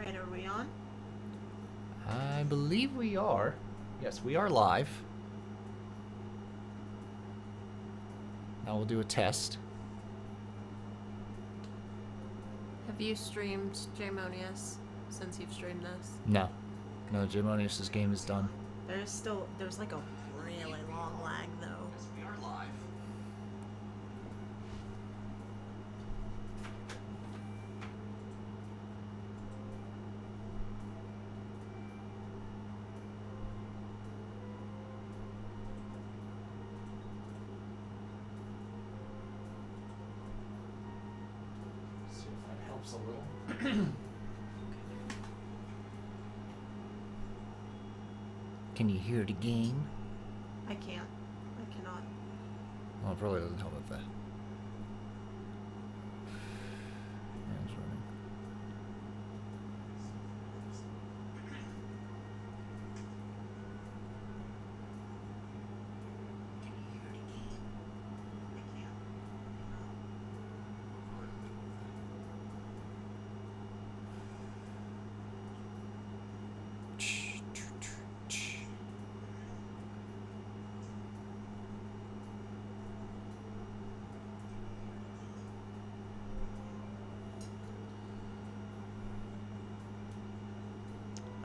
Alright, are we on? I believe we are. Yes, we are live. Now we'll do a test. Have you streamed Jamonius since you've streamed this? No. No, Jamonius' game is done. There's like a really long lag though. Yes, we are live. See if that helps a little. Can you hear the game? I can't. I cannot. Well, it probably doesn't help with that. Yeah, it's running.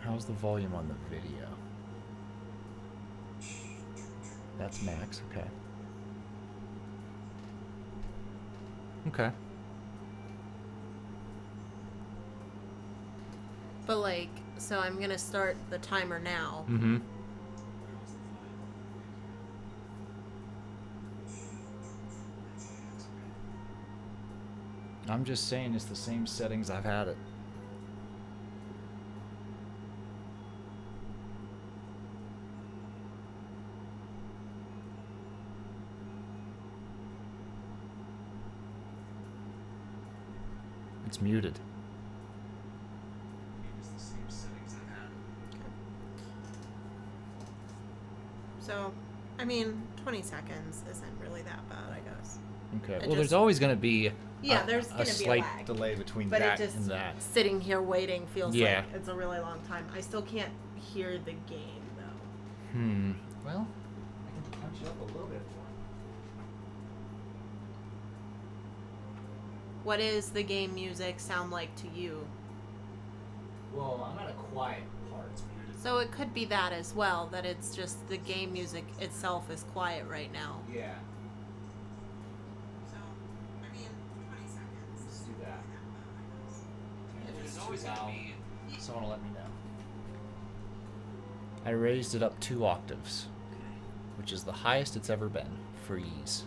How's the volume on the video? That's max, okay. Okay. But like, so I'm gonna start the timer now. Mm-hmm. I'm just saying it's the same settings I've had it. It's muted. So, I mean, 20 seconds isn't really that bad, I guess. Okay. It Well, there's just- always going to be There's gonna a be a slight lag. delay between But it that just- and that. Sitting here waiting feels Yeah. like it's a really long time. I still can't hear the game though. Well, I can punch it up a little bit. What does the game music sound like to you? Well, I'm at a quiet part. It's muted. So it could be that as well, that it's just the game music itself is quiet right now. Yeah. So, I mean, 20 seconds. Let's do that. If It's it's always too gonna loud. be. Someone will let me know. I raised it up 2 octaves, which is the highest it's ever been for ease.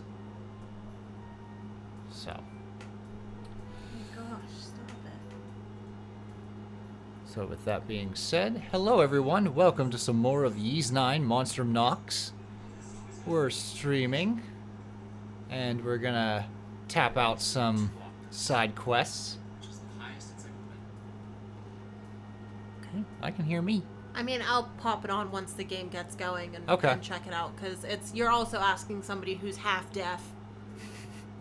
So. Oh my gosh, stop it. So with that being said, hello everyone, welcome to some more of Ys 9 Monstrum Nox. We're streaming, and we're gonna tap out some side quests. Okay, I can hear me. I mean, I'll pop it on once the game gets going and, Okay. and check it out, because you're also asking somebody who's half deaf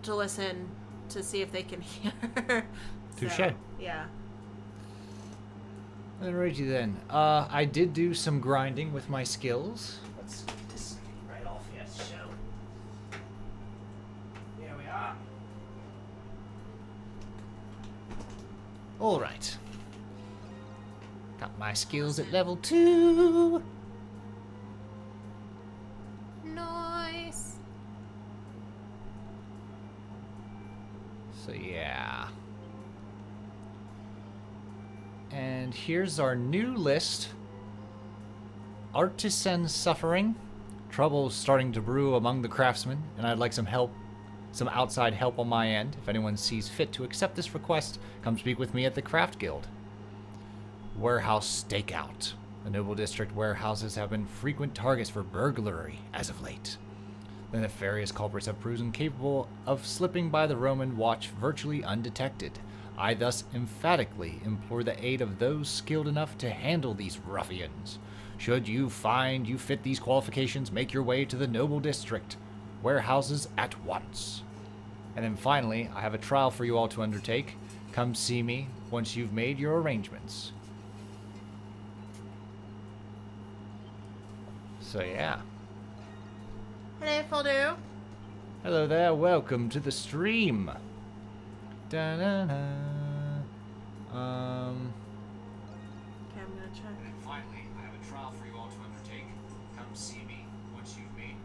to listen to see if they can hear. Touche. So, yeah. Alrighty then. I did do some grinding with my skills. Let's get this right off the show. There we are. Alright. Got my skills at level 2. Nice. So yeah. And here's our new list. Artisan suffering. Trouble's starting to brew among the craftsmen, and I'd like some help, some outside help on my end. If anyone sees fit to accept this request, come speak with me at the Craft Guild. Warehouse stakeout. The Noble District warehouses have been frequent targets for burglary as of late. The nefarious culprits have proven capable of slipping by the Roman watch virtually undetected. I thus emphatically implore the aid of those skilled enough to handle these ruffians. Should you find you fit these qualifications, make your way to the Noble District warehouses at once. And then finally, I have a trial for you all to undertake. Come see me once you've made your arrangements. So yeah. Hello, Foldu. Hello there, welcome to the stream. Da-da-da. Okay, I'm gonna check. And finally, I have a trial for you all to undertake. Come see me once you've made.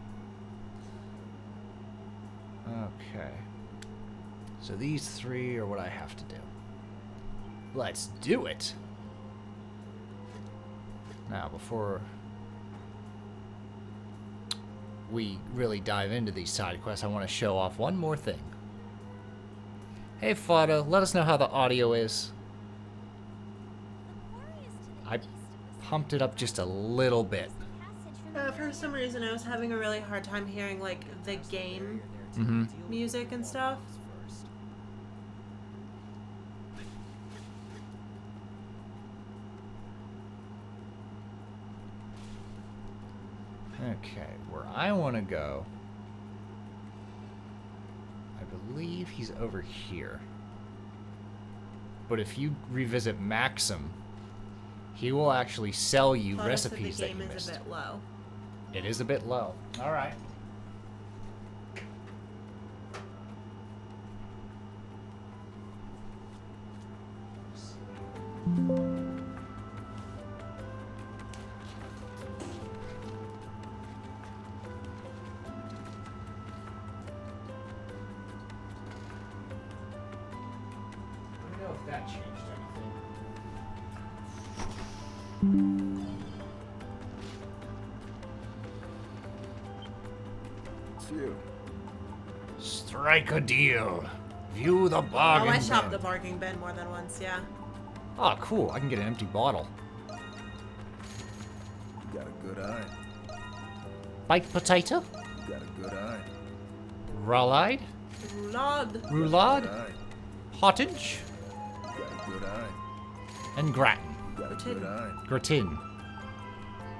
Okay. So these three are what I have to do. Let's do it. Now, before we really dive into these side quests, I want to show off one more thing. Hey, Fada, let us know how the audio is. I pumped it up just a little bit. For some reason, I was having a really hard time hearing, like, the game music and stuff. Okay, where I want to go, I believe he's over here. But if you revisit Maxim, he will actually sell you recipes that you The game missed. is a bit low. It is a bit low. All right. Let me know if that changed anything. You. Strike a deal. View the Oh, bargain. I shopped bin. the bargain bin more than once, yeah. Oh, cool. I can get an empty bottle. You got a good eye. Baked potato? You got a good eye. Roulade? Lord. Roulade? Good eye. Pottage? You got a good eye. And gratin. You got a good eye. Gratin.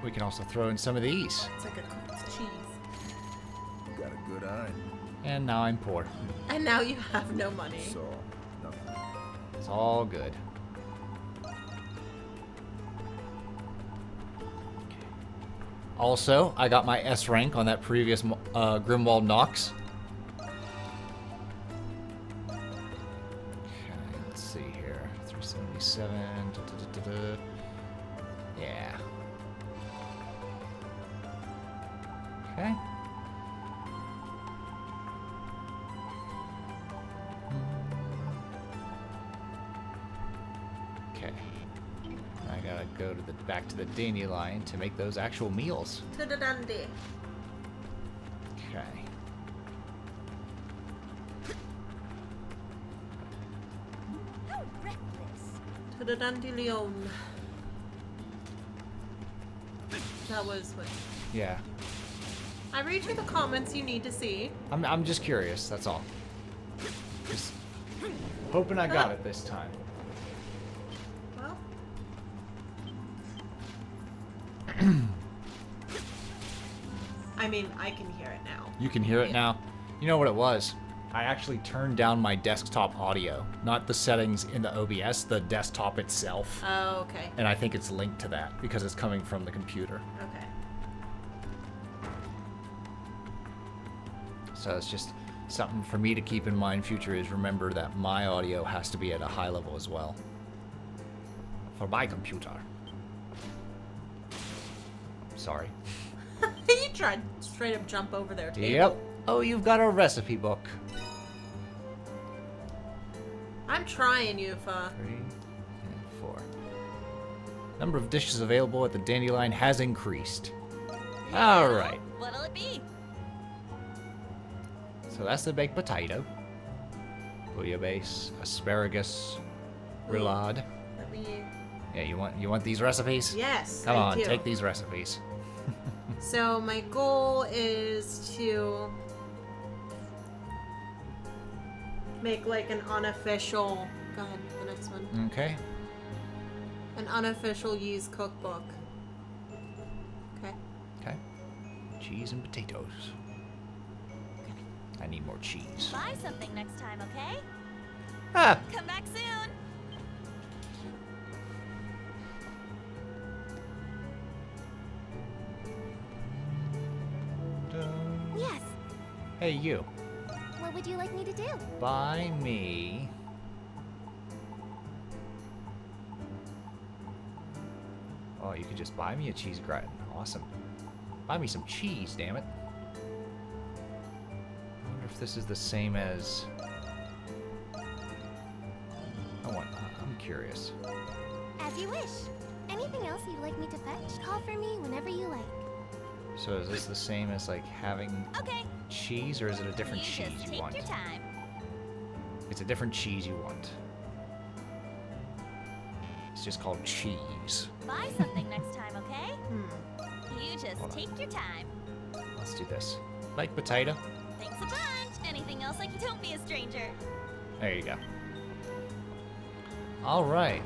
We can also throw in some of these. It's like a cooked cheese. You got a good eye. And now I'm poor. And now you have no money. So, nothing. It's all good. Also, I got my S rank on that previous Grimwald Nox. Okay, let's see here. 377. Yeah. Okay. Okay. I gotta go to the back to the dandelion to make those actual meals. To the Dundee. Okay. How reckless. To the Dandelion. That was what. Yeah. I read you the comments you need to see. I'm just curious, that's all. Just hoping I got it this time. Well. I mean, I can hear it now. You can hear it now. You know what it was? I actually turned down my desktop audio, not the settings in the OBS, the desktop itself. Oh, okay. And I think it's linked to that because it's coming from the computer. Okay. So it's just something for me to keep in mind future is remember that my audio has to be at a high level as well. For my computer. Sorry. You tried straight up jump over their table. Yep. Oh, you've got a recipe book. I'm trying, Yufa. 3 and 4. Number of dishes available at the dandelion has increased. All right. What'll it be? So that's the baked potato. Bouillabaisse, asparagus, roulade. Let me. Yeah, you want these recipes? Yes. Come I on, do. take these recipes. So my goal is to make like an unofficial. Go ahead, the next one. Okay. An unofficial Yee's cookbook. Okay. Okay. Cheese and potatoes. I need more cheese. Buy something next time, okay? Ah! Come back soon. Hey, you. What would you like me to do? Buy me... Oh, you could just buy me a cheese gratin. Awesome. Buy me some cheese, damn it. I wonder if this is the same as... I'm curious. As you wish. Anything else you'd like me to fetch? Call for me whenever you like. So is this the same as like having Okay. cheese, or is it a different You cheese just you take want? your time. It's a different cheese you want. It's just called cheese. Buy something next time, okay? You just Hold on. take your time. Let's do this. Baked potato. Thanks a bunch. Anything else, like, don't be a stranger. There you go. All right.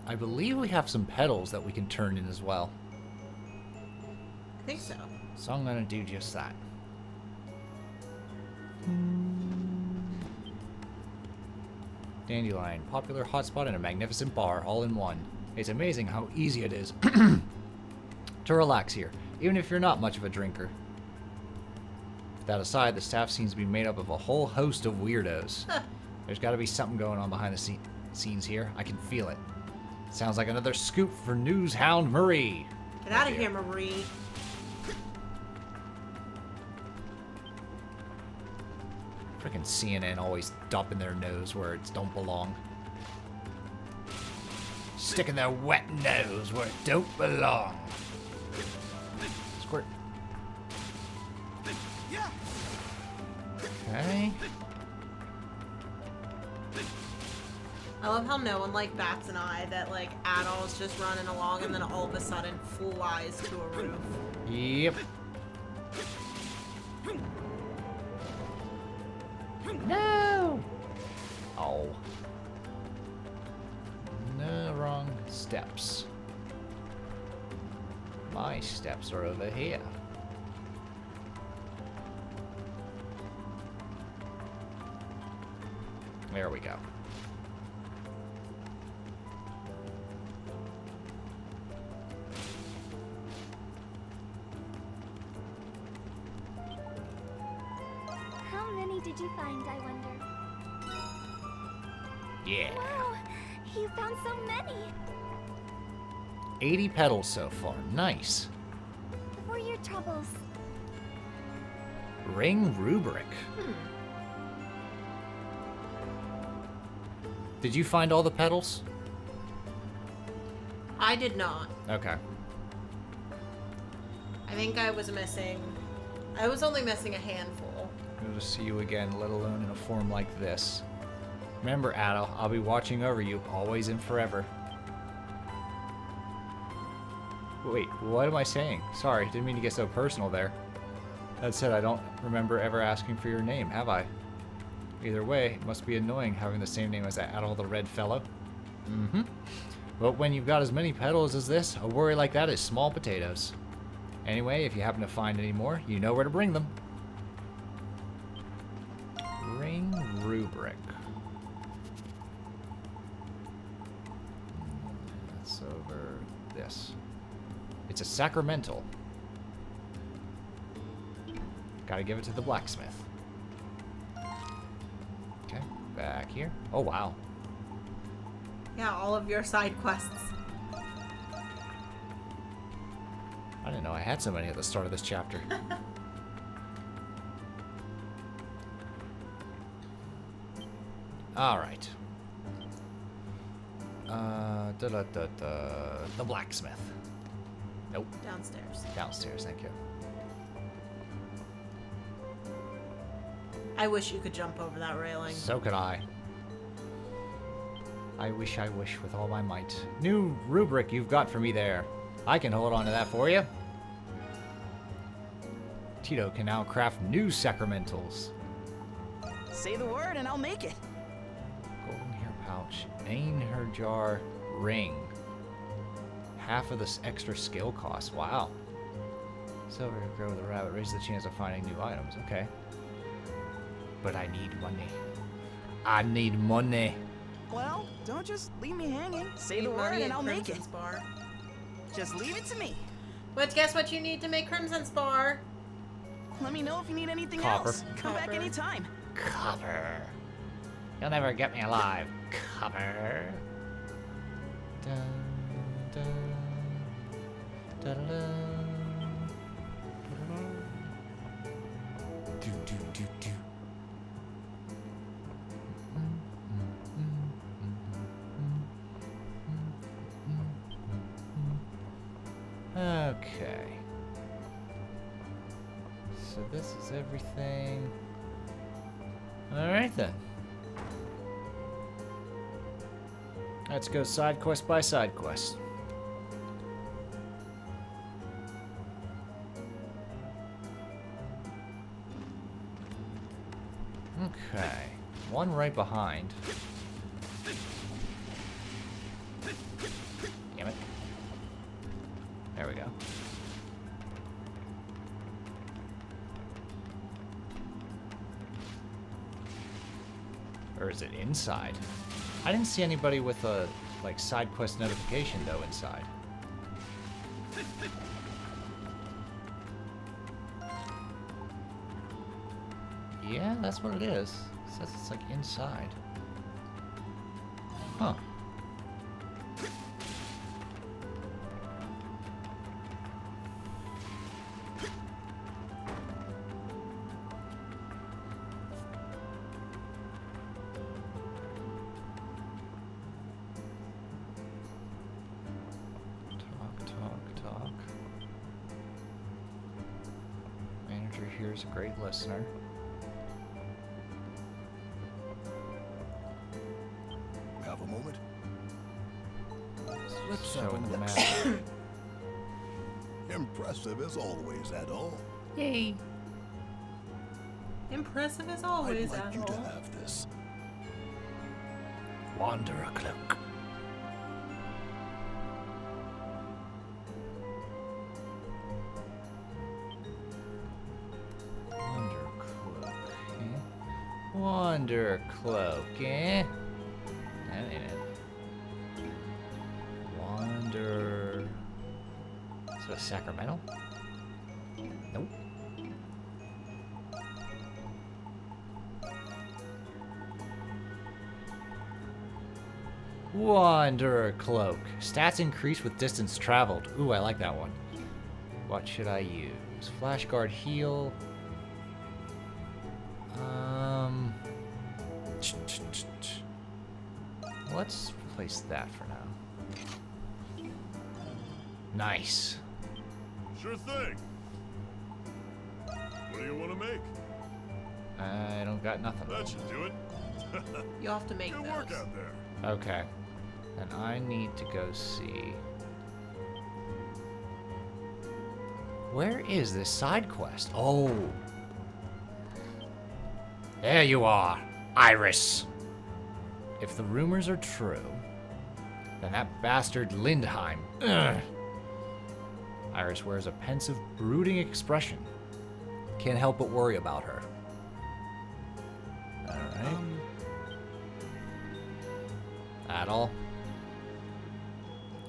I believe we have some petals that we can turn in as well. I think so. So I'm gonna do just that. Dandelion, popular hotspot and a magnificent bar, all in one. It's amazing how easy it is to relax here, even if you're not much of a drinker. That aside, the staff seems to be made up of a whole host of weirdos. There's got to be something going on behind the scenes here. I can feel it. Sounds like another scoop for news hound Marie. Get out of here, Marie. Frickin' CNN always dumping their nose where it don't belong. Sticking their wet nose where it don't belong. Squirt. Okay. I love how no one like bats an eye that like Adol's just running along and then all of a sudden flies to a roof. Yep. No! Oh. No, wrong steps. My steps are over here. There we go. How many did you find, I wonder? Yeah. Wow, you found so many. 80 petals so far. Nice. For your troubles. Ring rubric. Did you find all the petals? I did not. Okay. I think I was only missing a handful. Good to see you again, let alone in a form like this. Remember, Adel, I'll be watching over you, always and forever. Wait, what am I saying? Sorry, didn't mean to get so personal there. That said, I don't remember ever asking for your name, have I? Either way, it must be annoying having the same name as that Adel the Red fellow. Mm-hmm. But when you've got as many petals as this, a worry like that is small potatoes. Anyway, if you happen to find any more, you know where to bring them. Ring rubric. That's over this. It's a sacramental. Gotta give it to the blacksmith. Okay, back here. Oh, wow. Yeah, all of your side quests. I didn't know I had so many at the start of this chapter. All right. The blacksmith. Nope. Downstairs. Downstairs, thank you. I wish you could jump over that railing. So could I. I wish with all my might. New rubric you've got for me there. I can hold on to that for you. Tito can now craft new sacramentals. Say the word and I'll make it. Golden hair pouch, hair jar, ring. Half of this extra skill cost. Wow. Silver grow with a rabbit raises the chance of finding new items. Okay. But I need money. I need money. Well, don't just leave me hanging. Say the Need word money and I'll make it. Crimson Spar. Just leave it to me. But guess what you need to make Crimson Spar? Let me know if you need anything Copper. else. Come back Copper. anytime. Copper. You'll never get me alive. Copper. Dun, dun, dun, dun. Do, do, do, do. Okay. So this is everything. Alright then. Let's go side quest by side quest. Okay. One right behind. Damn it. There we go. Or is it inside? I didn't see anybody with a, like, side quest notification, though, inside. Yeah, that's what it is. It says it's, like, inside. Huh. Talk. Manager here is a great listener. Have a moment. Let's have a look. map. Impressive as always, Adol. Yay. Impressive as I'd always, like you to Adol. have this. Wanderer cloak. Wander cloak, eh? That ain't it. Wander. Is it a Sacramento? Nope. Wanderer cloak. Stats increase with distance traveled. Ooh, I like that one. What should I use? Flash guard heal. Let's replace that for now. Nice. Sure thing. What do you want to make? I don't got nothing. That should do it. You have to make Good those. work out there. Okay. Then I need to go see. Where is this side quest? Oh. There you are, Iris. If the rumors are true, then that bastard Lindheim. Ugh. Iris wears a pensive, brooding expression. Can't help but worry about her. Alright. At all?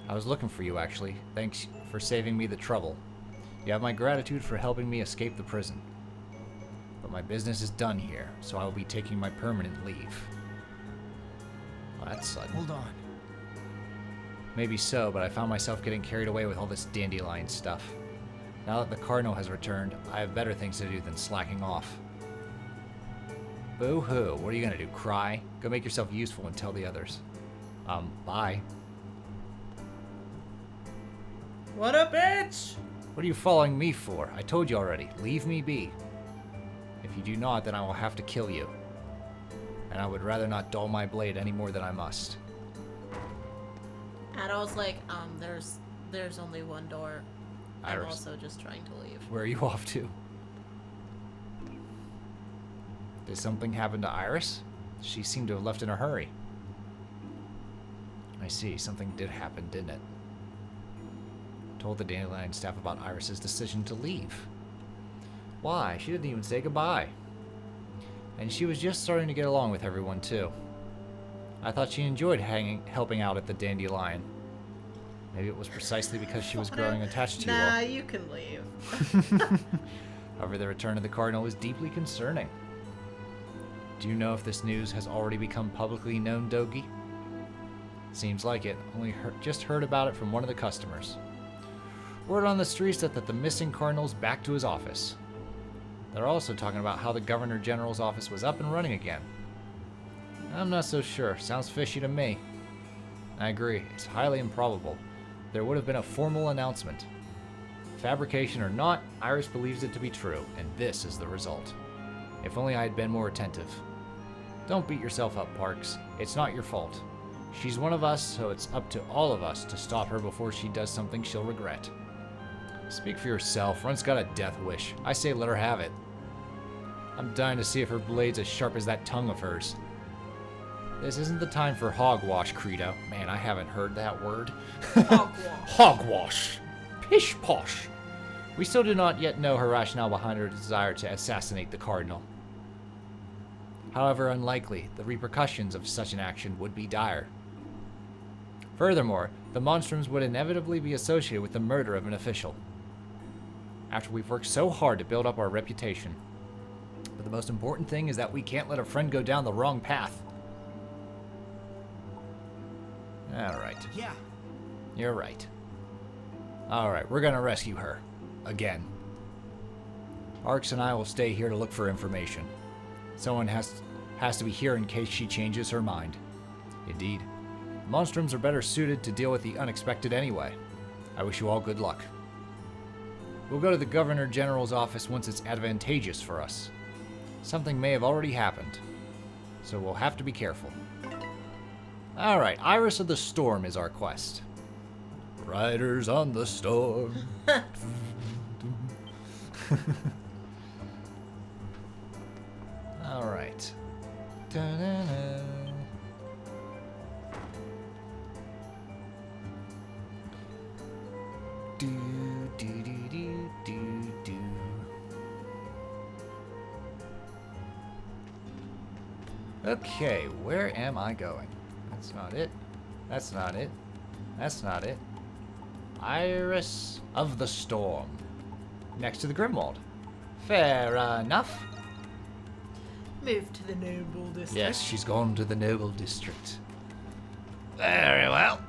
I was looking for you, actually. Thanks for saving me the trouble. You have my gratitude for helping me escape the prison. But my business is done here, so I will be taking my permanent leave. Well, that's sudden. Hold on. Maybe so, but I found myself getting carried away with all this dandelion stuff. Now that the Cardinal has returned, I have better things to do than slacking off. Boo-hoo. What are you gonna do, cry? Go make yourself useful and tell the others. Bye. What up, bitch? What are you following me for? I told you already. Leave me be. If you do not, then I will have to kill you. And I would rather not dull my blade any more than I must. Adol's like, there's only one door. I'm Iris. also just trying to leave. Where are you off to? Did something happen to Iris? She seemed to have left in a hurry. I see. Something did happen, didn't it? Told the Dandelion staff about Iris's decision to leave. Why? She didn't even say goodbye. And she was just starting to get along with everyone, too. I thought she enjoyed helping out at the Dandelion. Maybe it was precisely because she was growing attached to you all. Nah, you can leave. However, the return of the Cardinal is deeply concerning. Do you know if this news has already become publicly known, Dogi? Seems like it. Just heard about it from one of the customers. Word on the streets that the missing Cardinal's back to his office. They're also talking about how the Governor General's office was up and running again. I'm not so sure. Sounds fishy to me. I agree. It's highly improbable. There would have been a formal announcement. Fabrication or not, Iris believes it to be true, and this is the result. If only I had been more attentive. Don't beat yourself up, Parks. It's not your fault. She's one of us, so it's up to all of us to stop her before she does something she'll regret. Speak for yourself. Run's got a death wish. I say let her have it. I'm dying to see if her blade's as sharp as that tongue of hers. This isn't the time for hogwash, Credo. Man, I haven't heard that word. Hogwash. Hogwash. Pish posh. We still do not yet know her rationale behind her desire to assassinate the Cardinal. However unlikely, the repercussions of such an action would be dire. Furthermore, the Monstrums would inevitably be associated with the murder of an official. After we've worked so hard to build up our reputation. But the most important thing is that we can't let a friend go down the wrong path. Alright. Yeah. You're right. Alright, we're gonna rescue her. Again. Arx and I will stay here to look for information. Someone has to be here in case she changes her mind. Indeed. Monstrums are better suited to deal with the unexpected anyway. I wish you all good luck. We'll go to the Governor General's office once it's advantageous for us. Something may have already happened, so we'll have to be careful. Alright, Iris of the Storm is our quest. Riders on the storm. Alright. Da-da-da. Do, do, do, do, do, do. Okay, where am I going? That's not it. That's not it. That's not it. Iris of the Storm. Next to the Grimwald. Fair enough. Move to the Noble District. Yes, she's gone to the Noble District. Very well.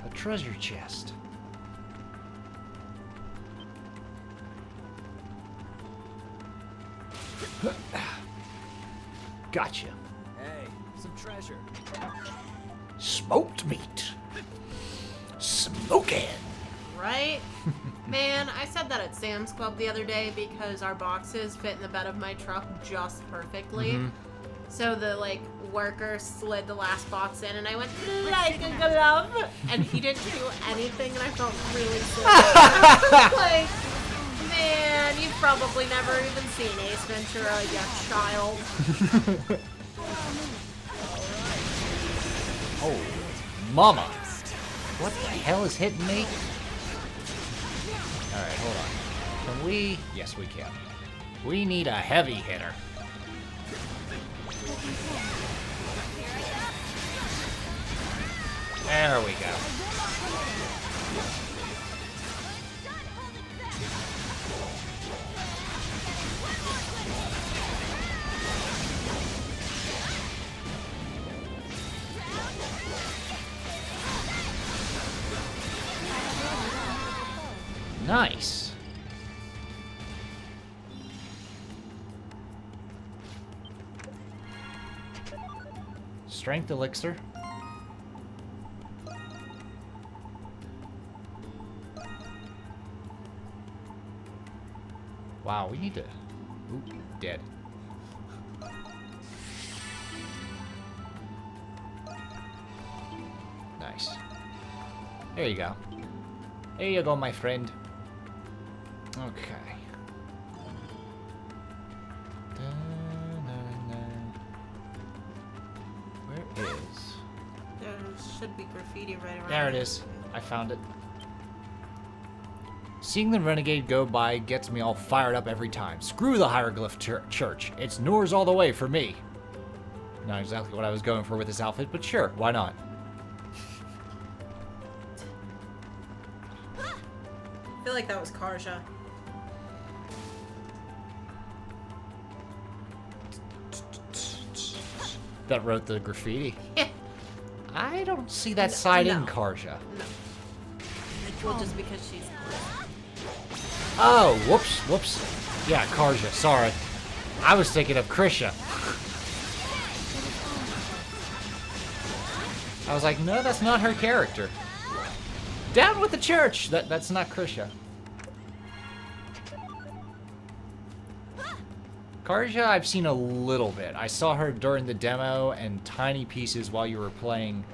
A treasure chest. Gotcha. Hey, some treasure. Smoked meat. Smoking. Right? Man, I said that at Sam's Club the other day because our boxes fit in the bed of my truck just perfectly. So the worker slid the last box in and I went like a glove and he didn't do anything and I felt really silly. Like, man, you've probably never even seen Ace Ventura, you child. Oh, mama. What the hell is hitting me? Alright, hold on. Can we? Yes, we can. We need a heavy hitter. There we go. Nice. Strength elixir. Wow, we need to... Ooh, dead. Nice. There you go. There you go, my friend. Okay. Where is... There should be graffiti right around. There it is. I found it. Seeing the Renegade go by gets me all fired up every time. Screw the Hieroglyph Church. It's Noors all the way for me. Not exactly what I was going for with this outfit, but sure, why not? like that was Karja. That wrote the graffiti. Yeah. I don't see that side in no. Karja. No. Well, just because she's. Oh, whoops. Yeah, Karja, sorry. I was thinking of Krisha. I was like, no, that's not her character. Down with the church! That's not Krisha. Karja, I've seen a little bit. I saw her during the demo and tiny pieces while you were playing.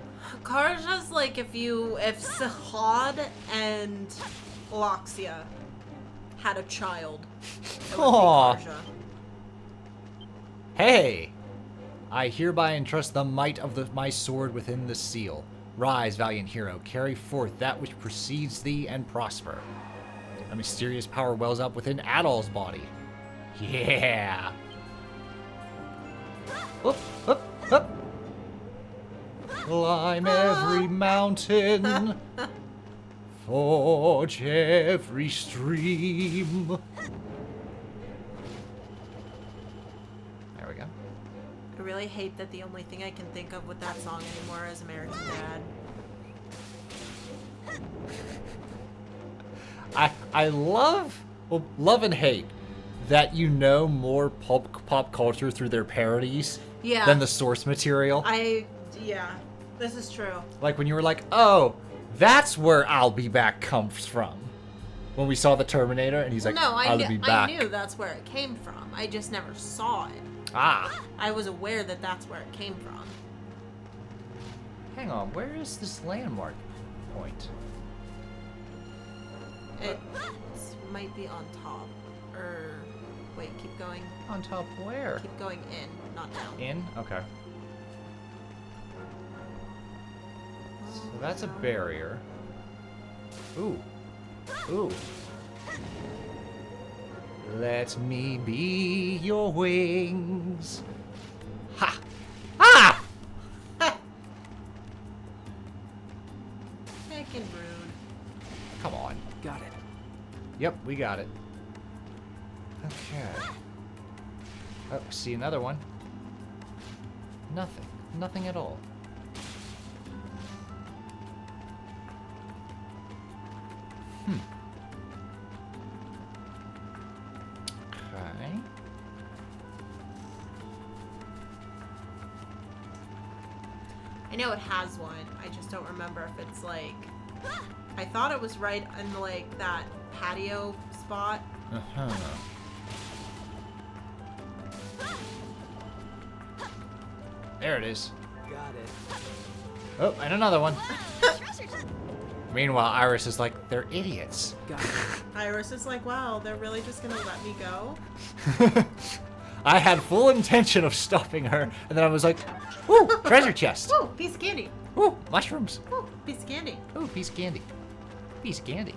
Karja's like if Sahad and Loxia had a child. It would be Aw. Karja. Hey! I hereby entrust the might of my sword within the seal. Rise, valiant hero, carry forth that which precedes thee and prosper. A mysterious power wells up within Adol's body. Yeah! Up, up, up! Climb every mountain, forge every stream. There we go. I really hate that the only thing I can think of with that song anymore is American Dad. I love and hate that you know more pop culture through their parodies Yeah. than the source material. Yeah, this is true. Like when you were like, oh, that's where I'll Be Back comes from. When we saw the Terminator and he's like, No, I'll be back. I knew that's where it came from. I just never saw it. Ah, I was aware that that's where it came from. hang on, where is this landmark point? It might be on top. Or wait, keep going. On top where? Keep going in, not down. In? Okay. So that's a barrier. Ooh. Ooh. Let me be your wings. Ha! Ah! Heckin' rude. Come on. Got it. Yep, we got it. Okay. Oh, see another one. Nothing. Nothing at all. Okay. I know it has one. I just don't remember if it's like. I thought it was right in like that patio spot. Uh-huh. There it is. Got it. Oh, and another one. Treasure chest. Meanwhile, Iris is like, they're idiots. Got it. Iris is like, wow, they're really just gonna let me go? I had full intention of stopping her, and then I was like, ooh, treasure chest. Ooh, piece of candy. Ooh, mushrooms. Ooh, piece of candy. Ooh, piece of candy. Piece of candy.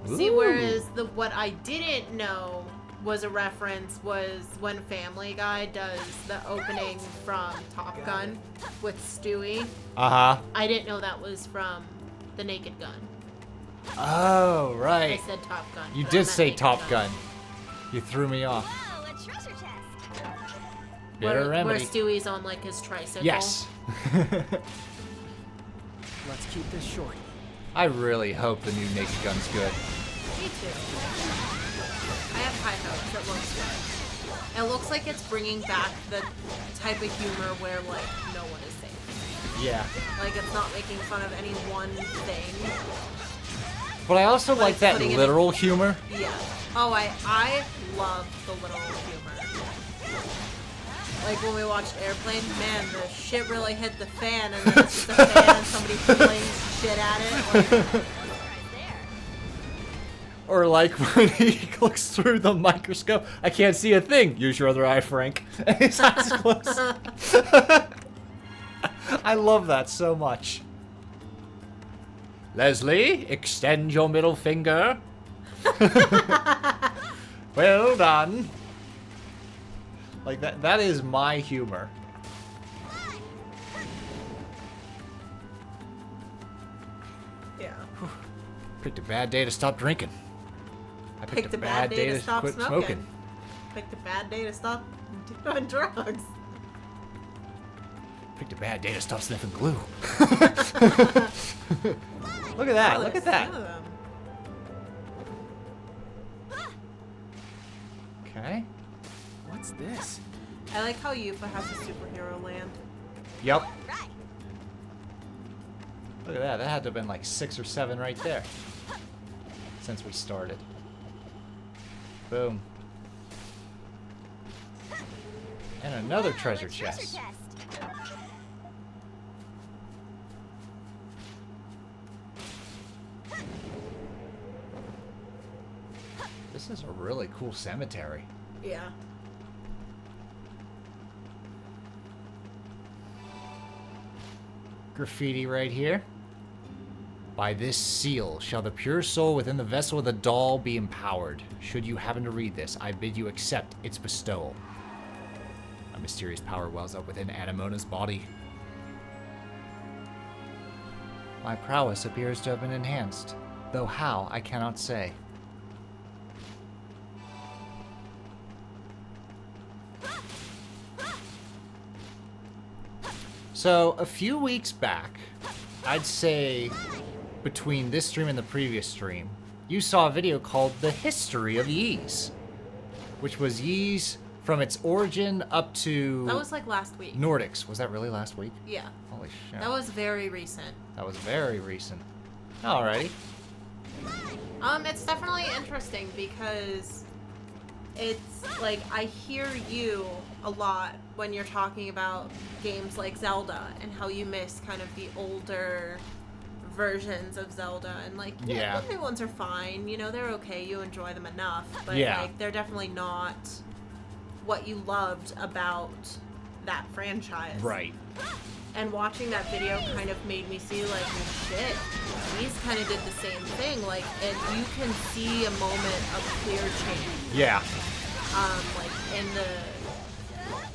See, Ooh. whereas what I didn't know was a reference was when Family Guy does the opening from Top Gun with Stewie. Uh-huh. I didn't know that was from The Naked Gun. Oh, right. I said Top Gun. You but I did meant say Naked Top Gun. You threw me off. Whoa, a treasure chest. Bitter Where remedy. Stewie's on like his tricycle. Yes. Let's keep this short. I really hope the new Naked Gun's good. Me too. I have high hopes. It looks good. It looks like it's bringing back the type of humor where like no one is safe. Yeah. Like it's not making fun of any one thing. But I also like it's that putting it in- literal humor. Yeah. Oh, I love the literal humor. Like when we watched Airplane, man, the shit really hit the fan, and then it's just a fan and somebody flings shit at it. Like, Right there. Or like when he looks through the microscope, I can't see a thing. Use your other eye, Frank. And his eyes closed. I love that so much. Leslie, extend your middle finger. Well done. Like that is my humor. Picked a bad day to stop drinking. I picked a bad day to stop quit smoking. smoking. Picked a bad day to stop doing drugs. Picked a bad day to stop sniffing glue. Look at that. Oh, Look at there's that. two of them. Okay. What's this? I like how Yufa has a superhero land. Yep. Right. Look at that. That had to have been like 6 or 7 right there. Since we started. Boom. And another treasure chest. This is a really cool cemetery. Yeah. Graffiti right here. By this seal shall the pure soul within the vessel of the doll be empowered. Should you happen to read this, I bid you accept its bestowal. A mysterious power wells up within Anamona's body. My prowess appears to have been enhanced, though how I cannot say. So, a few weeks back, I'd say between this stream and the previous stream, you saw a video called The History of Ys, which was Ys from its origin up to That was like last week. Nordics. Was that really last week? Yeah. Holy shit. That was very recent. That was very recent. Alrighty. It's definitely interesting because it's like I hear you a lot when you're talking about games like Zelda and how you miss kind of the older versions of Zelda and like Yeah. the new ones are fine, you know, they're okay, you enjoy them enough, but Yeah. like they're definitely not what you loved about that franchise. Right. And watching that video kind of made me see, like, well, shit, these kind of did the same thing. Like, and you can see a moment of clear change. Yeah. Like, in the,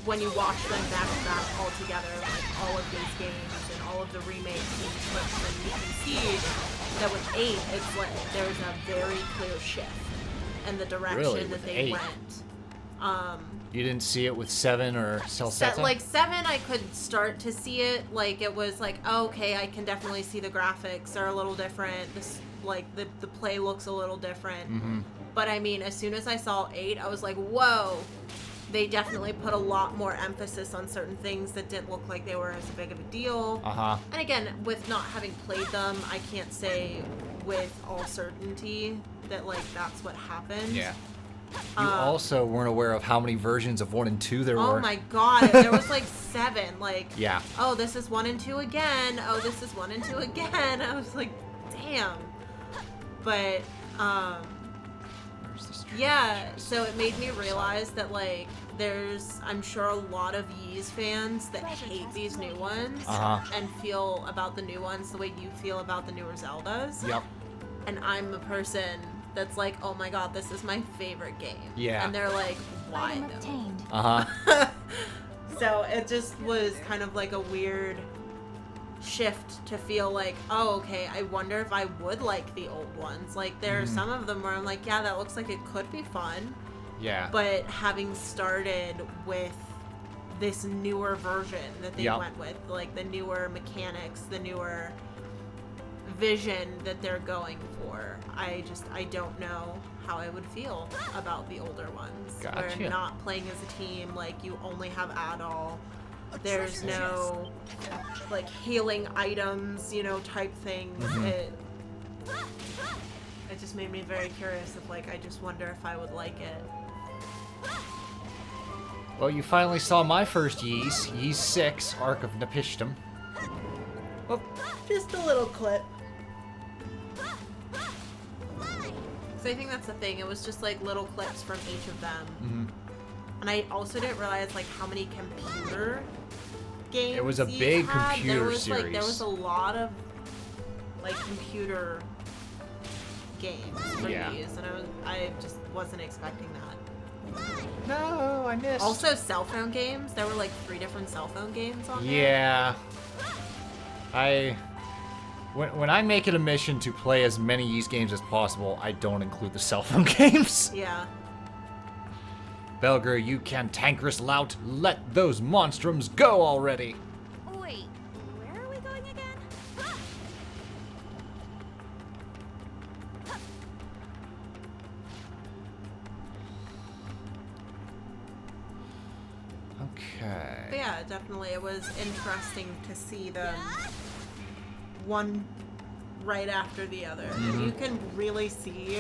when you watch them back to back all together, like, all of these games and all of the remakes and clips, and you can see that with 8, it's like, there's a very clear shift in the direction Really? that With they 8? went. You didn't see it with 7 or Celceta? Like 7, I could start to see it. Like it was like, oh, okay, I can definitely see the graphics are a little different. This like the play looks a little different. Mm-hmm. But I mean, as soon as I saw 8, I was like, whoa. They definitely put a lot more emphasis on certain things that didn't look like they were as big of a deal. Uh-huh. And again, with not having played them, I can't say with all certainty that like that's what happened. Yeah. You also weren't aware of how many versions of 1 and 2 there were. Oh my god, there was like 7. Like, Yeah. oh, this is 1 and 2 again. Oh, this is 1 and 2 again. I was like, damn. But, Where's the stream? yeah, so it made me realize that, like, there's, I'm sure, a lot of Ys fans that hate these new ones Uh-huh. and feel about the new ones the way you feel about the newer Zeldas. Yep. And I'm a person that's like, oh my god, this is my favorite game. Yeah. And they're like, why Item though? obtained. Uh-huh. So it just was kind of like a weird shift to feel like, oh, okay, I wonder if I would like the old ones. Like, there are some of them where I'm like, yeah, that looks like it could be fun. Yeah. But having started with this newer version that they Yep. went with, like the newer mechanics, the newer vision that they're going for, I don't know how I would feel about the older ones. Gotcha. Where not playing as a team, like you only have Adol. There's no like healing items, you know, type things. It just made me very curious of like, I just wonder if I would like it. Well, you finally saw my first Ys. Ys 6, Ark of Napishtim. Well, just a little clip. So I think that's the thing. It was just like little clips from each of them. And I also didn't realize like how many computer games It was a these big had. computer there was, Like, there series. was a lot of like computer games for Yeah. these, and I just wasn't expecting that. No, I missed. Also, cell phone games. There were like 3 different cell phone games on there. Yeah. I When I make it a mission to play as many Ys games as possible, I don't include the cell phone games. Yeah. Belger, you cantankerous lout, let those monstrums go already. Wait, where are we going again? Okay. But yeah, definitely. It was interesting to see them one right after the other. And you can really see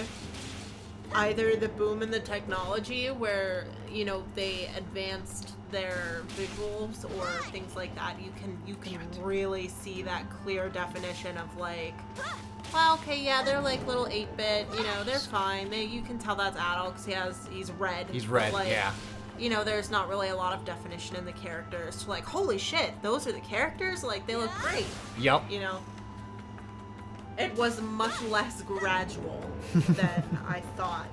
either the boom in the technology where, you know, they advanced their visuals or things like that. You can really see that clear definition of like, well, okay, yeah, they're like little 8-bit, you know, they're fine. You can tell that's adult because he's red. He's red, but, like, yeah. You know, there's not really a lot of definition in the characters. So like, holy shit, those are the characters? Like, they look great. Yup. You know? It was much less gradual than I thought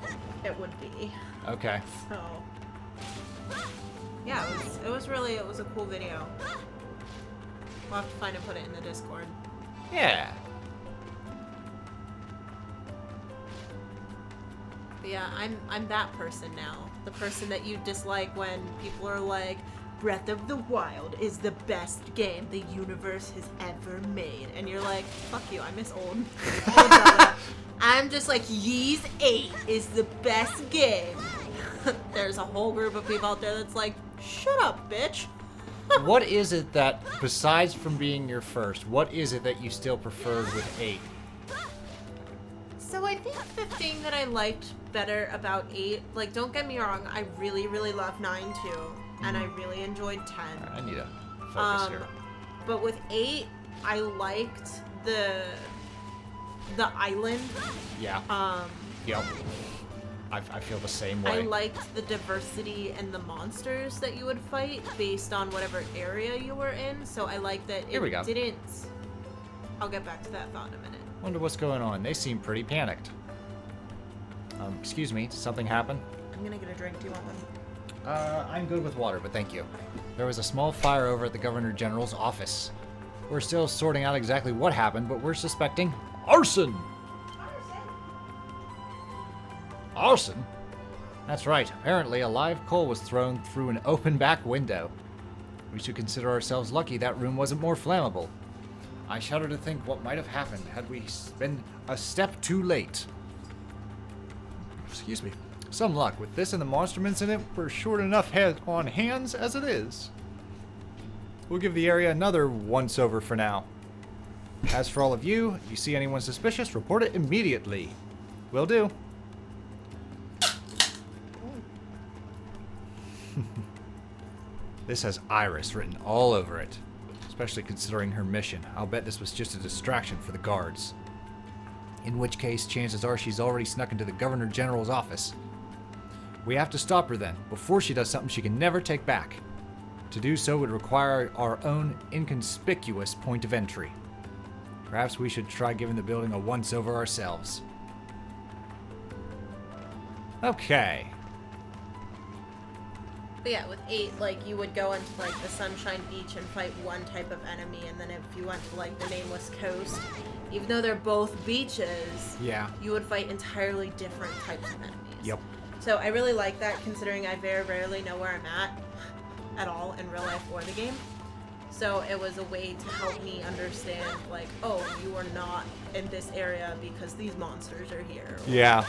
it would be. Okay. So, yeah, it was a cool video. We'll have to find and put it in the Discord. Yeah. But yeah, I'm that person now. The person that you dislike when people are like, Breath of the Wild is the best game the universe has ever made. And you're like, fuck you, I miss old Zelda. I'm just like, Ys 8 is the best game. There's a whole group of people out there that's like, shut up, bitch. What is it that, besides from being your first, what is it that you still preferred with 8? So I think the thing that I liked better about 8, like, don't get me wrong, I really, really love 9 too. And I really enjoyed 10. I need to focus here. But with 8, I liked the island. Yeah. Yep. I feel the same way. I liked the diversity and the monsters that you would fight based on whatever area you were in. So I like that Here we go. didn't... I'll get back to that thought in a minute. Wonder what's going on. They seem pretty panicked. Excuse me, did something happen? I'm gonna get a drink. Do you want one? I'm good with water, but thank you. There was a small fire over at the Governor General's office. We're still sorting out exactly what happened, but we're suspecting arson! Arson? That's right. Apparently, a live coal was thrown through an open back window. We should consider ourselves lucky that room wasn't more flammable. I shudder to think what might have happened had we been a step too late. Excuse me. Some luck. With this and the Monstrum incident, we're short enough on hands as it is. We'll give the area another once-over for now. As for all of you, if you see anyone suspicious, report it immediately. Will do. This has Iris written all over it. Especially considering her mission. I'll bet this was just a distraction for the guards. In which case, chances are she's already snuck into the Governor General's office. We have to stop her then, before she does something she can never take back. To do so would require our own inconspicuous point of entry. Perhaps we should try giving the building a once-over ourselves. Okay. But yeah, with 8, like, you would go into, like, the Sunshine Beach and fight one type of enemy, and then if you went to, like, the Nameless Coast, even though they're both beaches, Yeah. you would fight entirely different types of enemies. Yep. So I really like that, considering I very rarely know where I'm at all in real life or the game. So it was a way to help me understand, like, oh, you are not in this area because these monsters are here. Or, Yeah.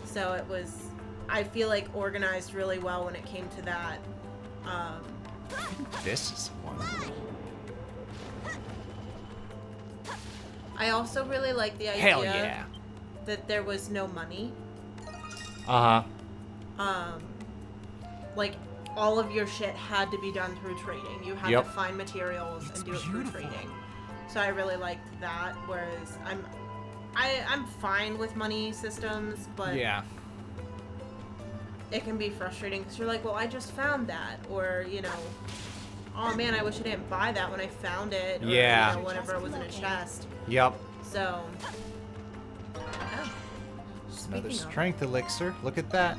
So it was, I feel like, organized really well when it came to that. This is one. I also really like the idea Hell yeah. that there was no money. Uh-huh. Like, all of your shit had to be done through trading. You had Yep. to find materials and do it through trading. So I really liked that, whereas I'm fine with money systems, but Yeah. it can be frustrating because you're like, well, I just found that, or, you know, oh man, I wish I didn't buy that when I found it, or, Yeah. you know, whenever it was in a chest. Yep. So, oh. Another Speaking of- strength elixir. Look at that.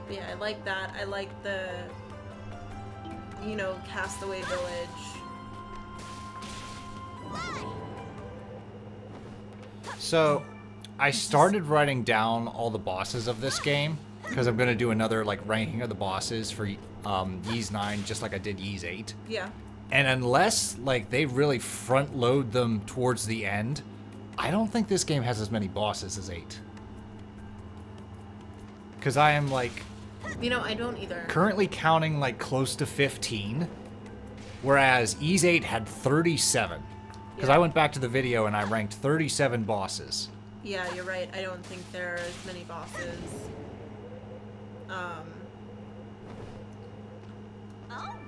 But yeah, I like that. I like the you know, Castaway Village. So, I started writing down all the bosses of this game because I'm gonna do another like ranking of the bosses for Ys 9, just like I did Ys 8. Yeah. And unless like they really front load them towards the end, I don't think this game has as many bosses as 8. Because I am like You know, I don't either. currently counting like close to 15, whereas Ys 8 had 37. Because I went back to the video and I ranked 37 bosses. Yeah, you're right. I don't think there are as many bosses. All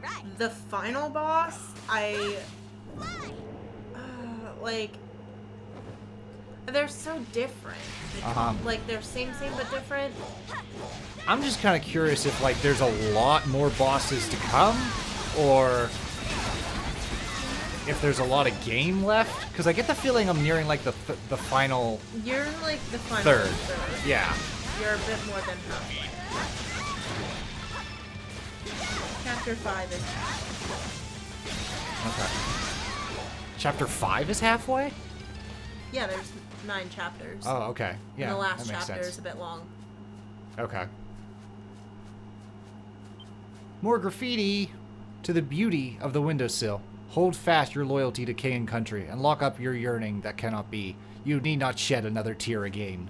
right. The final boss, like, they're so different. Like, they're same but different. I'm just kind of curious if like there's a lot more bosses to come, or if there's a lot of game left. Because I get the feeling I'm nearing like the final You're like the final third. third. Yeah. You're a bit more than halfway. Chapter 5 is Okay. Chapter 5 is halfway? yeah. There's 9 chapters. Oh, okay. Yeah. And the last that makes chapter sense. is a bit long. Okay. More graffiti to the beauty of the windowsill. Hold fast your loyalty to king and country, and lock up your yearning that cannot be. You need not shed another tear again.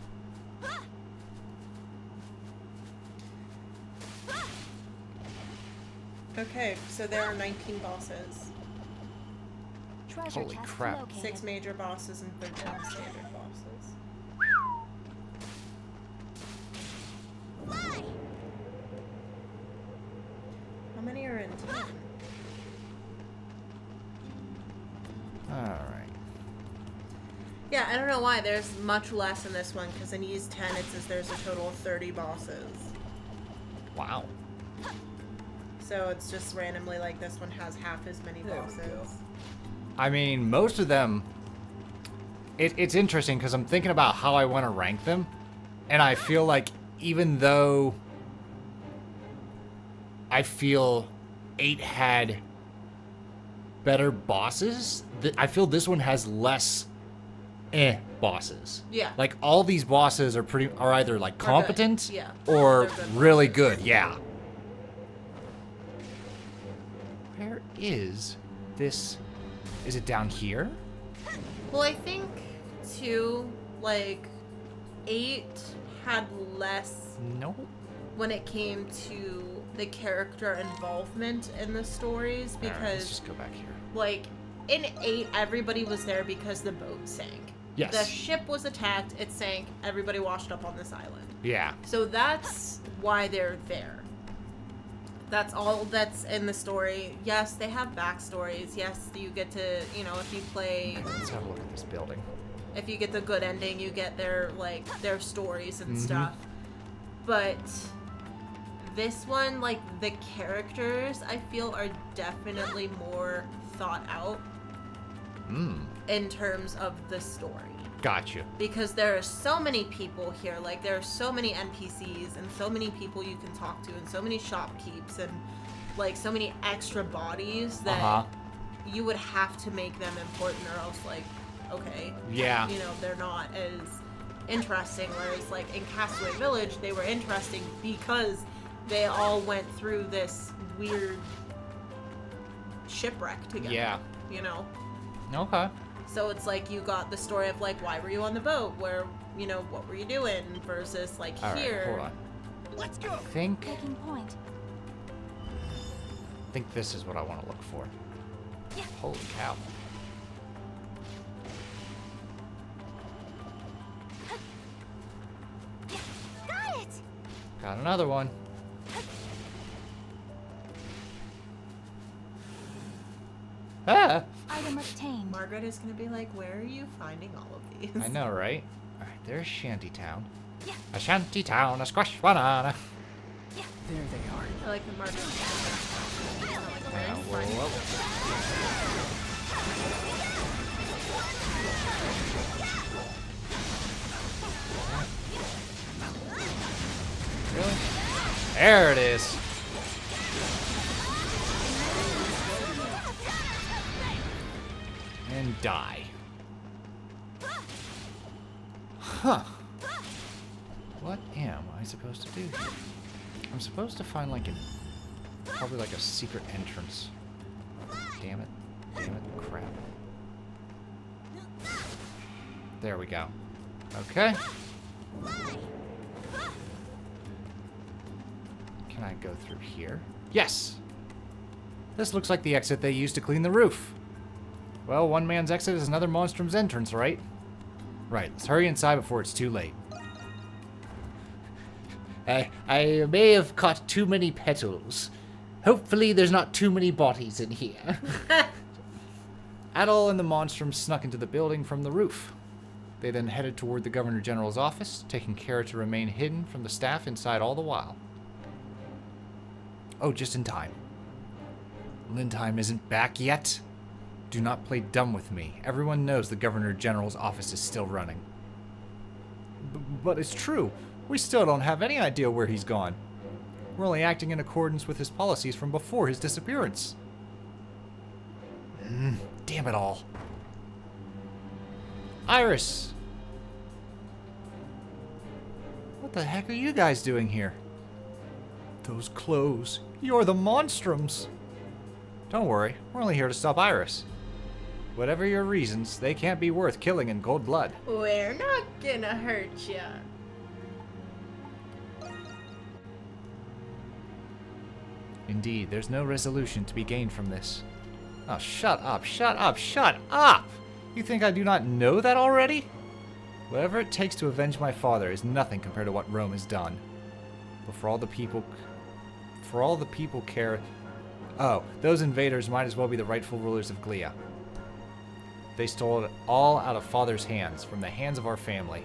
Okay, so there are 19 bosses. Treasure Holy chest crap. located. 6 major bosses and 13 standard bosses. How many are in 10? Alright. Yeah, I don't know why. There's much less in this one, because in Ys 10 it says there's a total of 30 bosses. Wow. So it's just randomly like this one has half as many bosses. I mean, most of them... It's interesting, because I'm thinking about how I want to rank them, and I feel like even though I feel 8 had better bosses, I feel this one has less bosses. Yeah. Like all these bosses are either like good. competent Yeah. or They're good really bosses. good. Yeah. Where is this? Is it down here? Well, I think, too, like, 8 had less No. when it came to the character involvement in the stories, All right, let's because, just go back here. like, in 8, everybody was there because the boat sank. Yes. The ship was attacked, it sank, everybody washed up on this island. Yeah. So that's why they're there. That's all that's in the story. Yes, they have backstories. Yes, you get to, you know, if you play, Let's have a look at this building. if you get the good ending, you get their, like, their stories and Mhm. stuff. But this one, like, the characters, I feel, are definitely more thought out in terms of the story. Got you. Because there are so many people here, like there are so many NPCs and so many people you can talk to and so many shopkeeps and like so many extra bodies that you would have to make them important or else like, okay, Yeah. you know, they're not as interesting. Whereas like in Castaway Village, they were interesting because they all went through this weird shipwreck together. Yeah. You know? Okay. So it's like you got the story of like, why were you on the boat? Where, you know, what were you doing? Versus like All right, here. hold on. Let's go. I think Taking point. this is what I want to look for. Yeah. Holy cow. Got it! Got another one. Ah! Item obtained. Margaret is gonna be like, where are you finding all of these? I know, right? Alright, there's Shantytown. Yeah. A Shantytown, a squash banana. Yeah. There they are. I like the Margaret. Yeah, whoa. Really? There it is. And die. Huh. What am I supposed to do here? I'm supposed to find like probably like a secret entrance. Damn it. Damn it. Crap. There we go. Okay. Can I go through here? Yes! This looks like the exit they used to clean the roof. Well, one man's exit is another monstrum's entrance, right? Right, let's hurry inside before it's too late. I may have caught too many petals. Hopefully there's not too many bodies in here. Adol and the monstrum snuck into the building from the roof. They then headed toward the Governor General's office, taking care to remain hidden from the staff inside all the while. Oh, just in time. Lindheim isn't back yet. Do not play dumb with me. Everyone knows the Governor General's office is still running. But it's true. We still don't have any idea where he's gone. We're only acting in accordance with his policies from before his disappearance. Damn it all. Iris! What the heck are you guys doing here? Those clothes. You're the monstrums. Don't worry, we're only here to stop Iris. Whatever your reasons, they can't be worth killing in cold blood. We're not gonna hurt ya. Indeed, there's no resolution to be gained from this. Oh, shut up, shut up, shut up! You think I do not know that already? Whatever it takes to avenge my father is nothing compared to what Rome has done. But for all the people care... Oh, those invaders might as well be the rightful rulers of Glia. They stole it all out of Father's hands, from the hands of our family.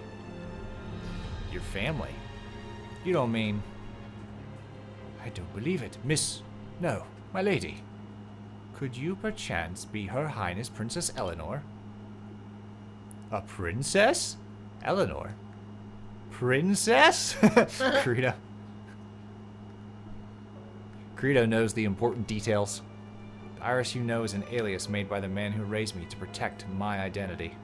Your family? You don't mean... I don't believe it. No, my lady. Could you perchance be Her Highness Princess Eleanor? A princess? Eleanor? Princess? Credo. Credo knows the important details. The Iris you know is an alias made by the man who raised me to protect my identity.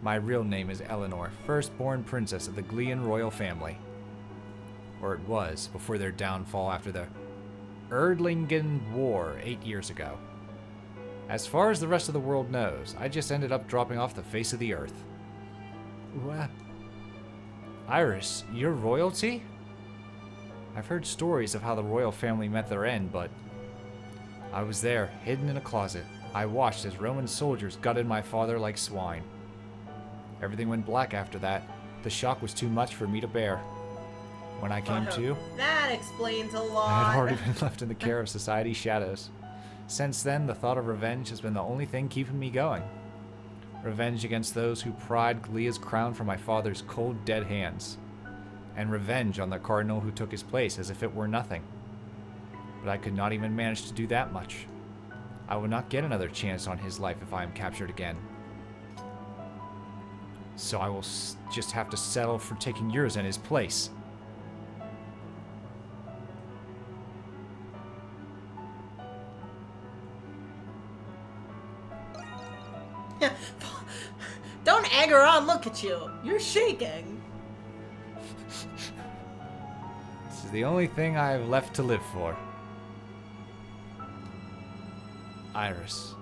My real name is Eleanor, firstborn princess of the Glian royal family. Or it was, before their downfall after the Erdlingen War 8 years ago. As far as the rest of the world knows, I just ended up dropping off the face of the earth. What? Iris, you're royalty? I've heard stories of how the royal family met their end, but I was there, hidden in a closet. I watched as Roman soldiers gutted my father like swine. Everything went black after that. The shock was too much for me to bear. When I came to, That explains a I lot. had already been left in the care of society's shadows. Since then, the thought of revenge has been the only thing keeping me going. Revenge against those who pried Glia's crown from my father's cold, dead hands. And revenge on the cardinal who took his place as if it were nothing. But I could not even manage to do that much. I will not get another chance on his life if I am captured again. So I will just have to settle for taking yours in his place. Don't egg her on, look at you. You're shaking. This is the only thing I have left to live for. Iris.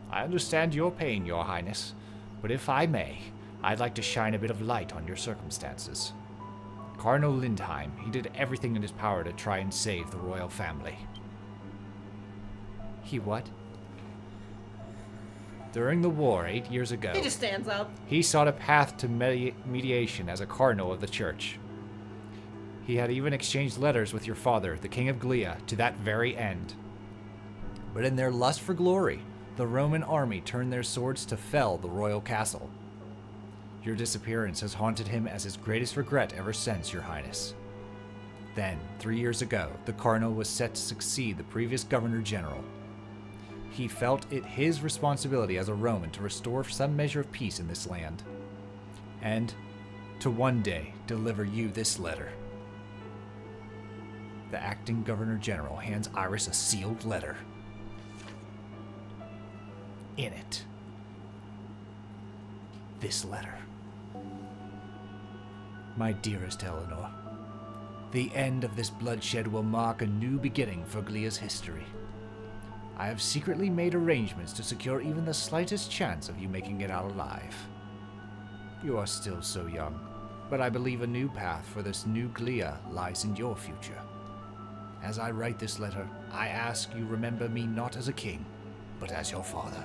I understand your pain, Your Highness, but if I may, I'd like to shine a bit of light on your circumstances. Cardinal Lindheim, he did everything in his power to try and save the royal family. He what? During the war 8 years ago, He just stands up. he sought a path to mediation as a cardinal of the church. He had even exchanged letters with your father, the King of Glia, to that very end. But in their lust for glory, the Roman army turned their swords to fell the royal castle. Your disappearance has haunted him as his greatest regret ever since, Your Highness. Then, 3 years ago, the cardinal was set to succeed the previous governor general. He felt it his responsibility as a Roman to restore some measure of peace in this land, and to one day deliver you this letter. The acting governor general hands Iris a sealed letter. in it. This letter. My dearest Eleanor, the end of this bloodshed will mark a new beginning for Glea's history. I have secretly made arrangements to secure even the slightest chance of you making it out alive. You are still so young, but I believe a new path for this new Glea lies in your future. As I write this letter, I ask you remember me not as a king, but as your father.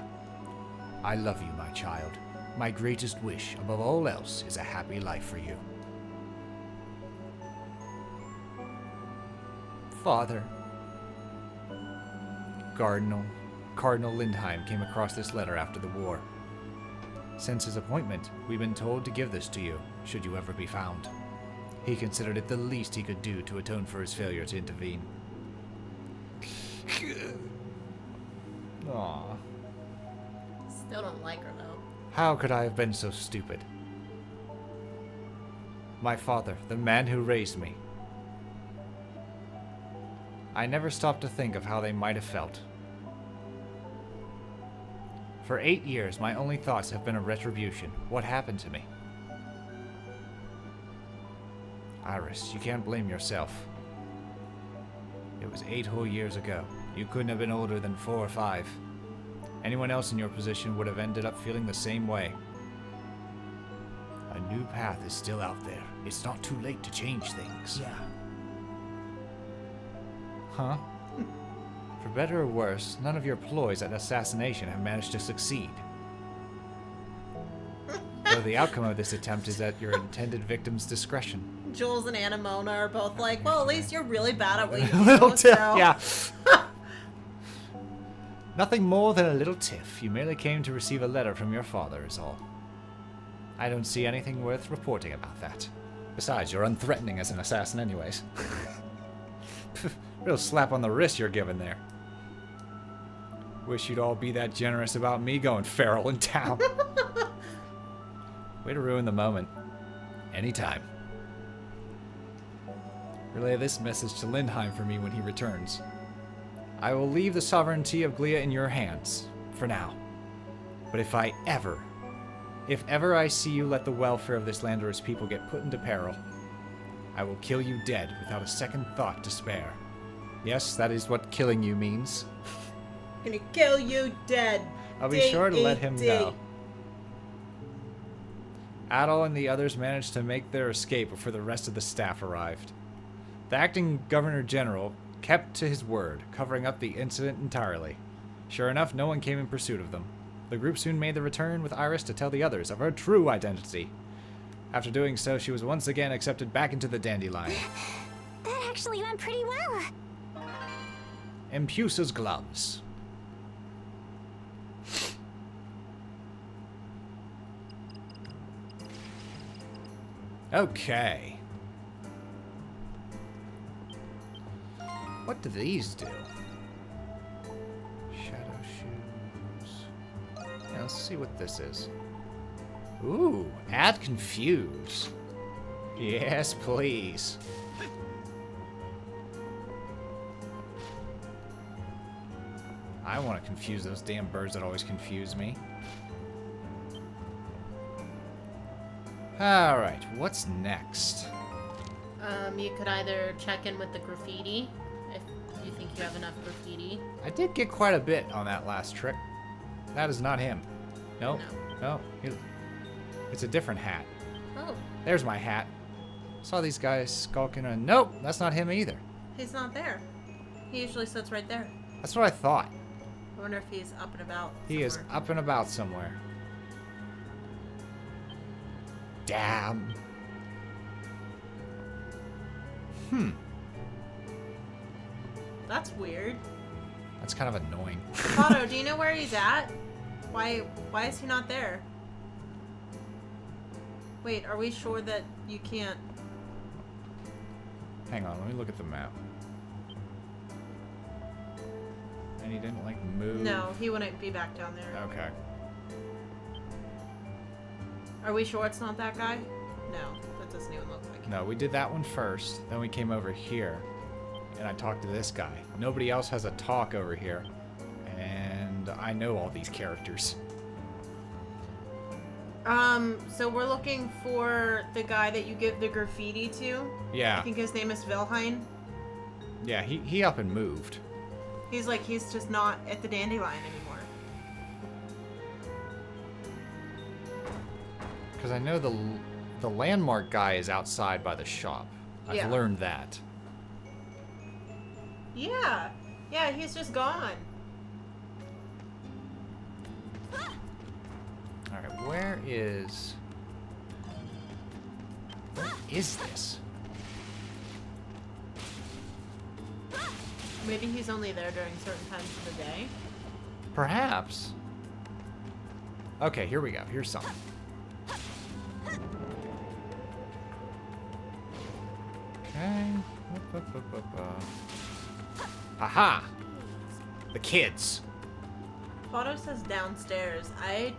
I love you, my child. My greatest wish, above all else, is a happy life for you. Father. Cardinal Lindheim came across this letter after the war. Since his appointment, we've been told to give this to you, should you ever be found. He considered it the least he could do to atone for his failure to intervene. Aww. Still don't like her, though. How could I have been so stupid? My father, the man who raised me. I never stopped to think of how they might have felt. For 8 years, my only thoughts have been of retribution. What happened to me? Iris, you can't blame yourself. It was 8 whole years ago. You couldn't have been older than 4 or 5. Anyone else in your position would have ended up feeling the same way. A new path is still out there. It's not too late to change things. Yeah. Huh? For better or worse, none of your ploys at assassination have managed to succeed. Though the outcome of this attempt is at your intended victim's discretion. Jules and Anamona are both like, well, at least you're really bad at what you do. Little tiff, so- yeah. Nothing more than a little tiff. You merely came to receive a letter from your father is all. I don't see anything worth reporting about that. Besides, you're unthreatening as an assassin anyways. Real slap on the wrist you're giving there. Wish you'd all be that generous about me going feral in town. Way to ruin the moment. Anytime. Relay this message to Lindheim for me when he returns. I will leave the sovereignty of Glea in your hands, for now. But if ever I see you let the welfare of this land or its people get put into peril, I will kill you dead without a second thought to spare. Yes, that is what killing you means. I'm gonna kill you dead. I'll be sure to let him D. know. Adol and the others managed to make their escape before the rest of the staff arrived. The acting Governor General kept to his word, covering up the incident entirely. Sure enough, no one came in pursuit of them. The group soon made the return with Iris to tell the others of her true identity. After doing so, she was once again accepted back into the Dandelion. That actually went pretty well. Empusa's gloves. Okay. What do these do? Shadow shoes. Yeah, let's see what this is. Ooh, add confuse. Yes, please. I want to confuse those damn birds that always confuse me. Alright, what's next? You could either check in with the graffiti, if you think you have enough graffiti. I did get quite a bit on that last trick. That is not him. Nope. No. It's a different hat. Oh, There's my hat. Saw these guys skulking and nope, that's not him either. he's not there. He usually sits right there. That's what I thought. I wonder if he's up and about. He is somewhere. up and about somewhere. Damn. That's weird. That's kind of annoying. Otto, do you know where he's at? Why is he not there? Wait, are we sure that you can't? Hang on, let me look at the map. And he didn't like move. No, he wouldn't be back down there. Okay. Are we sure it's not that guy? No, that doesn't even look like him. No, we did that one first. Then we came over here. And I talked to this guy. Nobody else has a talk over here. And and I know all these characters. So we're looking for the guy that you give the graffiti to. Yeah. I think his name is Wilhelm. Yeah, he up and moved. He's just not at the Dandelion anymore. Because I know the landmark guy is outside by the shop. Yeah. I've learned that. Yeah. Yeah, he's just gone. Alright, where is this? Maybe he's only there during certain times of the day. Perhaps. Okay, here we go. Here's something. Okay. Aha! The kids. Otto says downstairs. I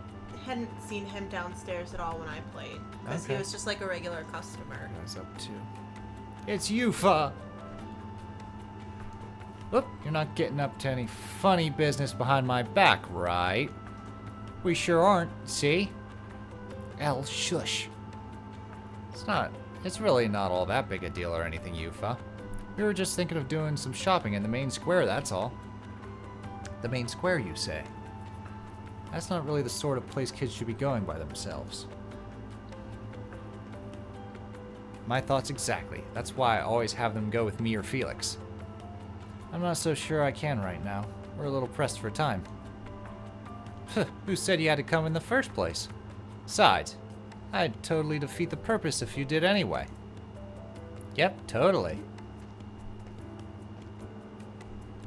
hadn't seen him downstairs at all when I played. Because he Okay. was just like a regular customer. What's up to? It's Yufa! Look, you're not getting up to any funny business behind my back, right? We sure aren't, see? El, shush. It's really not all that big a deal or anything, Yufa. We were just thinking of doing some shopping in the main square, that's all. The main square, you say? That's not really the sort of place kids should be going by themselves. My thoughts exactly. That's why I always have them go with me or Felix. I'm not so sure I can right now. We're a little pressed for time. Who said you had to come in the first place? Besides, I'd totally defeat the purpose if you did anyway. Yep, totally.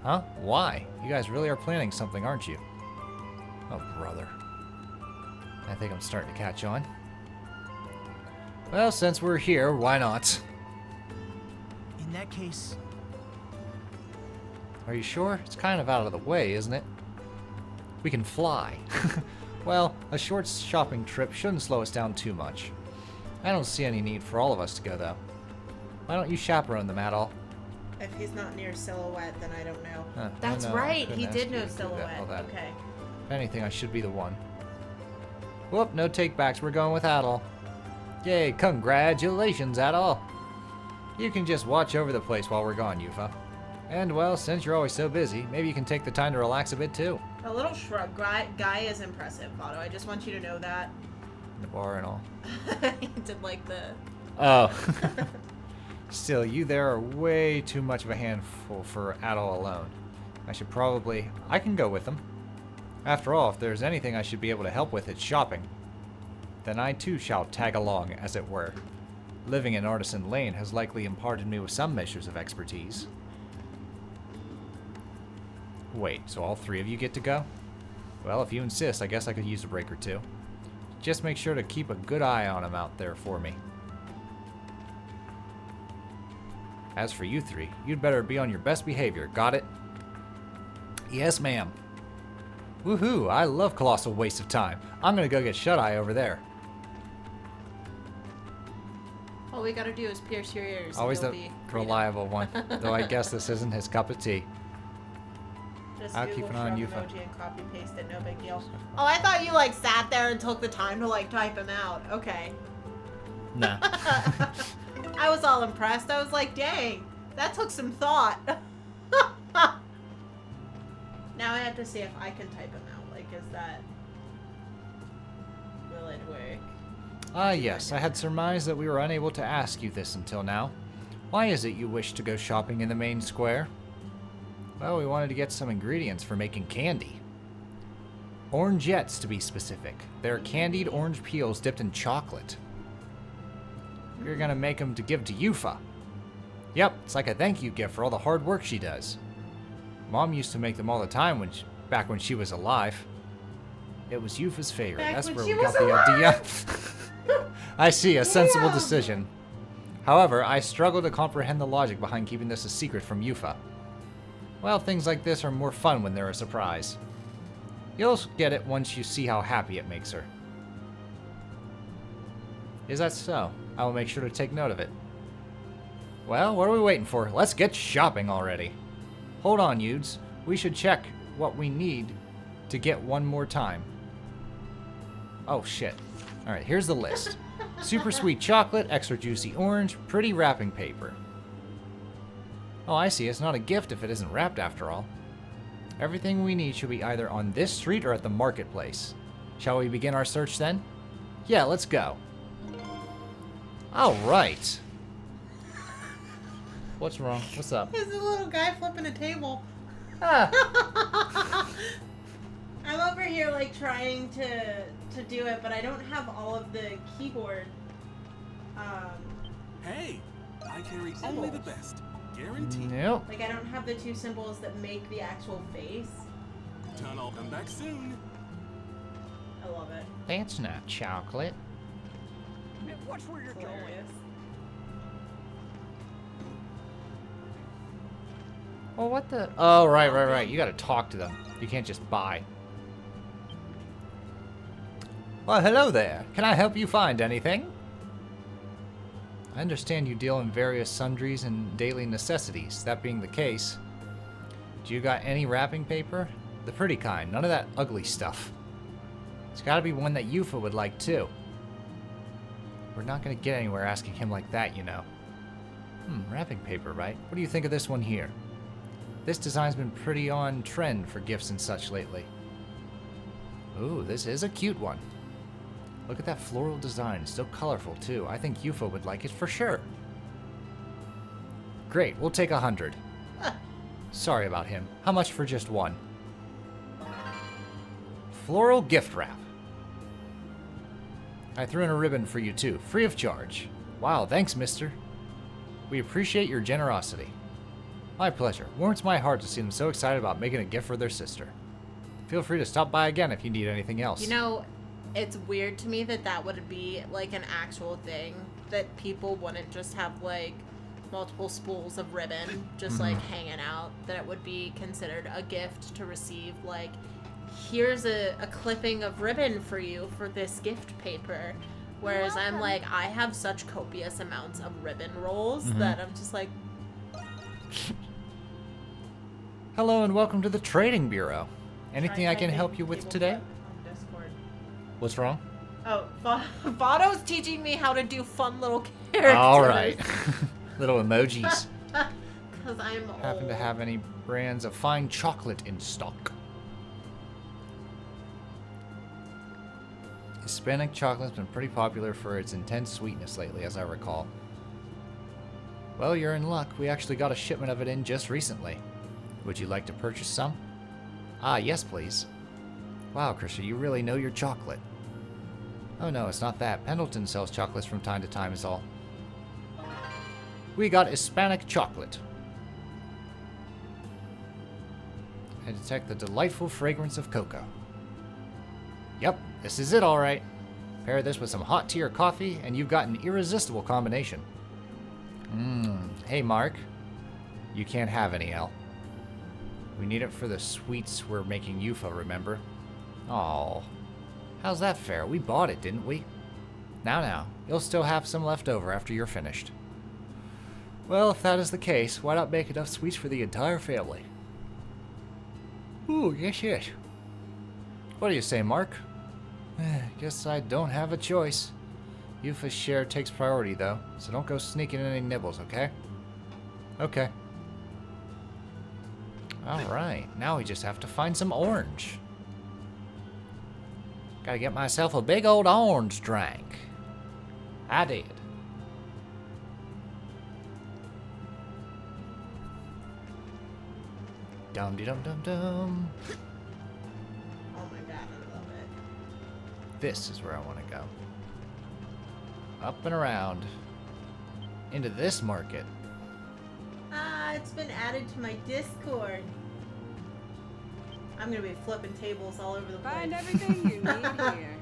Huh? Why? You guys really are planning something, aren't you? Oh, brother. I think I'm starting to catch on. Well, since we're here, why not? In that case, Are you sure? It's kind of out of the way, isn't it? We can fly. Well, a short shopping trip shouldn't slow us down too much. I don't see any need for all of us to go, though. Why don't you chaperone them at all? If he's not near Silhouette, then I don't know. Huh, That's I right. couldn't He ask did you know to do that, Silhouette. all that. Okay. If anything, I should be the one. Whoop, no takebacks. We're going with Adol. Yay, congratulations, Adol. You can just watch over the place while we're gone, Yufa. And, well, since you're always so busy, maybe you can take the time to relax a bit, too. A little shrug. Guy is impressive, Otto. I just want you to know that. The bar and all. He did like the... Oh. Still, you there are way too much of a handful for Adol alone. I can go with them. After all, if there's anything I should be able to help with, it's shopping. Then I too shall tag along, as it were. Living in Artisan Lane has likely imparted me with some measures of expertise. Wait, so all three of you get to go? Well, if you insist, I guess I could use a break or two. Just make sure to keep a good eye on him out there for me. As for you three, you'd better be on your best behavior, got it? Yes, ma'am. Woohoo, I love colossal waste of time. I'm gonna go get Shut-Eye over there. All we gotta do is pierce your ears. Always and the you'll be freedom. reliable one. Though I guess this isn't his cup of tea. Just I'll Google keep an eye on shrug you, emoji and copy paste it. No big deal. Oh, I thought you like sat there and took the time to like type him out. Okay. Nah. I was all impressed. I was like, dang, that took some thought. Now I have to see if I can type him out. Like, is that... Will it work? Ah, yes, I had surmised that we were unable to ask you this until now. Why is it you wish to go shopping in the main square? Well, we wanted to get some ingredients for making candy. Orangettes, to be specific. They're candied orange peels dipped in chocolate. We're gonna make them to give to Yufa. Yep, it's like a thank you gift for all the hard work she does. Mom used to make them all the time back when she was alive. It was Yufa's favorite. Back That's when where she we got was the idea. I see, a sensible Damn. decision. However, I struggle to comprehend the logic behind keeping this a secret from Yufa. Well, things like this are more fun when they're a surprise. You'll get it once you see how happy it makes her. Is that so? I will make sure to take note of it. Well, what are we waiting for? Let's get shopping already. Hold on, Yudes. We should check what we need to get one more time. Oh, shit. All right, here's the list. Super sweet chocolate, extra juicy orange, pretty wrapping paper. Oh, I see. It's not a gift if it isn't wrapped after all. Everything we need should be either on this street or at the marketplace. Shall we begin our search then? Yeah, let's go. All right. What's wrong? What's up? There's a little guy flipping a table. Ah. I'm over here like trying to do it, but I don't have all of the keyboard. Hey, I carry only the best. Guaranteed. Nope. Like I don't have the two symbols that make the actual face. Tunnel, come back soon. I love it. That's not chocolate. Watch where you're Hilarious. Oh, what the? Oh, right. You gotta talk to them. You can't just buy. Well, hello there. Can I help you find anything? I understand you deal in various sundries and daily necessities. That being the case, do you got any wrapping paper? The pretty kind, none of that ugly stuff. It's gotta be one that Yufa would like too. We're not gonna get anywhere asking him like that, you know. Wrapping paper, right? What do you think of this one here? This design's been pretty on trend for gifts and such lately. Ooh, this is a cute one. Look at that floral design, it's so colorful too. I think Yufa would like it for sure. Great, we'll take 100. Sorry about him. How much for just one? Floral gift wrap. I threw in a ribbon for you too, free of charge. Wow, thanks, mister. We appreciate your generosity. My pleasure. Warms my heart to see them so excited about making a gift for their sister. Feel free to stop by again if you need anything else. You know, it's weird to me that that would be like an actual thing, that people wouldn't just have like multiple spools of ribbon just like hanging out, that it would be considered a gift to receive. Like, here's a clipping of ribbon for you for this gift paper. Whereas I'm like, I have such copious amounts of ribbon rolls that I'm just like... Hello and welcome to the Trading Bureau. Anything I can help you with today? On Discord. What's wrong? Oh, Vado's teaching me how to do fun little characters. All right. Little emojis. Because I'm Happen to old. have any brands of fine chocolate in stock? Hispanic chocolate's been pretty popular for its intense sweetness lately, as I recall. Well, you're in luck. We actually got a shipment of it in just recently. Would you like to purchase some? Ah, yes, please. Wow, Krisha, you really know your chocolate. Oh no, it's not that. Pendleton sells chocolates from time to time is all. We got Hispanic chocolate. I detect the delightful fragrance of cocoa. Yep, this is it all right. Pair this with some hot tea or coffee, and you've got an irresistible combination. Hey, Mark. You can't have any, El. We need it for the sweets we're making Yufa, remember? Aw. How's that fair? We bought it, didn't we? Now, you'll still have some left over after you're finished. Well, if that is the case, why not make enough sweets for the entire family? Ooh, yes. What do you say, Mark? Guess I don't have a choice. Yufa's share takes priority, though, so don't go sneaking in any nibbles, okay? Okay. Alright, now we just have to find some orange. Gotta get myself a big old orange drink. I did. Dum-de-dum-dum-dum. Oh my god, I love it. This is where I want to go. Up and around. Into this market. Ah, it's been added to my Discord. I'm gonna be flipping tables all over the place. Find everything you need here.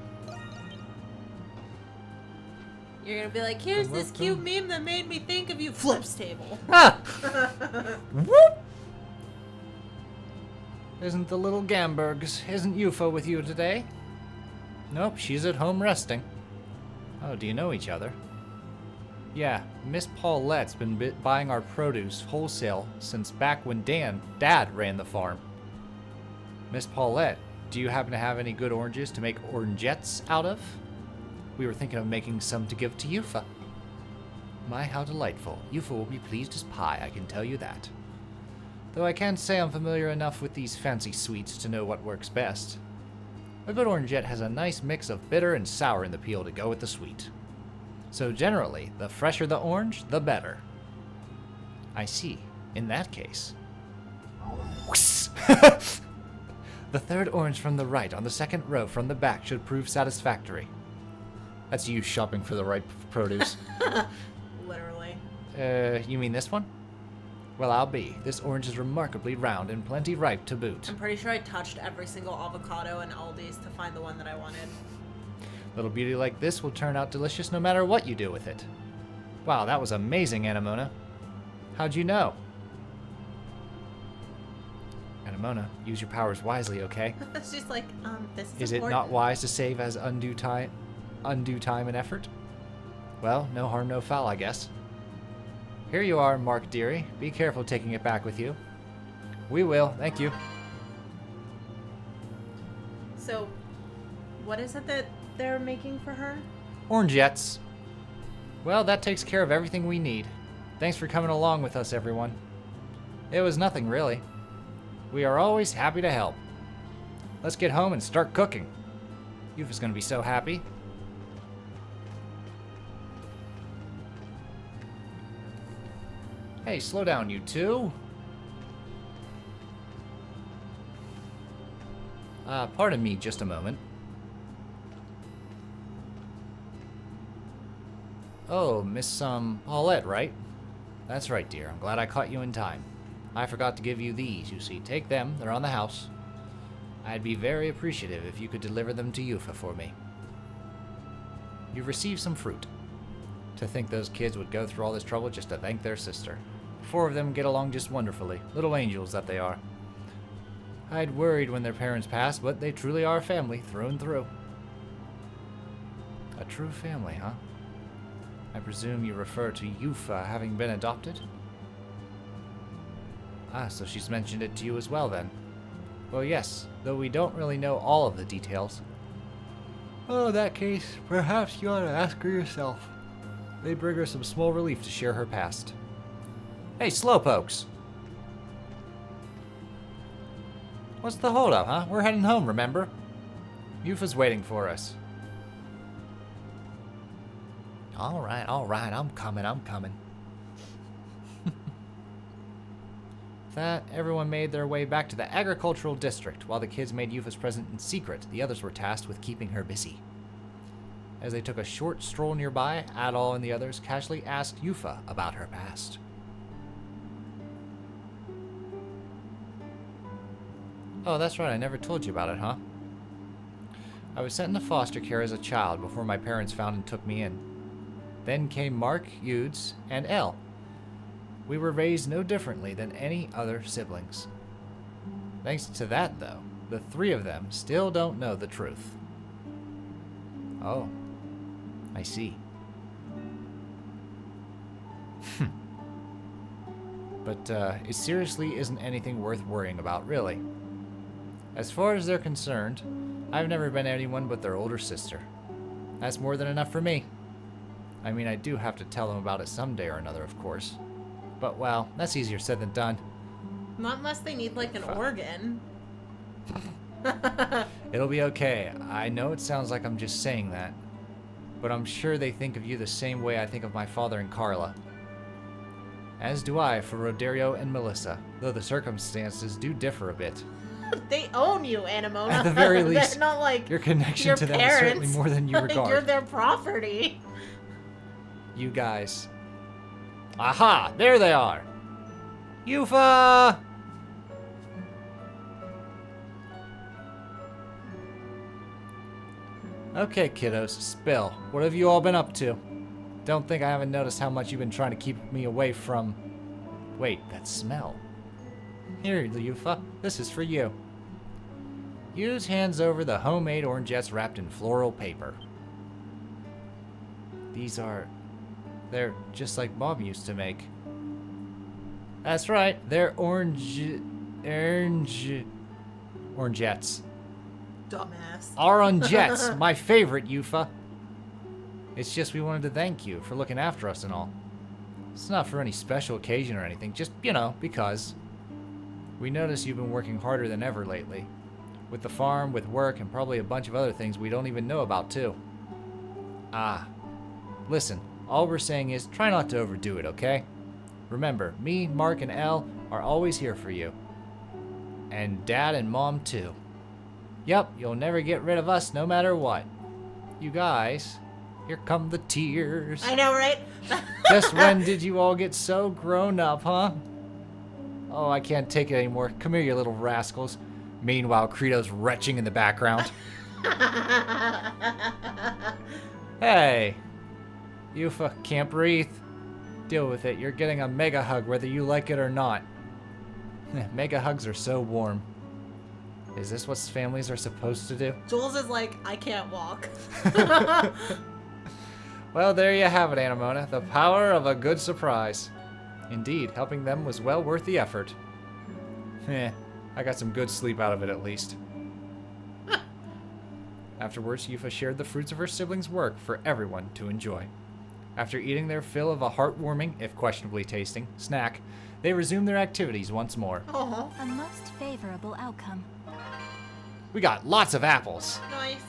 You're gonna be like, here's this cute meme that made me think of you. Flips table. Ah! Whoop! Isn't the little Gambergs, isn't Yufa with you today? Nope, she's at home resting. Oh, do you know each other? Yeah, Miss Paulette's been buying our produce wholesale since back when Dad ran the farm. Miss Paulette, Do you happen to have any good oranges to make orangettes out of? We were thinking of making some to give to Yufa. My, how delightful. Yufa will be pleased as pie, I can tell you that. Though I can't say I'm familiar enough with these fancy sweets to know what works best. A good orangette has a nice mix of bitter and sour in the peel to go with the sweet. So generally, the fresher the orange, the better. I see. In that case. The third orange from the right on the second row from the back should prove satisfactory. That's you shopping for the right produce. Literally. You mean this one? Well, I'll be. This orange is remarkably round and plenty ripe to boot. I'm pretty sure I touched every single avocado in Aldi's to find the one that I wanted. Little beauty like this will turn out delicious no matter what you do with it. Wow, that was amazing, Anemona. How'd you know? Anemona, use your powers wisely, okay? She's like, this Is is it important. not wise to save as undue time and effort? Well, no harm, no foul, I guess. Here you are, Mark dearie. Be careful taking it back with you. We will, thank you. So, what is it that they're making for her? Orangettes. Well, that takes care of everything we need. Thanks for coming along with us, everyone. It was nothing, really. We are always happy to help. Let's get home and start cooking. Yufa's gonna be so happy. Hey, slow down, you two. Pardon me just a moment. Oh, Miss, Paulette, right? That's right, dear. I'm glad I caught you in time. I forgot to give you these, you see. Take them. They're on the house. I'd be very appreciative if you could deliver them to Yufa for me. You've received some fruit. To think those kids would go through all this trouble just to thank their sister. The four of them get along just wonderfully. Little angels that they are. I'd worried when their parents passed, but they truly are a family, through and through. A true family, huh? I presume you refer to Yufa having been adopted? Ah, so she's mentioned it to you as well, then. Well, yes, though we don't really know all of the details. Well, in that case, perhaps you ought to ask her yourself. They'd bring her some small relief to share her past. Hey, slowpokes! What's the holdup, huh? We're heading home, remember? Yufa's waiting for us. Alright, I'm coming. That, everyone made their way back to the agricultural district. While the kids made Yufa's present in secret, the others were tasked with keeping her busy. As they took a short stroll nearby, Adol and the others casually asked Yufa about her past. Oh, that's right, I never told you about it, huh? I was sent into foster care as a child before my parents found and took me in. Then came Mark, Yudes, and Elle. We were raised no differently than any other siblings. Thanks to that, though, the three of them still don't know the truth. Oh, I see. But it seriously isn't anything worth worrying about, really. As far as they're concerned, I've never been anyone but their older sister. That's more than enough for me. I mean, I do have to tell them about it someday or another, of course. But, well, that's easier said than done. Not unless they need, like, an organ. It'll be okay. I know it sounds like I'm just saying that. But I'm sure they think of you the same way I think of my father and Carla. As do I for Roderio and Melissa, though the circumstances do differ a bit. They own you, Anemona. At the very least, they're not like your connection your to them parents. is certainly more than you regard. You're their property. You guys. Aha! There they are! Yufa! Okay, kiddos, spill. What have you all been up to? Don't think I haven't noticed how much you've been trying to keep me away from... Wait, that smell. Here, Yufa, this is for you. Yu's hands over the homemade orangettes wrapped in floral paper. These are... They're just like Mom used to make. That's right, they're orangettes. Dumbass. Aron Jets, my favorite, Yufa. It's just we wanted to thank you for looking after us and all. It's not for any special occasion or anything, just, because. We notice you've been working harder than ever lately. With the farm, with work, and probably a bunch of other things we don't even know about, too. Listen, all we're saying is try not to overdo it, okay? Remember, me, Mark, and Elle are always here for you. And Dad and Mom, too. Yep, you'll never get rid of us no matter what. You guys, here come the tears. I know, right? Just when did you all get so grown up, huh? Oh, I can't take it anymore. Come here, you little rascals. Meanwhile, Credo's retching in the background. Hey, Yufa, can't breathe. Deal with it. You're getting a mega hug whether you like it or not. Mega hugs are so warm. Is this what families are supposed to do? Jules is like, I can't walk. Well, there you have it, Anamona. The power of a good surprise. Indeed, helping them was well worth the effort. I got some good sleep out of it at least. Afterwards, Yufa shared the fruits of her siblings' work for everyone to enjoy. After eating their fill of a heartwarming, if questionably tasting, snack, they resumed their activities once more. A most favorable outcome. We got lots of apples. Nice.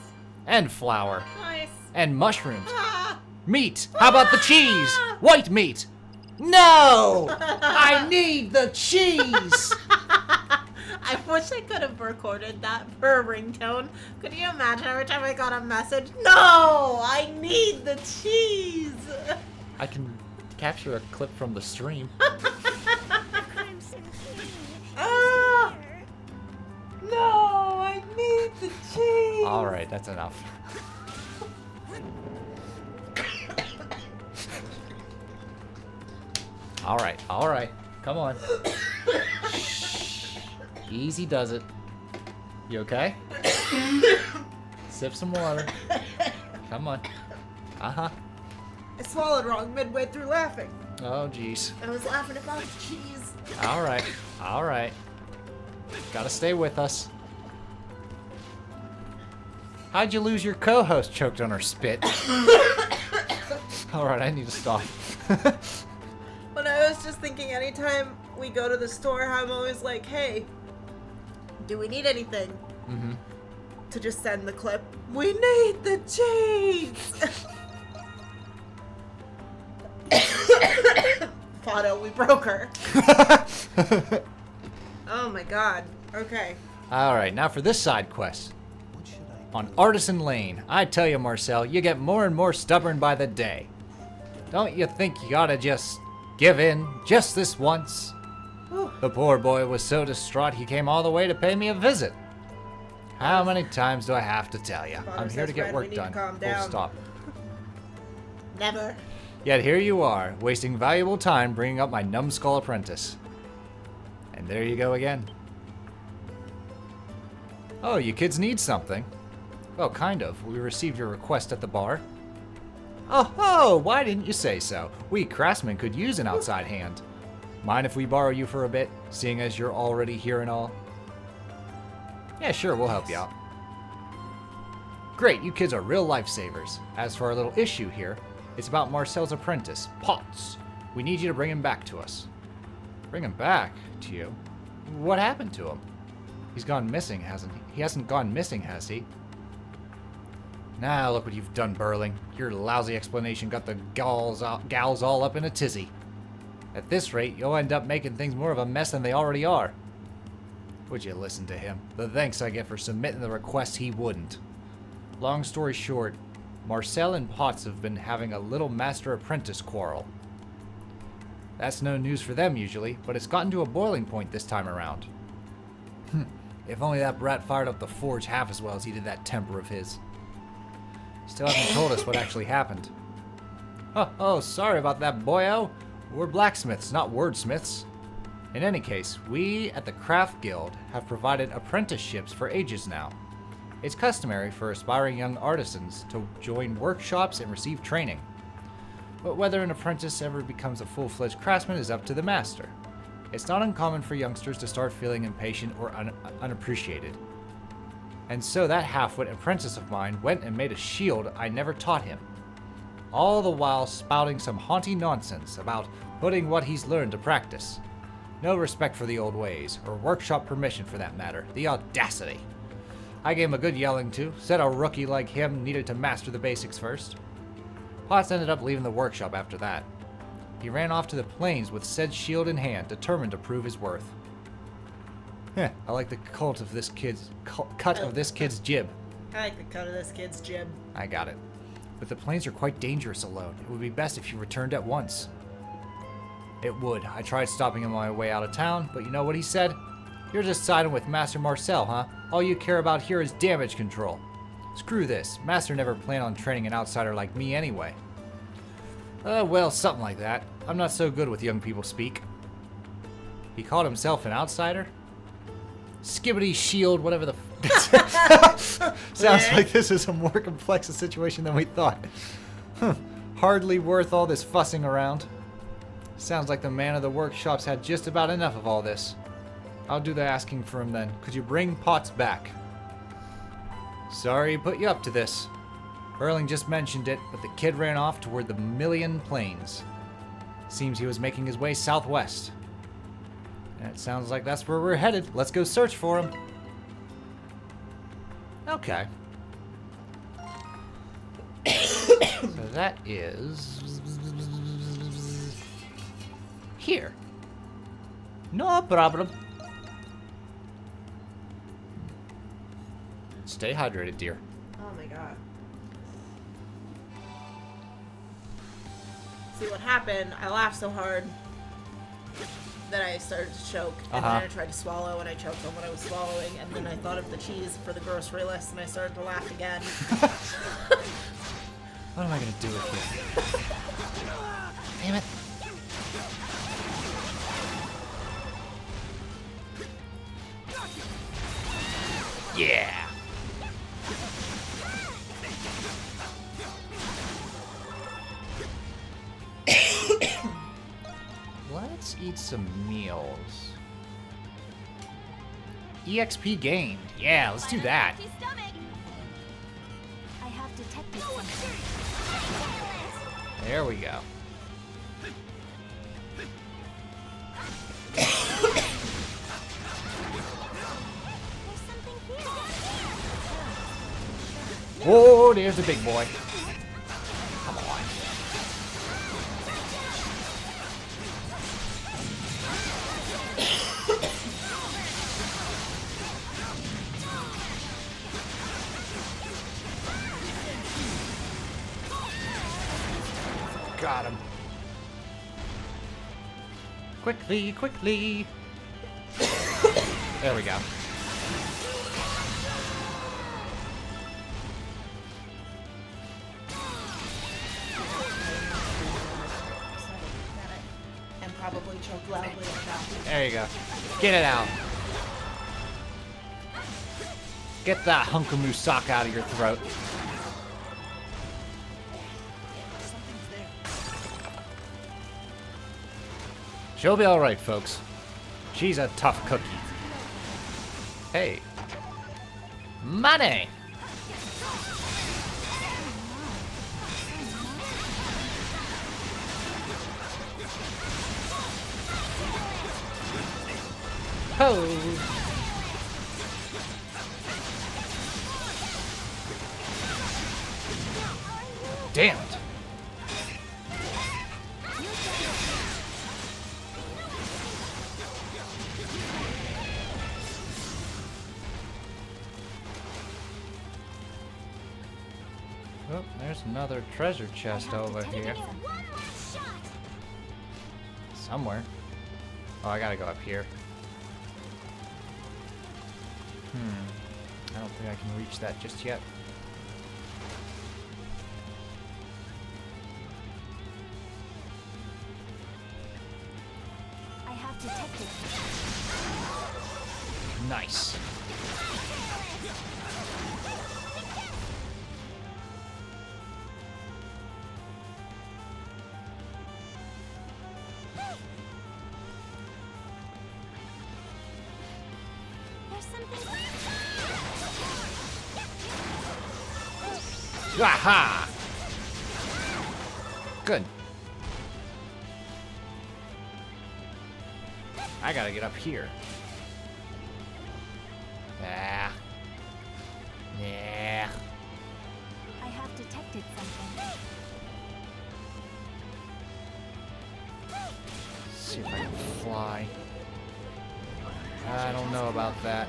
And flour. Nice. And mushrooms. Meat! How about the cheese? White meat! No! I need the cheese! I wish I could have recorded that for a ringtone. Could you imagine every time I got a message? No! I need the cheese! I can capture a clip from the stream. Crimson King. Ah! No! I need the cheese! Alright, that's enough. Alright. Come on. Shh. Easy does it. You okay? Sip some water. Come on. Uh-huh. I swallowed wrong midway through laughing. Oh, jeez. I was laughing about the cheese. Alright. Gotta stay with us. How'd you lose your co-host choked on her spit? Alright, I need to stop. But I was just thinking, anytime we go to the store, I'm always like, hey, do we need anything? Mm-hmm. To just send the clip. We need the cheese! Fado, we broke her. Oh my god. Okay. Alright, now for this side quest. On Artisan Lane, I tell you, Marcel, you get more and more stubborn by the day. Don't you think you gotta just give in just this once? The poor boy was so distraught he came all the way to pay me a visit. How many times do I have to tell you? I'm here to get work done. Full stop. Never. Yet here you are, wasting valuable time bringing up my numbskull apprentice. And there you go again. Oh, you kids need something. Well, kind of. We received your request at the bar. Oh, why didn't you say so? We craftsmen could use an outside hand. Mind if we borrow you for a bit, seeing as you're already here and all? Yeah, sure, we'll help you out. Great, you kids are real lifesavers. As for our little issue here, it's about Marcel's apprentice, Potts. We need you to bring him back to us. Bring him back to you? What happened to him? He's gone missing, hasn't he? He hasn't gone missing, has he? Now look what you've done, Burling. Your lousy explanation got the gals all up in a tizzy. At this rate, you'll end up making things more of a mess than they already are. Would you listen to him? The thanks I get for submitting the request he wouldn't. Long story short, Marcel and Potts have been having a little master-apprentice quarrel. That's no news for them usually, but it's gotten to a boiling point this time around. If only that brat fired up the forge half as well as he did that temper of his. Still hasn't told us what actually happened. Oh, sorry about that, boyo. We're blacksmiths, not wordsmiths. In any case, we at the Craft Guild have provided apprenticeships for ages now. It's customary for aspiring young artisans to join workshops and receive training. But whether an apprentice ever becomes a full-fledged craftsman is up to the master. It's not uncommon for youngsters to start feeling impatient or unappreciated. And so that half-wit apprentice of mine went and made a shield I never taught him. All the while spouting some haunty nonsense about putting what he's learned to practice. No respect for the old ways, or workshop permission for that matter. The audacity. I gave him a good yelling to, said a rookie like him needed to master the basics first. Potts ended up leaving the workshop after that. He ran off to the plains with said shield in hand, determined to prove his worth. Heh, I like the cut of this kid's jib. I like the cut of this kid's jib. I got it. But the plains are quite dangerous alone. It would be best if you returned at once. It would. I tried stopping him on my way out of town, but you know what he said? You're just siding with Master Marcel, huh? All you care about here is damage control. Screw this. Master never planned on training an outsider like me anyway. Well, something like that. I'm not so good with young people speak. He called himself an outsider? Skibbity shield, whatever the Sounds like this is a more complex a situation than we thought. Hardly worth all this fussing around. Sounds like the man of the workshops had just about enough of all this. I'll do the asking for him then. Could you bring Potts back? Sorry he put you up to this. Erling just mentioned it, but the kid ran off toward the Million Plains. Seems he was making his way southwest. And it sounds like that's where we're headed. Let's go search for him. Okay. So that is... here. No problem. Stay hydrated, dear. Oh my god. See what happened? I laughed so hard that I started to choke, and then I tried to swallow, and I choked on what I was swallowing, and then I thought of the cheese for the grocery list, and I started to laugh again. What am I gonna do with you? Damn it. Yeah. Let's eat some meals. EXP gained. Yeah, let's do that. I have detected There we go. Whoa, there's the big boy. Come on. Got him. Quickly, quickly. There we go. And probably choke loudly enough. There you go. Get it out. Get that hunkamoo sock out of your throat. She'll be alright, folks. She's a tough cookie. Hey. Money! Ho! Damn it. Oh, there's another treasure chest over here. Somewhere. Oh, I gotta go up here. I don't think I can reach that just yet. I have detected. Nice. There's something. Aha! Good. I gotta get up here. Ah. Yeah. I have detected something. See if I can fly. I don't know about that.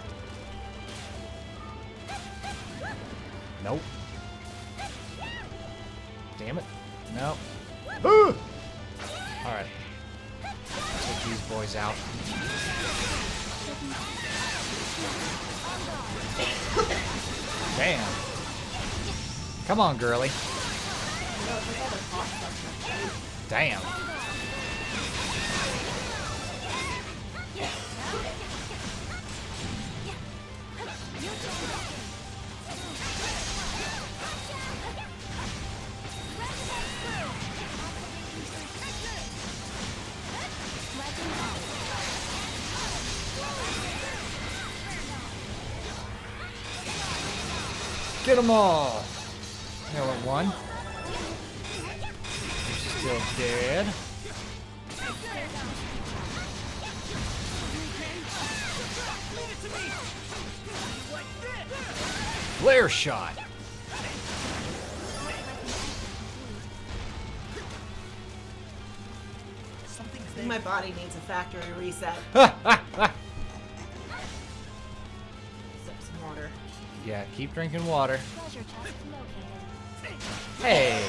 Nope. Damn it. Nope. Alright. Take these boys out. Damn. Come on, girly. Damn. Get them all! Hell at one. You're still dead. Flare shot! I think my body needs a factory reset. Sip some water. Yeah, keep drinking water. Treasure chest located. Hey!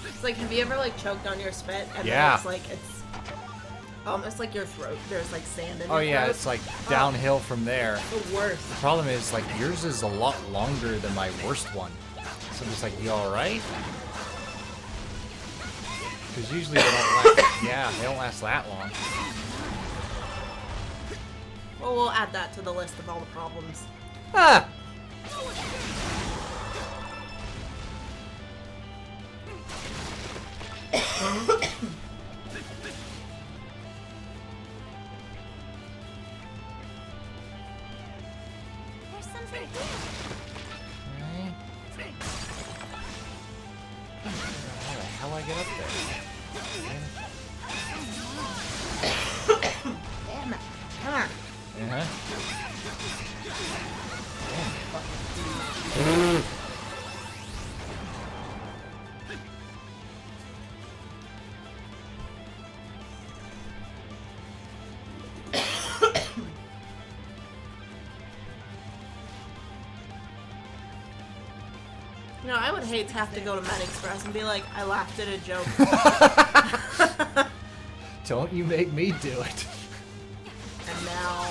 It's like, have you ever like choked on your spit and Yeah. then it's like it's almost like your throat. There's like sand in your Oh yeah, throat. it's like downhill from there. The worst. The problem is, like, yours is a lot longer than my worst one. So I'm just like, you alright? Because usually they don't last. Yeah, they don't last that long. Well, we'll add that to the list of all the problems. Ah! There's something here. Okay. How the hell I get up there? Damn it. Come on. Uh-huh. You know, I would hate to have to go to MedExpress and be like, I laughed at a joke. Don't you make me do it. And now...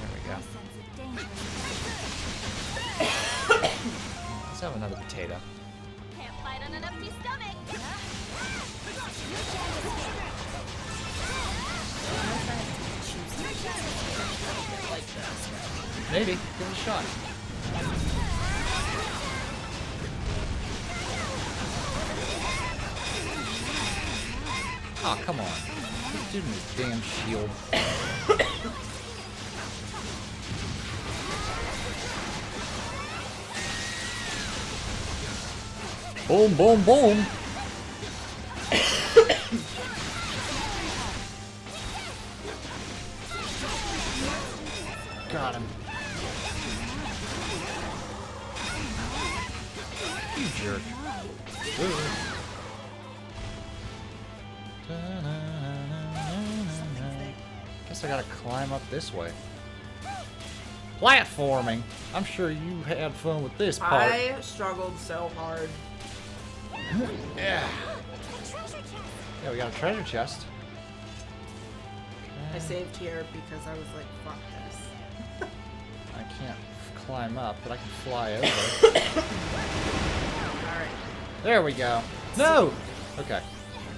There we go. I sense a danger. Let's have another potato. Can't fight on an empty stomach. Maybe. Give it a shot. Oh, come on. This dude in his damn shield. Boom, boom, boom. Got him. You jerk. Guess I gotta climb up this way. Platforming. I'm sure you had fun with this part. I struggled so hard. Yeah. Yeah, we got a treasure chest. I saved here because I was like, fuck this. I can't climb up, but I can fly over. Alright. There we go. No! Okay,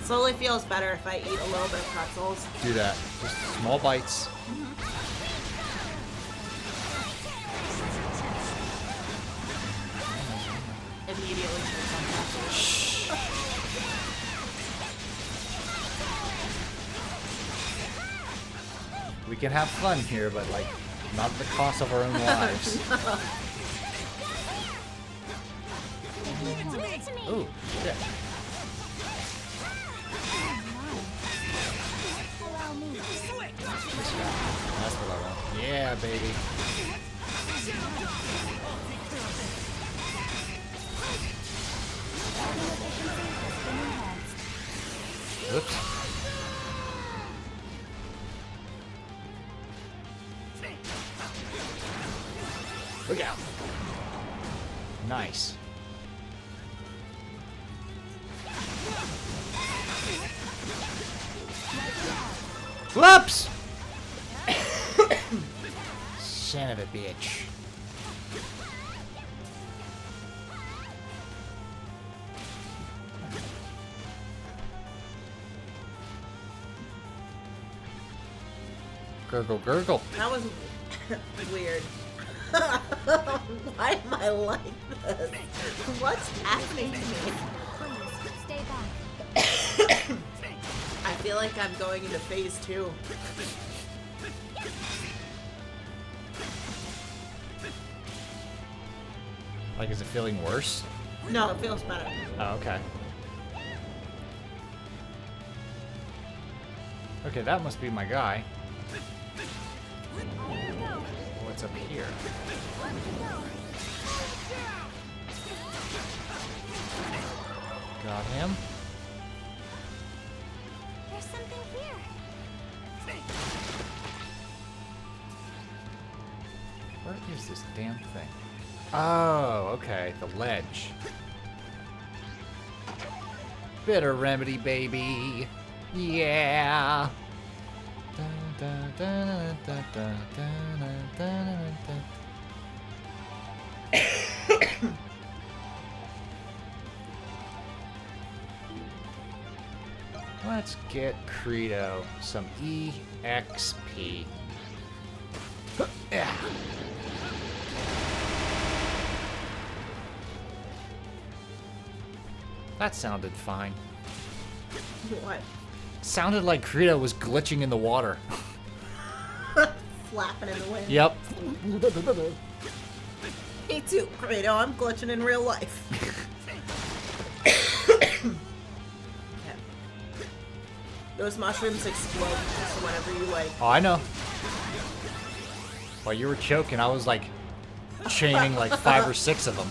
Slowly feels better if I eat a little bit of pretzels. do that. Just small bites. Immediately turns on pretzels. We can have fun here, but like, not at the cost of our own lives. Ooh, shit. Allow me. That's what I want. Yeah, baby. Oops. Look out. Nice. Whoops! Son of a bitch. Gurgle, gurgle. That was weird. Why am I like this? What's happening to me? Please, stay back. I feel like I'm going into phase 2. Like, is it feeling worse? No, it feels better. Oh, okay. Okay, that must be my guy. What's up here? Got him. There's something here. Where is this damn thing? Oh, okay, the ledge. Bitter remedy, baby. Yeah. Let's get Credo some EXP. Yeah. That sounded fine. What? Sounded like Credo was glitching in the water. Flapping in the wind. Yep. Me too, Credo. I'm glitching in real life. Okay. Those mushrooms explode just whenever you like. Oh, I know. While you were choking, I was like chaining like 5 or 6 of them.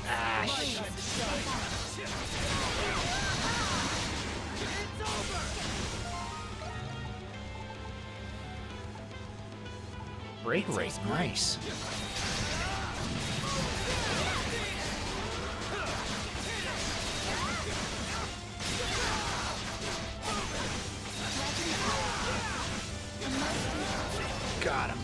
Ah, shit. Break rate, nice. Got him.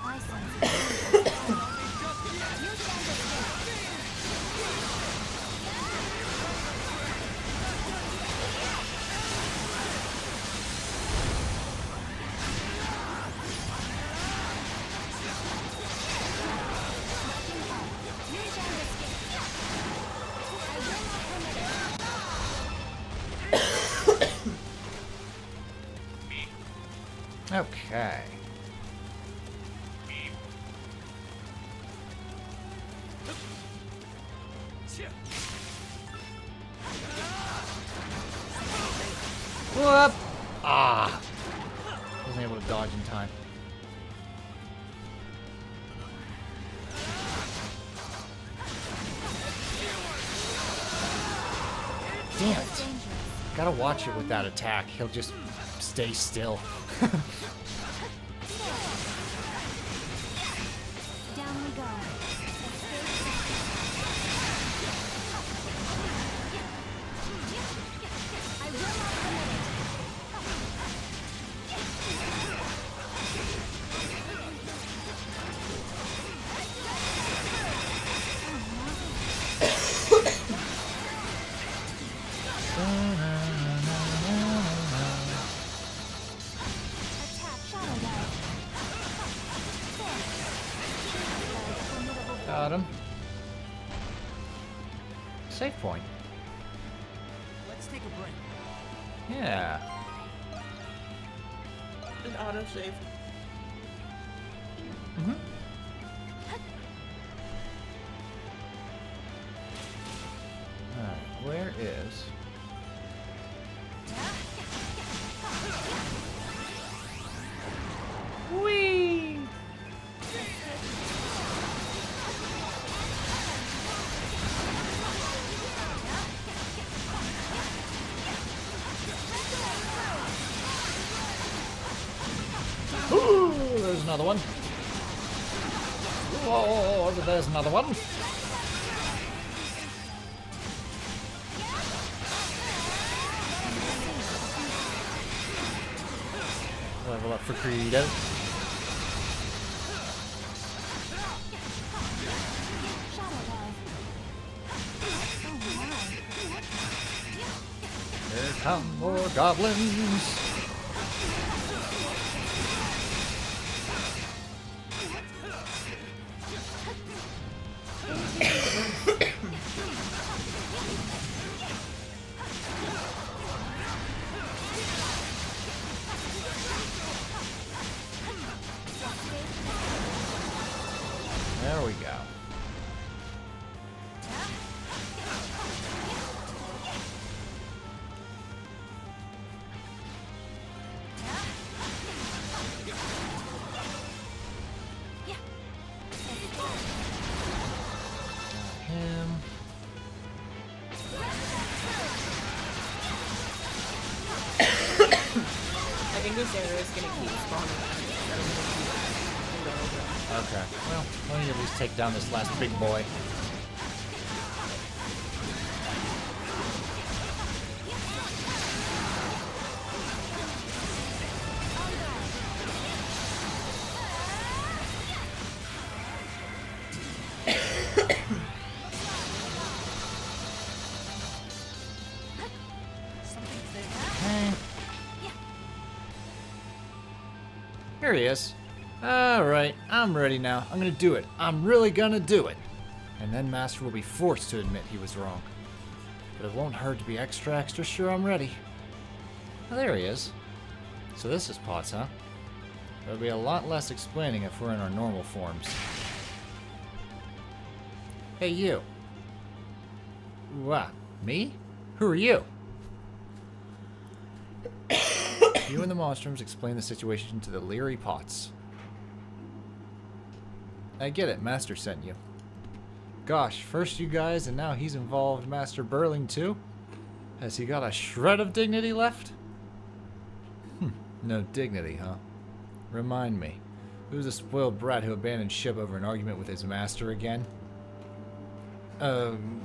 I sense. Okay. Whoop! Ah! Wasn't able to dodge in time. Damn it. Gotta watch it with that attack. He'll just stay still. Down we go. I will not permit it. Got him. Save point. Let's take a break. Yeah. An autosave. Mm-hmm. Alright, where is... Whee! Ooh, there's another one. Whoa, there's another one. Level up for Credo. Here come more goblins. There we go. Him. I think this area is gonna keep spawning. Okay. Well, let me at least take down this last big boy. Okay. Here he is. Alright, I'm ready now. I'm gonna do it. I'm really gonna do it. And then Master will be forced to admit he was wrong. But it won't hurt to be extra sure I'm ready. Oh, there he is. So this is Potts, huh? There'll be a lot less explaining if we're in our normal forms. Hey, you. What? Me? Who are you? You and the Monstrums explain the situation to the leery Potts. I get it, Master sent you. Gosh, first you guys and now he's involved Master Burling too? Has he got a shred of dignity left? No dignity, huh? Remind me, who's the spoiled brat who abandoned ship over an argument with his master again? Come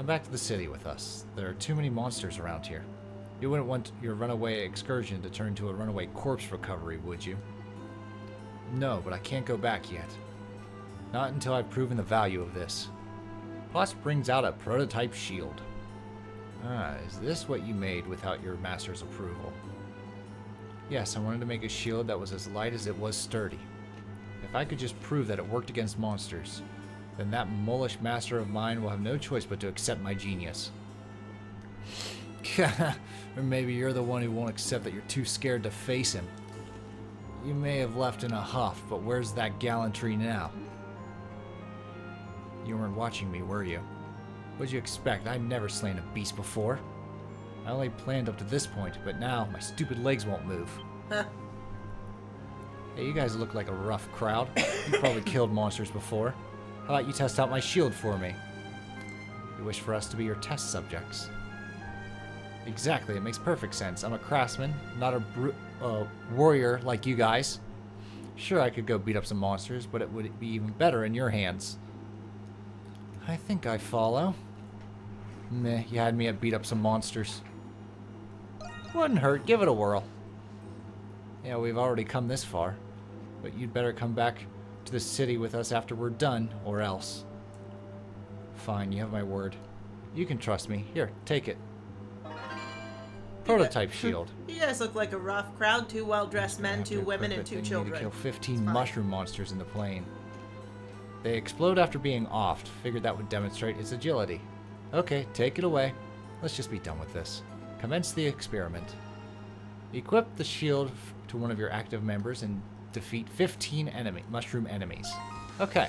back to the city with us. There are too many monsters around here. You wouldn't want your runaway excursion to turn into a runaway corpse recovery, would you? No, but I can't go back yet. Not until I've proven the value of this. Plus brings out a prototype shield. Ah, is this what you made without your master's approval? Yes, I wanted to make a shield that was as light as it was sturdy. If I could just prove that it worked against monsters, then that mullish master of mine will have no choice but to accept my genius. Or maybe you're the one who won't accept that you're too scared to face him. You may have left in a huff, but where's that gallantry now? You weren't watching me, were you? What'd you expect? I'd never slain a beast before. I only planned up to this point, but now my stupid legs won't move. Hey, you guys look like a rough crowd. You've probably killed monsters before. How about you test out my shield for me? You wish for us to be your test subjects. Exactly, it makes perfect sense. I'm a craftsman, not a warrior like you guys. Sure, I could go beat up some monsters, but it would be even better in your hands. I think I follow. Meh, you had me at beat up some monsters. Wouldn't hurt, give it a whirl. Yeah, we've already come this far. But you'd better come back to the city with us after we're done, or else. Fine, you have my word. You can trust me. Here, take it. Prototype shield. You guys look like a rough crowd. 2 well-dressed men, 2 women, and 2 Need to children. kill 15 mushroom monsters in the plain. They explode after being offed. Figured that would demonstrate its agility. Okay, take it away. Let's just be done with this. Commence the experiment. Equip the shield to one of your active members and defeat 15 mushroom enemies. Okay.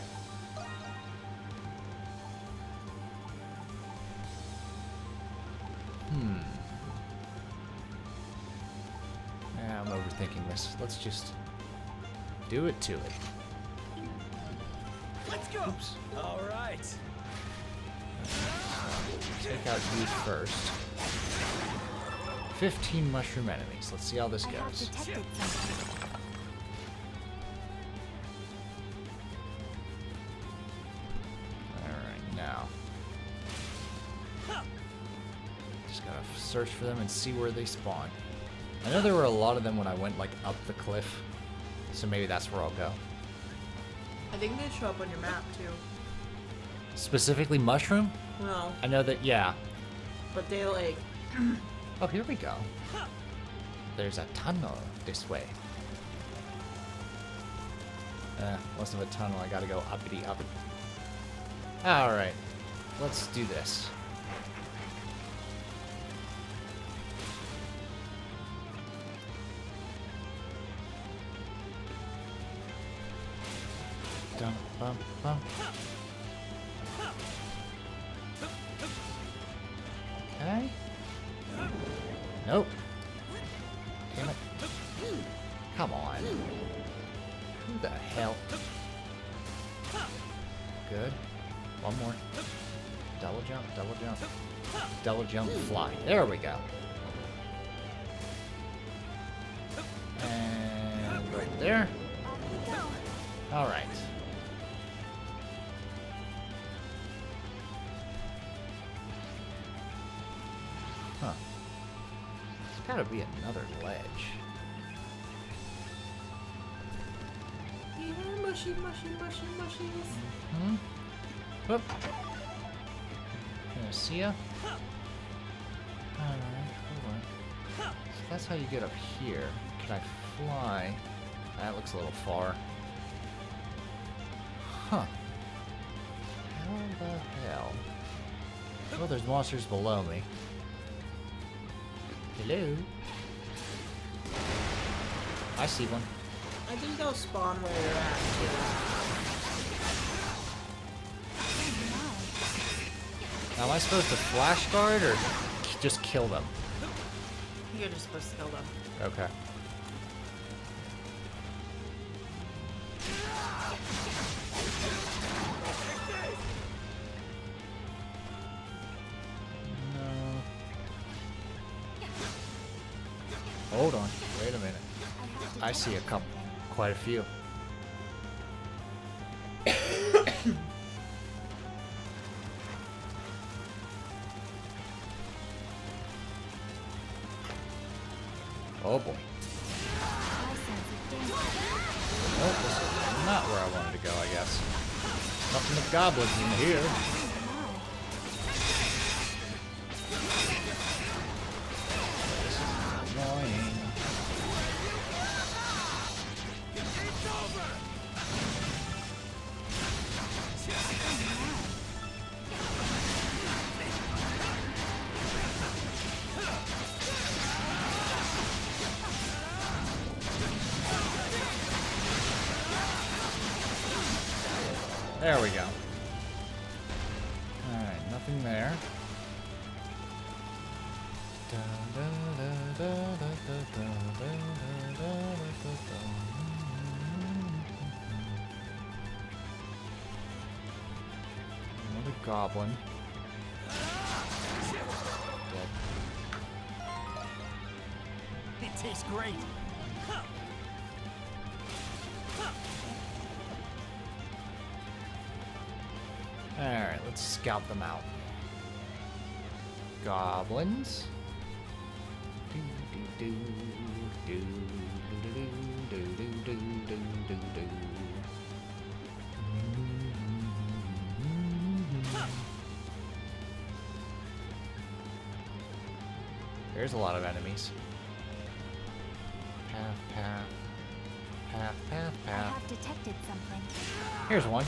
Yeah, I'm overthinking this. Let's just do it to it. Let's go. Oops. All right. Take out you first. 15 mushroom enemies. Let's see how this I have goes. detected something. Alright, now. Just gotta search for them and see where they spawn. I know there were a lot of them when I went like up the cliff. So maybe that's where I'll go. I think they show up on your map too. Specifically mushroom? Well, I know that, yeah. but they like. Oh, here we go. There's a tunnel this way. Less of a tunnel. I gotta go uppity up. Alright. Let's do this. Dum, bum, bum. Okay. Nope. Damn it. Come on. Who the hell? Good. One more. Double jump, double jump. Double jump, fly. There we go. And right there. Alright. Huh. There's gotta be another ledge. Yeah, mushy, mushy, mushy, mushies. Hmm? Whoop. Gonna see ya? Alright, hold on. So that's how you get up here. Can I fly? That looks a little far. Huh. How the hell? Well, there's monsters below me. Hello? I see one. I think they'll spawn where you're at. Now, am I supposed to flash guard or just kill them? You're just supposed to kill them. Okay. No. Hold on. Wait a minute. I see a couple. Quite a few. Oh boy. Oh, this is not where I wanted to go, I guess. Nothing but goblins in here. This is annoying. There we go. Alright, nothing there. Another goblin. Dead. It tastes great. Alright, let's scout them out. Goblins. Do, do, do, do, do, do, do, do, do, do, do. There's a lot of enemies. Path, path. Path, path, I path. have detected something. Here's one.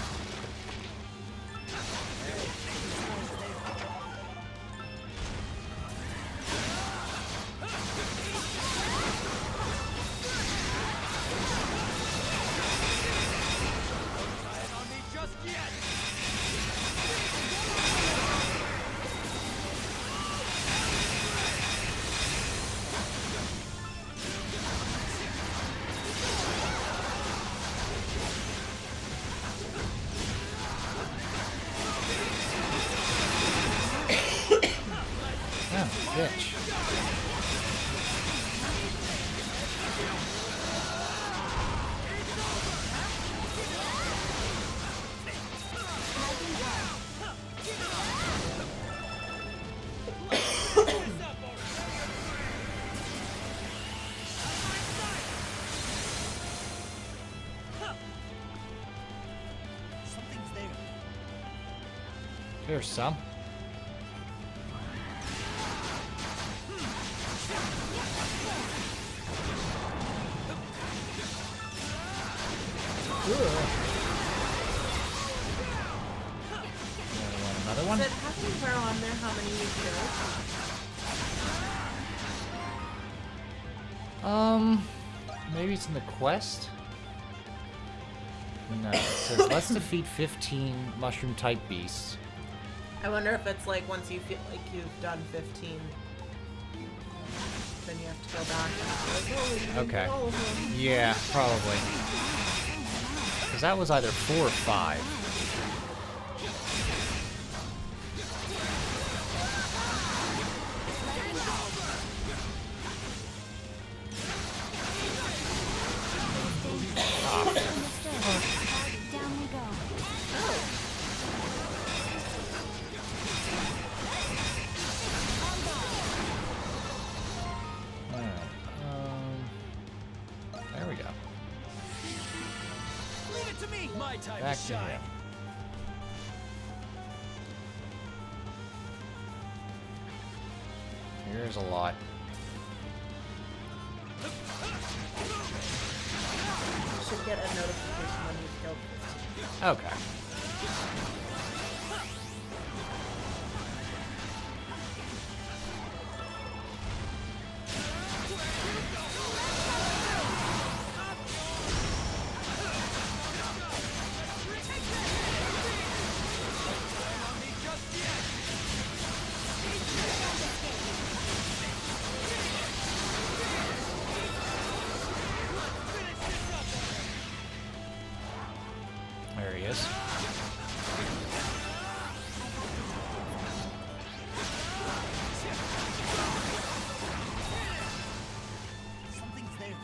Bitch. Something's there. Here's some. Another one. Does it have anywhere on there how many you killed? Maybe it's in the quest? No, it says let's defeat 15 mushroom-type beasts. I wonder if it's like once you feel like you've done 15, then you have to go back and be like, oh, you didn't Okay. do all of them. Yeah, probably. Because that was either 4 or 5. Down we go. There we go. Leave it to me. My time Back to to shine. him. Here's a lot. You should get a notification when you've killed 15. Okay. There he is. Something's there.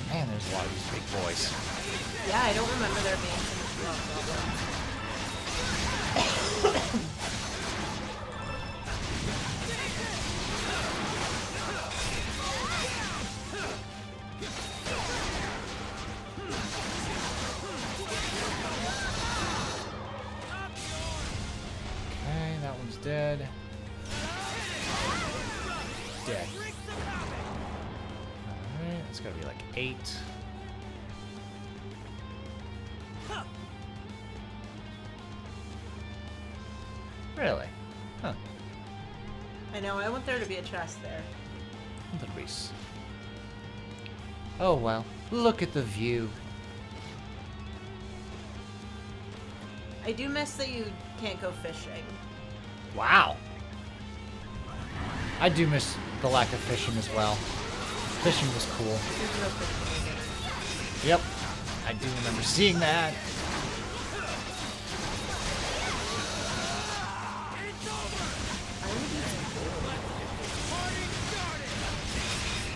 Man, there's a lot of these big boys. Yeah, I don't remember there being so much blood problems. Okay, that one's dead. Dead. Alright, it's gotta be like 8. Really? Huh. I know, I want there to be a chest there. The Reese. Oh well, look at the view. I do miss that you can't go fishing. Wow. I do miss the lack of fishing as well. Fishing was cool. There's no fishing in Yep. I do remember seeing that.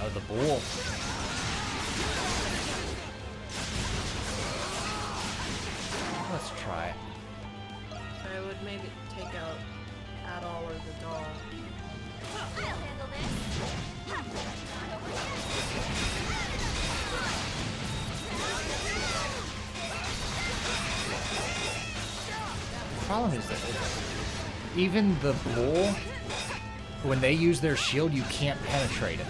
Oh, the bull. Let's try it. I would maybe take out Adol or the doll. I'll handle this. The problem is that even the bull, when they use their shield, you can't penetrate it.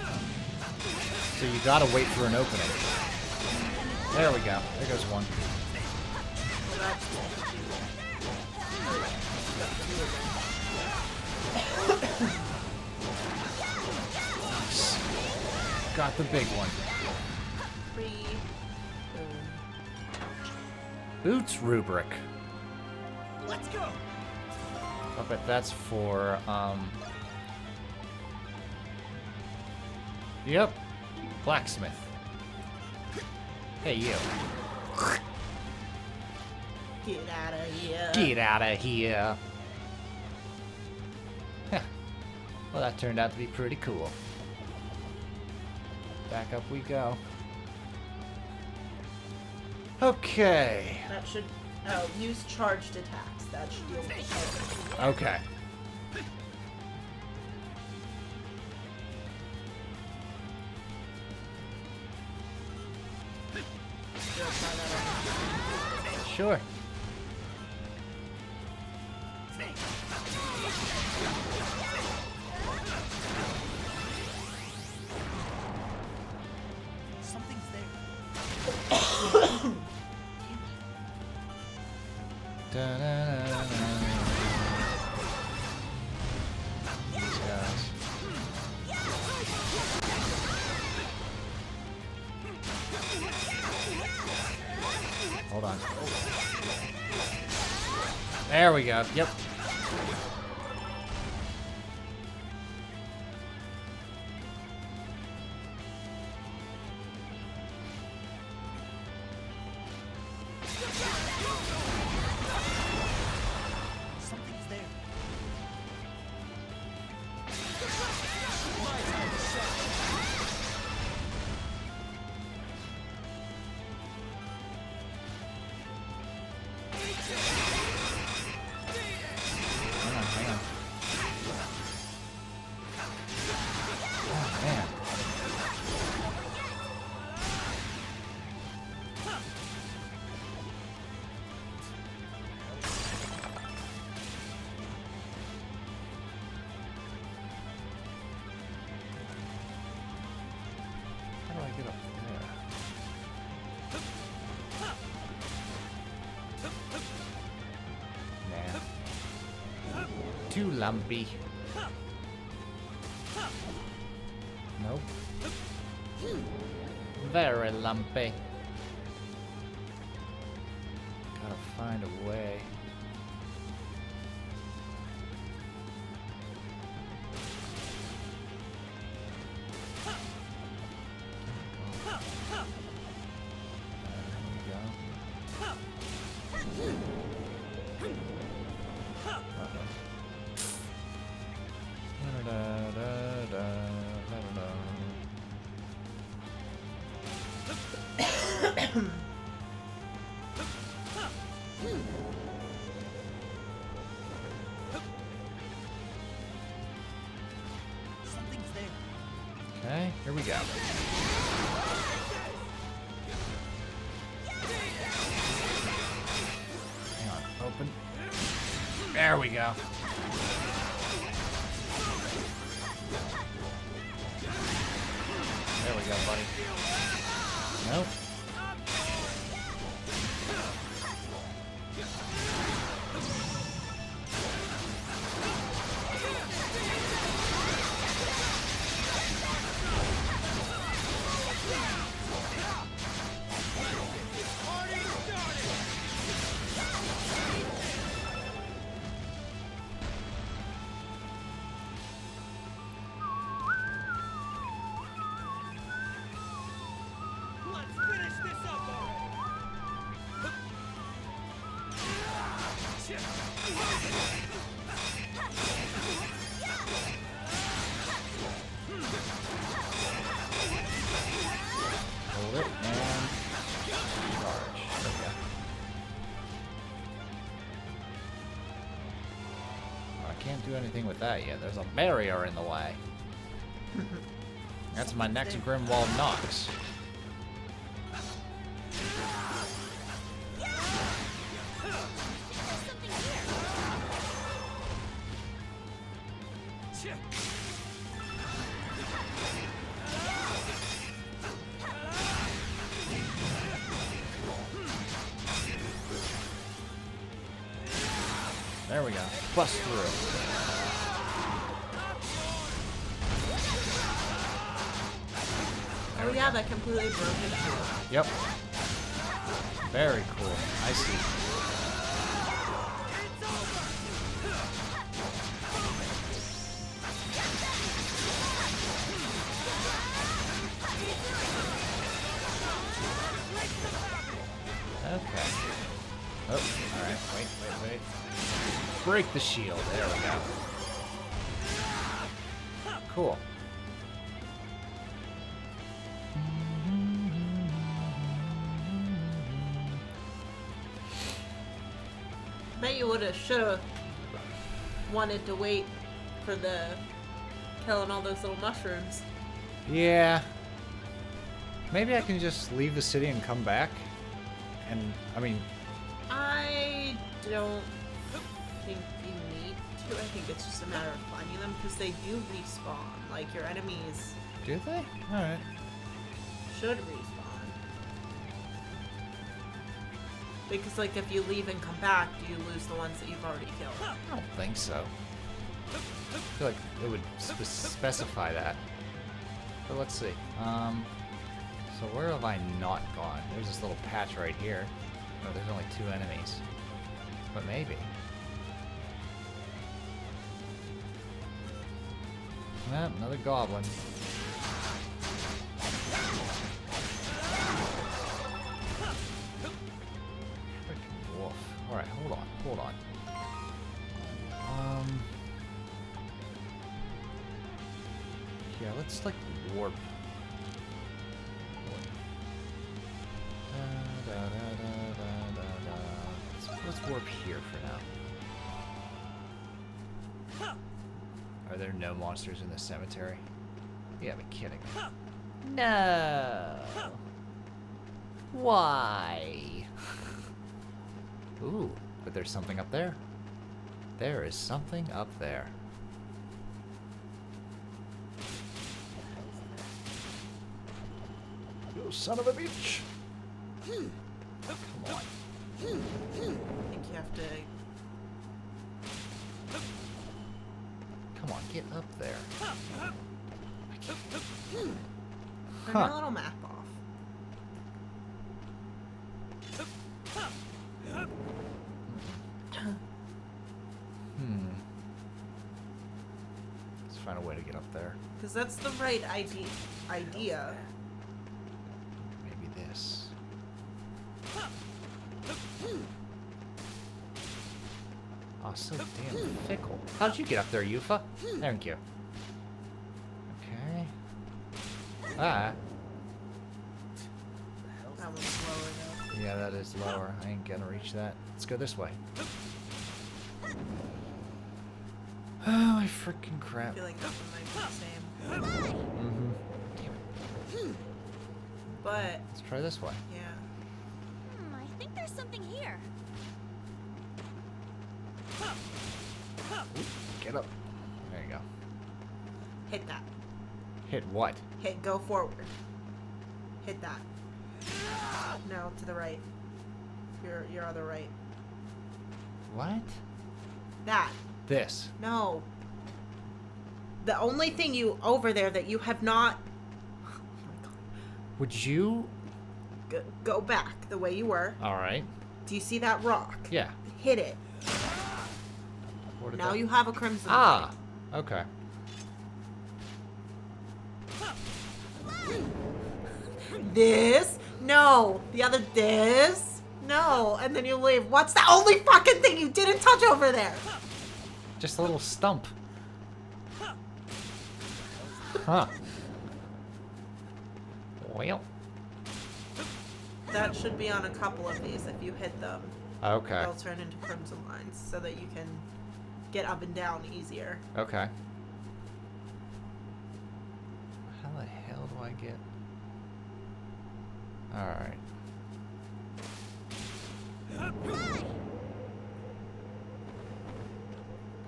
So you gotta wait for an opening. There we go. There goes one. What Got the big one. Free. Boots rubric. Let's go. I bet that's for, Yep. Blacksmith. Hey, you. Get out of here. Get out of here. Heh. Well, that turned out to be pretty cool. Back up we go. Okay. That should. Oh, use charged attacks. That should deal with it. Okay. Sure. Something's there. Da-da-da-da. These guys. Hold on. There we go. Yep. Something's there. Hang on. Oh, man. How do I get up there? Nah. Too lumpy. Nope. Very lumpy. Gotta find a way. There we go. Something's there. Okay, here we go. Hang on, open. There we go. There we go, buddy. Nope. Let's finish this up already. Hold it and charge. There we go. Oh, I can't do anything with that yet. There's a barrier in the way. That's my next Grimwald Nox. There we go. Bust through. Oh yeah, that completely broke it out. Yep. Very cool. I see. Okay. Oh, alright. Wait. Break the shield. There we go. Cool. Bet you shoulda wanted to wait for the killing all those little mushrooms. Yeah. Maybe I can just leave the city and come back. And, I mean... I don't think you need to. I think it's just a matter of finding them, because they do respawn. Like, your enemies Do they? Alright. should respawn. Because, like, if you leave and come back, do you lose the ones that you've already killed? I don't think so. I feel like it would specify that. But let's see. So where have I not gone? There's this little patch right here. Oh, there's only 2 enemies. But maybe. Ah, another goblin. Freaking wolf. Alright, hold on. Yeah, let's like warp. Let's warp here for now. Are there no monsters in the cemetery? You gotta be kidding me. No. Why? Ooh, but there's something up there. There is something up there. You son of a bitch! Come on. I think you have to... Come on, get up there. Turn your little map off. Let's find a way to get up there. Because that's the right idea. Maybe this. Oh, so damn fickle. How'd you get up there, Yufa? Thank you. Okay. Ah. That one's lower though. Yeah, that is lower. I ain't gonna reach that. Let's go this way. Oh, my freaking I crap. feel like that one might be the same. Mm-hmm. Damn it. But, Let's try this way. yeah. I think there's something here. Ooh, get up. There you go. Hit that. Hit what? Go forward. Hit that. No, to the right. Your other right. What? That. This. No. The only thing over there that you have not... Would you? Go back the way you were. Alright. Do you see that rock? Yeah. Hit it. What did Now that- you have a crimson Ah! Okay. light. This? No. The other this? No. And then you leave. What's the only fucking thing you didn't touch over there? Just a little stump. Huh. Well. That should be on a couple of these. If you hit them, Okay. they'll turn into crimson lines so that you can get up and down easier. Okay. How the hell do I get? Alright.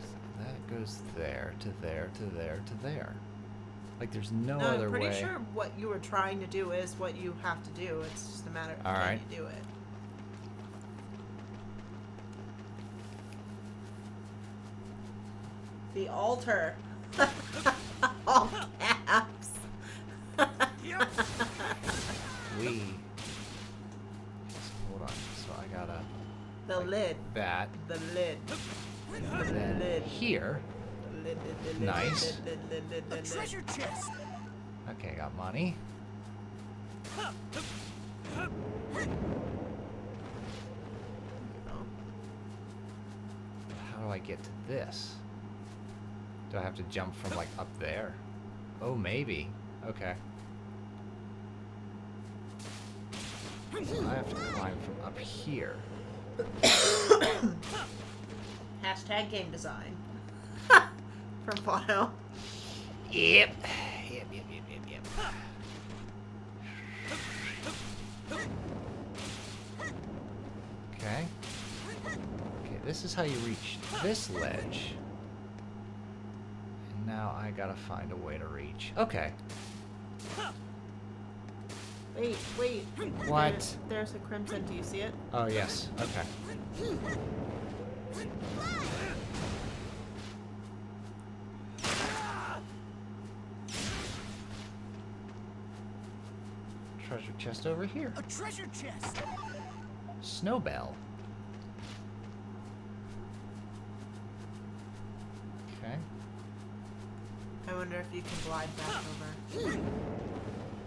So that goes there, to there, to there, to there. Like there's no other I'm pretty way. sure what you were trying to do is what you have to do. It's just a matter of All can right. you do it. The altar. All caps. We. Hold on. So I gotta. The lid. That. The lid. And then lid. here. The lid, lid, Nice. lid, lid, lid, lid, lid. Treasure chest. Okay, got money. How do I get to this? Do I have to jump from like up there? Oh, maybe. Okay. So I have to climb from up here. Hashtag game design. From Falcom. Yep. Yep. Okay. Okay, this is how you reach this ledge. And now I gotta find a way to reach. Okay. Wait. What? There's a crimson. Do you see it? Oh, yes. Okay. Treasure chest over here. A treasure chest. Snowbell. Okay. I wonder if you can glide back over.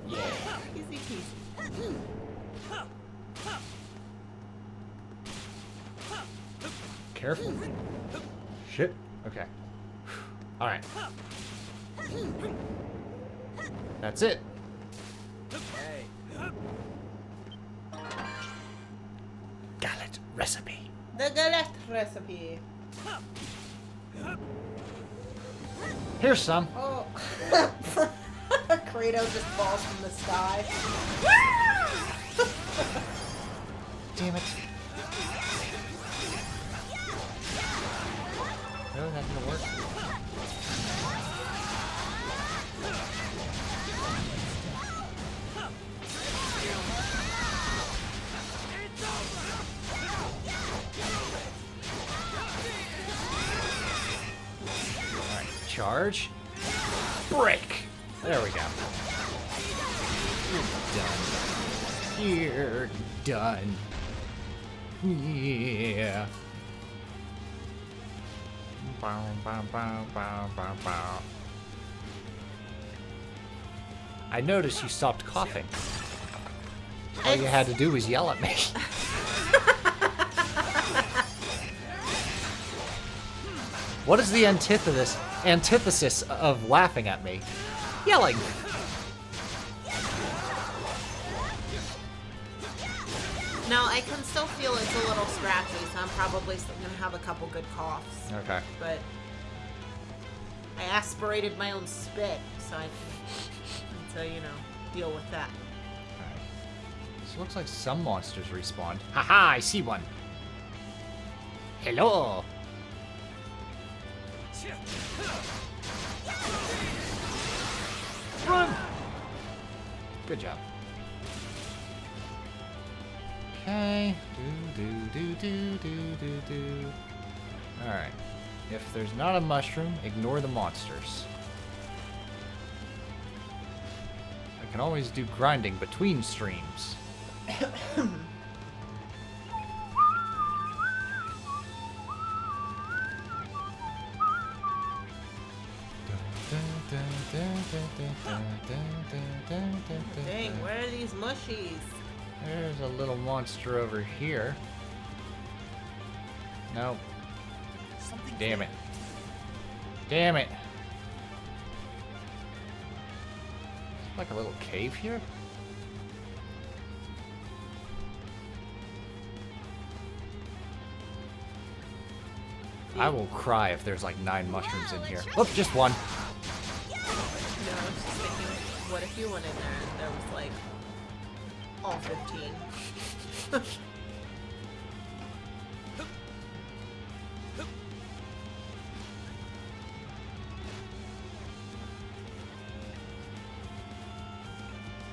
Yeah. Easy peasy. Careful. Shit. Okay. Alright. That's it. Hey. Gallet recipe. The galette recipe. Here's some. Oh. Kratos just falls from the sky. Damn it. Really? That didn't work? Alright, charge. Break! There we go. You're done. Yeah. Bow, bow, bow, bow, bow, bow. I noticed you stopped coughing. All you had to do was yell at me. What is the antithesis of laughing at me? Yelling. Now, I can still feel it's a little scratchy, so I'm probably still going to have a couple good coughs. Okay. But I aspirated my own spit, so I you know, deal with that. Alright. This looks like some monsters respawned. Haha, I see one. Hello. Run! Good job. Okay. Do. Alright. If there's not a mushroom, ignore the monsters. I can always do grinding between streams. Dang, where are these mushies? There's a little monster over here. Nope. Damn it. Damn it. Like a little cave here? I will cry if there's like 9 mushrooms in here. Oh, just one. No, I was just thinking, what if you went in there and there was like all 15?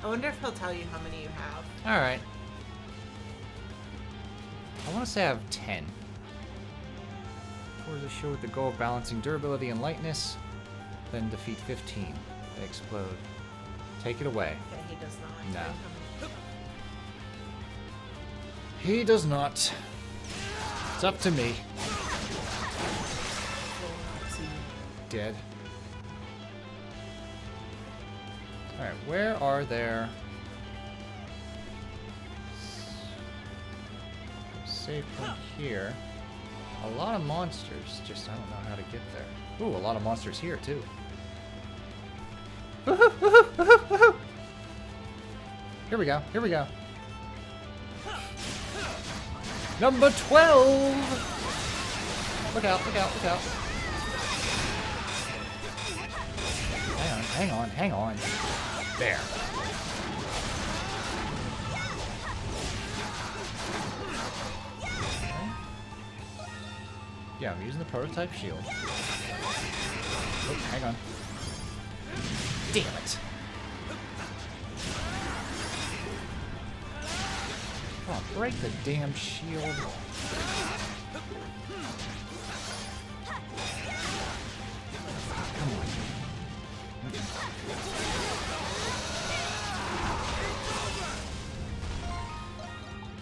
I wonder if he'll tell you how many you have. Alright. I want to say I have 10. Scores a shield with the goal of balancing durability and lightness. Then defeat 15. They explode. Take it away. Okay, he does not. No. Incoming. He does not. It's up to me. Dead. Alright, where are there... Save point here. A lot of monsters, just I don't know how to get there. Ooh, a lot of monsters here too. Here we go, here we go. Number 12! Look out, look out, look out. Hang on, hang on, hang on. There. Yeah, I'm using the prototype shield. Oh, hang on. Damn it. Come on, break the damn shield. Come on.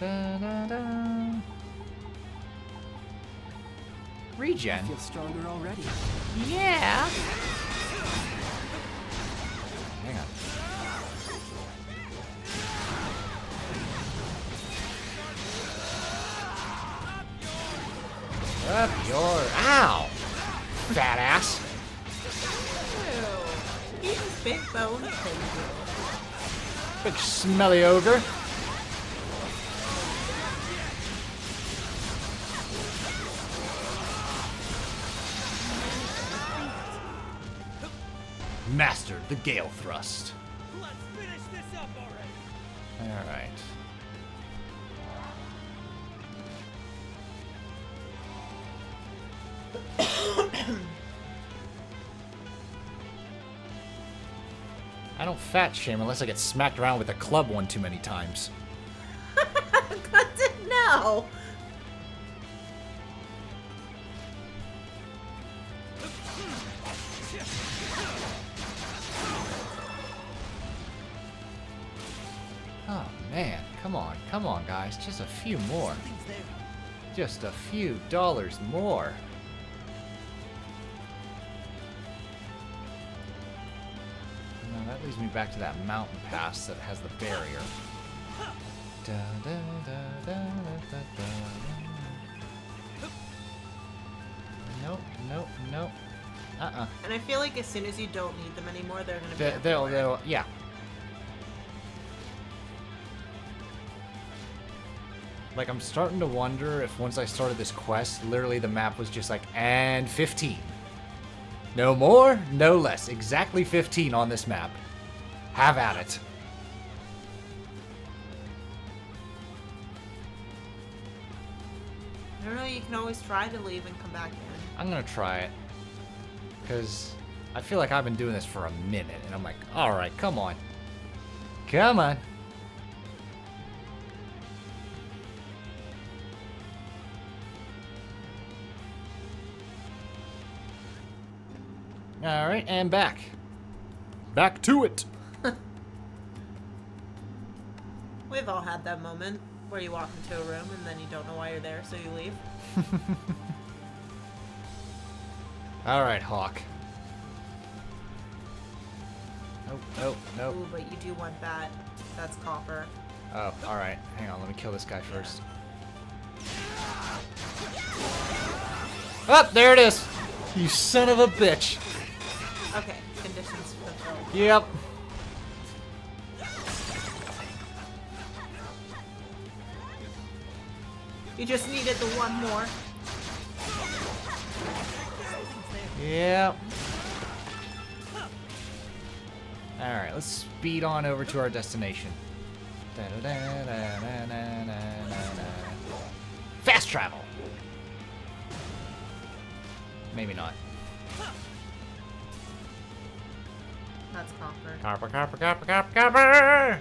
Da, da, da. Regen. I feel stronger already. Yeah. Hang on. Up your... Ow! Fat ass. Ew. He's big bone. Big smelly ogre. Mastered the Gale Thrust. Let's finish this up already. Alright. I don't fat shame unless I get smacked around with a club one too many times. Good to know. Oh man, come on guys, just a few more. Just a few dollars more. Now that leads me back to that mountain pass that has the barrier. Da, da, da, da, da, da. Nope, nope, nope. And I feel like as soon as you don't need them anymore, they're gonna be. They'll, yeah. Like, I'm starting to wonder if once I started this quest, literally the map was just like, and 15. No more, no less. Exactly 15 on this map. Have at it. I don't know, you can always try to leave and come back in. I'm gonna try it. Because I feel like I've been doing this for a minute, and I'm like, alright, come on. Come on. Alright, and back. Back to it. We've all had that moment where you walk into a room and then you don't know why you're there, so you leave. Alright, Hawk. Nope, nope, nope. Ooh, but you do want that. That's copper. Oh, alright. Hang on, let me kill this guy first. Oh, there it is! You son of a bitch! Okay, conditions fulfilled. Yep. You just needed the one more. Yep. Alright, let's speed on over to our destination. Fast travel! Maybe not. That's copper. Copper, copper, copper, copper, copper!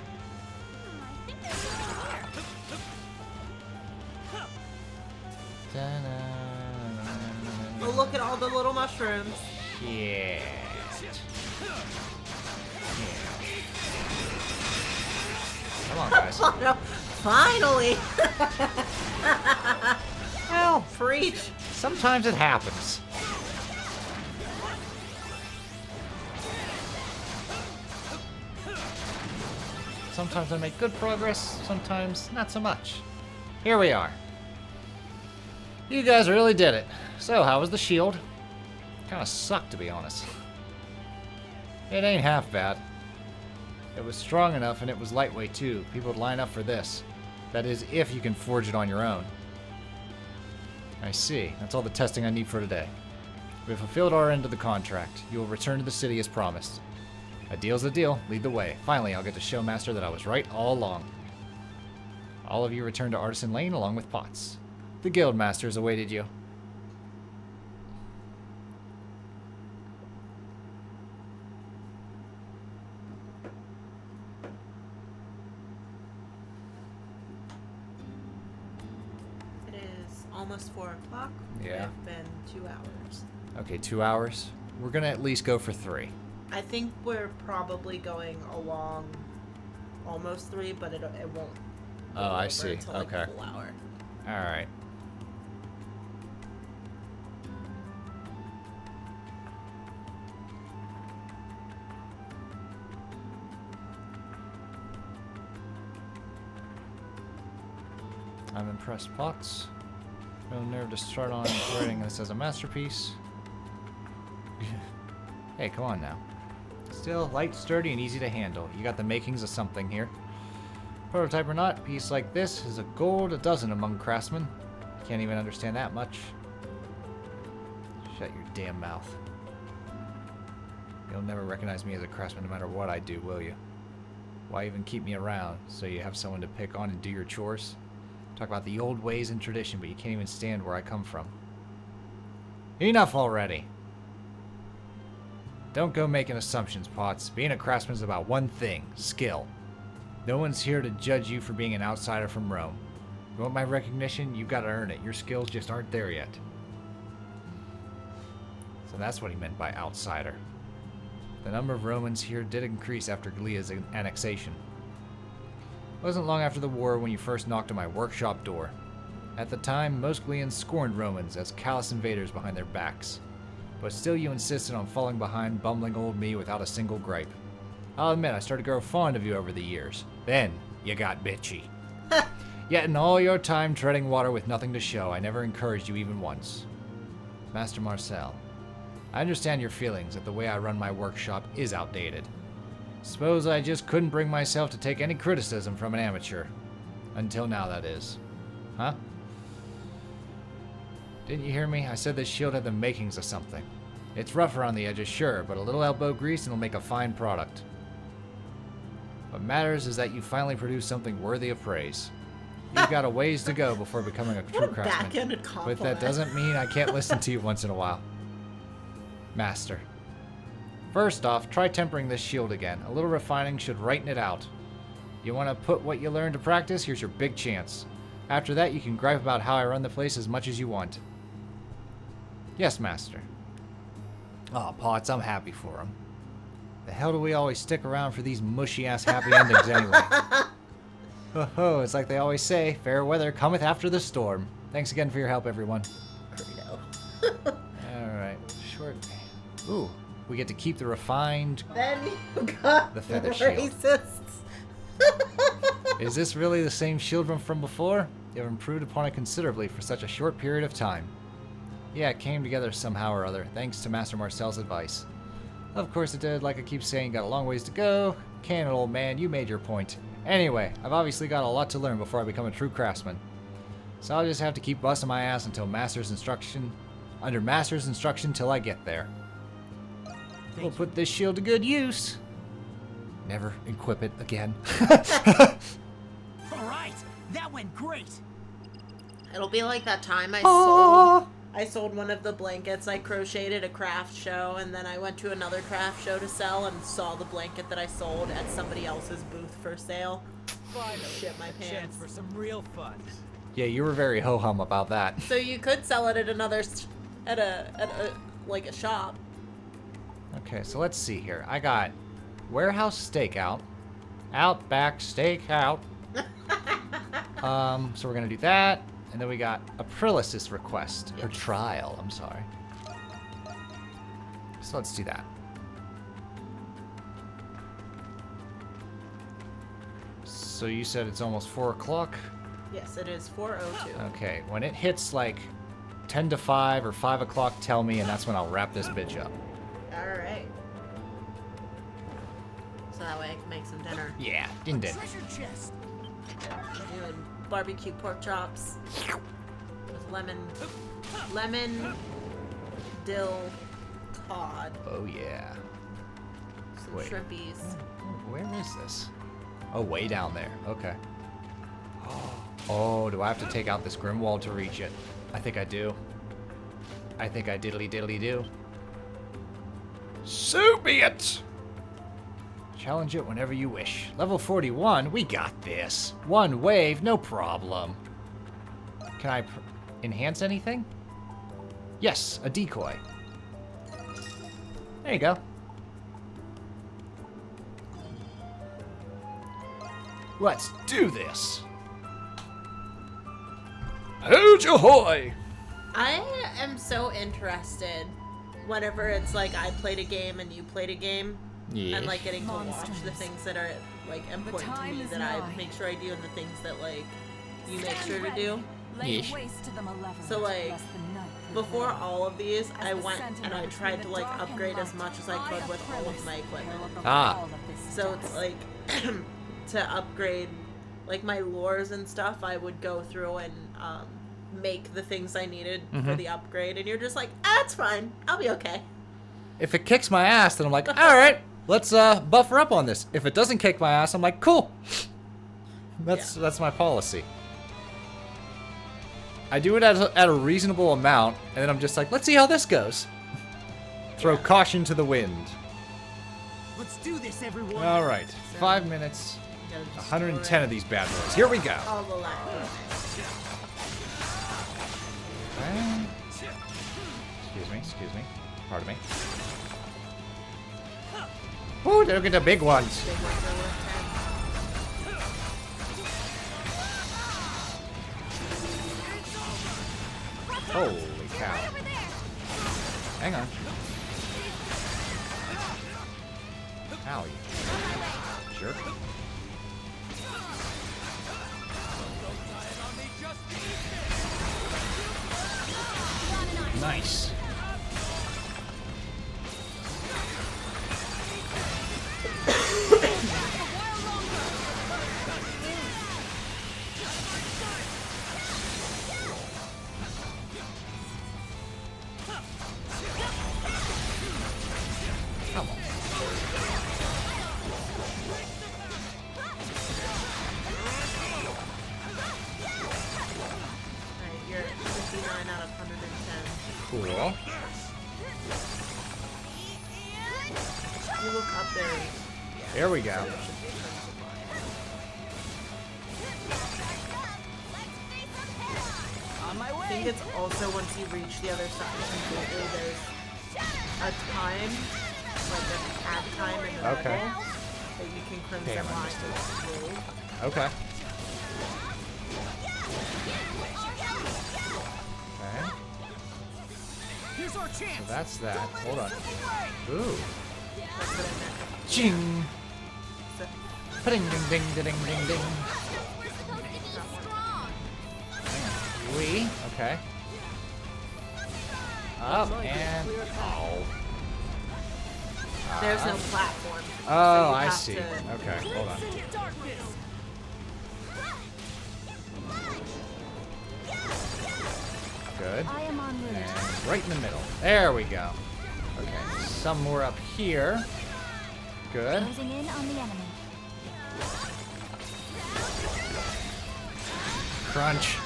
look at all the little mushrooms. Yeah. Come on, guys. Oh, no. Finally! Well, Preach! sometimes it happens. Sometimes I make good progress, sometimes not so much. Here we are. You guys really did it. So, how was the shield? Kinda sucked, to be honest. It ain't half bad. It was strong enough and it was lightweight too. People would line up for this. That is, if you can forge it on your own. I see. That's all the testing I need for today. We have fulfilled our end of the contract. You will return to the city as promised. A deal's a deal. Lead the way. Finally, I'll get to show Master that I was right all along. All of you return to Artisan Lane along with Potts. The guild masters awaited you. It is almost 4 o'clock. Yeah. It's been 2 hours. Okay, 2 hours. We're gonna at least go for 3. I think we're probably going along almost 3, but it won't. Oh, go I over see. until, like, Okay. a full hour. Alright. I'm impressed, Potts. No nerve to start on writing this as a masterpiece. Hey, come on now. Still light, sturdy, and easy to handle. You got the makings of something here. Prototype or not, a piece like this is a gold a dozen among craftsmen. Can't even understand that much. Shut your damn mouth. You'll never recognize me as a craftsman no matter what I do, will you? Why even keep me around? So you have someone to pick on and do your chores? Talk about the old ways and tradition, but you can't even stand where I come from. Enough already! Don't go making assumptions, Potts. Being a craftsman is about one thing, skill. No one's here to judge you for being an outsider from Rome. You want my recognition? You've got to earn it. Your skills just aren't there yet. So that's what he meant by outsider. The number of Romans here did increase after Glia's annexation. It wasn't long after the war when you first knocked on my workshop door. At the time, most Glians scorned Romans as callous invaders behind their backs. But still you insisted on falling behind bumbling old me without a single gripe. I'll admit I started to grow fond of you over the years. Then, you got bitchy. Yet in all your time treading water with nothing to show, I never encouraged you even once. Master Marcel, I understand your feelings that the way I run my workshop is outdated. Suppose I just couldn't bring myself to take any criticism from an amateur. Until now, that is. Huh? Didn't you hear me? I said this shield had the makings of something. It's rough around the edges, sure, but a little elbow grease and it'll make a fine product. What matters is that you finally produce something worthy of praise. You've got a ways to go before becoming a true craftsman. Backhanded But compliment. that doesn't mean I can't listen to you once in a while. Master. First off, try tempering this shield again. A little refining should righten it out. You want to put what you learn to practice? Here's your big chance. After that, you can gripe about how I run the place as much as you want. Yes, Master. Aw, Potts, I'm happy for him. The hell do we always stick around for these mushy-ass happy endings anyway? Ho-ho, it's like they always say, fair weather cometh after the storm. Thanks again for your help, everyone. Alright, short... Ooh, we get to keep the refined... Then you got The feather shield. racists. Is this really the same shield from before? You have improved upon it considerably for such a short period of time. Yeah, it came together somehow or other, thanks to Master Marcel's advice. Of course it did, like I keep saying, got a long ways to go. Can it, old man, you made your point. Anyway, I've obviously got a lot to learn before I become a true craftsman. So I'll just have to keep busting my ass until Master's instruction, under Master's instruction till I get there. We'll put this shield to good use. Never equip it again. All right, that went great. It'll be like that time I sold one of the blankets I crocheted at a craft show, and then I went to another craft show to sell and saw the blanket that I sold at somebody else's booth for sale. Finally, Shit my a chance pants. for some real fun. Yeah, you were very ho-hum about that. So you could sell it at at a like a shop. Okay, so let's see here. I got warehouse stakeout, outback stakeout. So we're gonna do that, and then we got Aprilis's request or trial. I'm sorry. So let's do that. So you said it's almost 4 o'clock. Yes, it is 4:02. Okay, when it hits like 10 to 5 or 5 o'clock, tell me, and that's when I'll wrap this bitch up. All right. So that way I can make some dinner. Yeah, din din. Doing barbecue pork chops with lemon, dill, cod, Oh yeah. some Wait. shrimpies. Where is this? Oh, way down there. Okay. Oh, do I have to take out this Grimwald to reach it? I think I do. I think I diddly do. So be it! Challenge it whenever you wish. Level 41, we got this. One wave, no problem. Can I enhance anything? Yes, a decoy. There you go. Let's do this. Hooch ahoy! I am so interested whenever it's like I played a game and you played a game. Yeah. And like getting to watch the things that are like important to me that I make sure I do and the things that like you make sure to do. Yeesh. So like before all of these I went and I tried to like upgrade as much as I could with all of my equipment. Ah. So it's like to upgrade like my lures and stuff I would go through and make the things I needed for the upgrade and you're just like, it's fine, I'll be okay. If it kicks my ass, then I'm like, alright, let's buffer up on this. If it doesn't kick my ass, I'm like, cool. That's my policy. I do it at a reasonable amount, and then I'm just like, let's see how this goes. Throw caution to the wind. Let's do this, everyone. Alright, 5 minutes, 110 of these bad boys. Here we go. All the left. Excuse me. Pardon me. Ooh, look at the big ones. Holy cow. Hang on. Ow, you jerk. Nice. Come on. Alright, you're 59 out of 110. Cool. You look up there. There we go. I think it's also once you reach the other side completely, there's a time, like an ad time in the middle that you can crimson Damn, I line missed through. Okay. Okay. Here's our So chance. that's that. Hold on. Ooh. That's what I meant. Ching. So, Ding ding ding ding ding ding. We. Okay. Up and. Oh. there's no platform. so Oh, you I have see. to- Okay, hold on. Good. I am en route. And right in the middle. There we go. Okay, somewhere up here. Good. Closing in on the enemy. Crunch.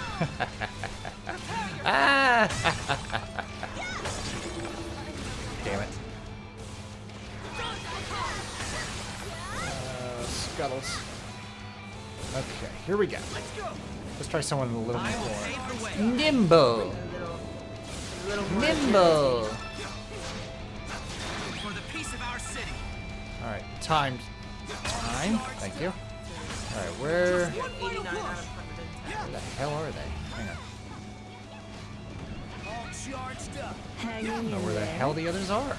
Ah! Damn it. Scuttles. Okay, here we go. Let's try someone a little more nimble. A little more Nimble. For the peace of our city. Alright, time. Thank you. Alright, where 89 out of 110. the hell are they? Hang on. All charged up. I don't know where the hell the others are.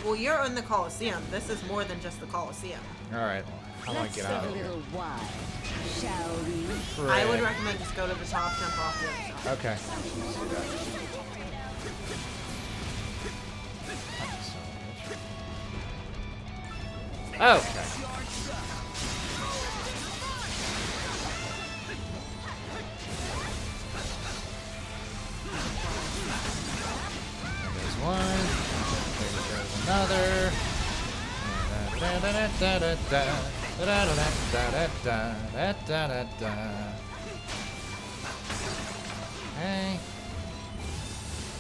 Well, you're in the Coliseum. This is more than just the Coliseum. Alright, how do I get out of here? while, shall we? I would Frick. recommend just go to the top, jump off the other side. Okay. Okay. There's one. There's another. Hey.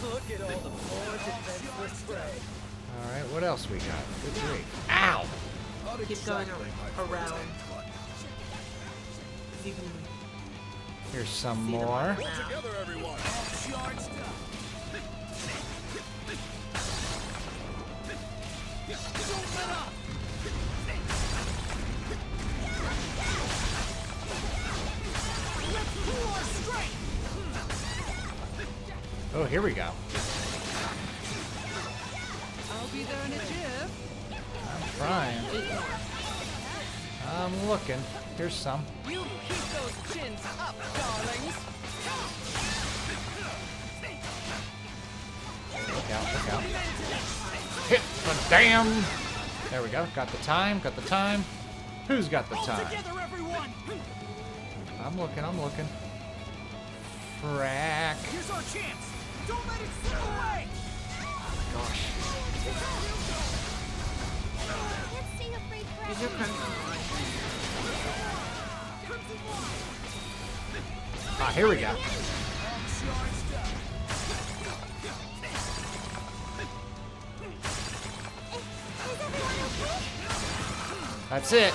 Look at all the more defenseless prey. Alright, what else we got? Good grief. Ow! Keep going around. You can Here's some see them more. on the Pull map. together, everyone. Charged up. Don't let up. Let's pull our strength. Oh, here we go. I'll be there in a jiff. I'm trying. I'm looking. Here's some. You keep those chins up, darlings. Look out, look out. Hit the damn! There we go. Got the time, got the time. Who's got the time? Together, everyone. I'm looking, I'm looking. Frack. Here's our chance. Don't let it slip away. Gosh. Let's see a free Use your crimson line. Ah, here we go. Is everyone okay? That's it.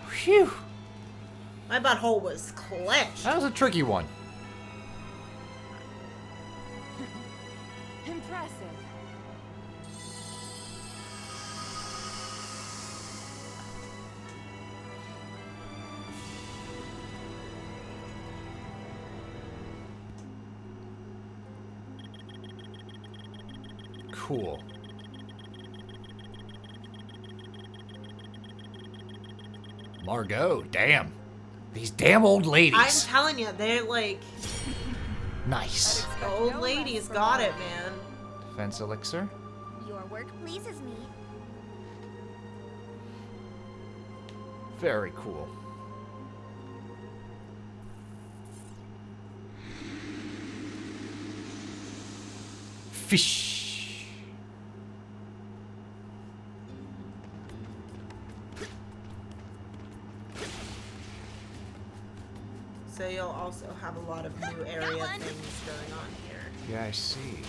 Phew. My butthole was clenched. That was a tricky one. Impressive. Cool. Margot, damn. These damn old I'm ladies. telling you, they're like, Nice. the old ladies got it, man. Defense elixir. Your work pleases me. Very cool. Fish. So you'll also have a lot of new area things going on here. Yeah, I see.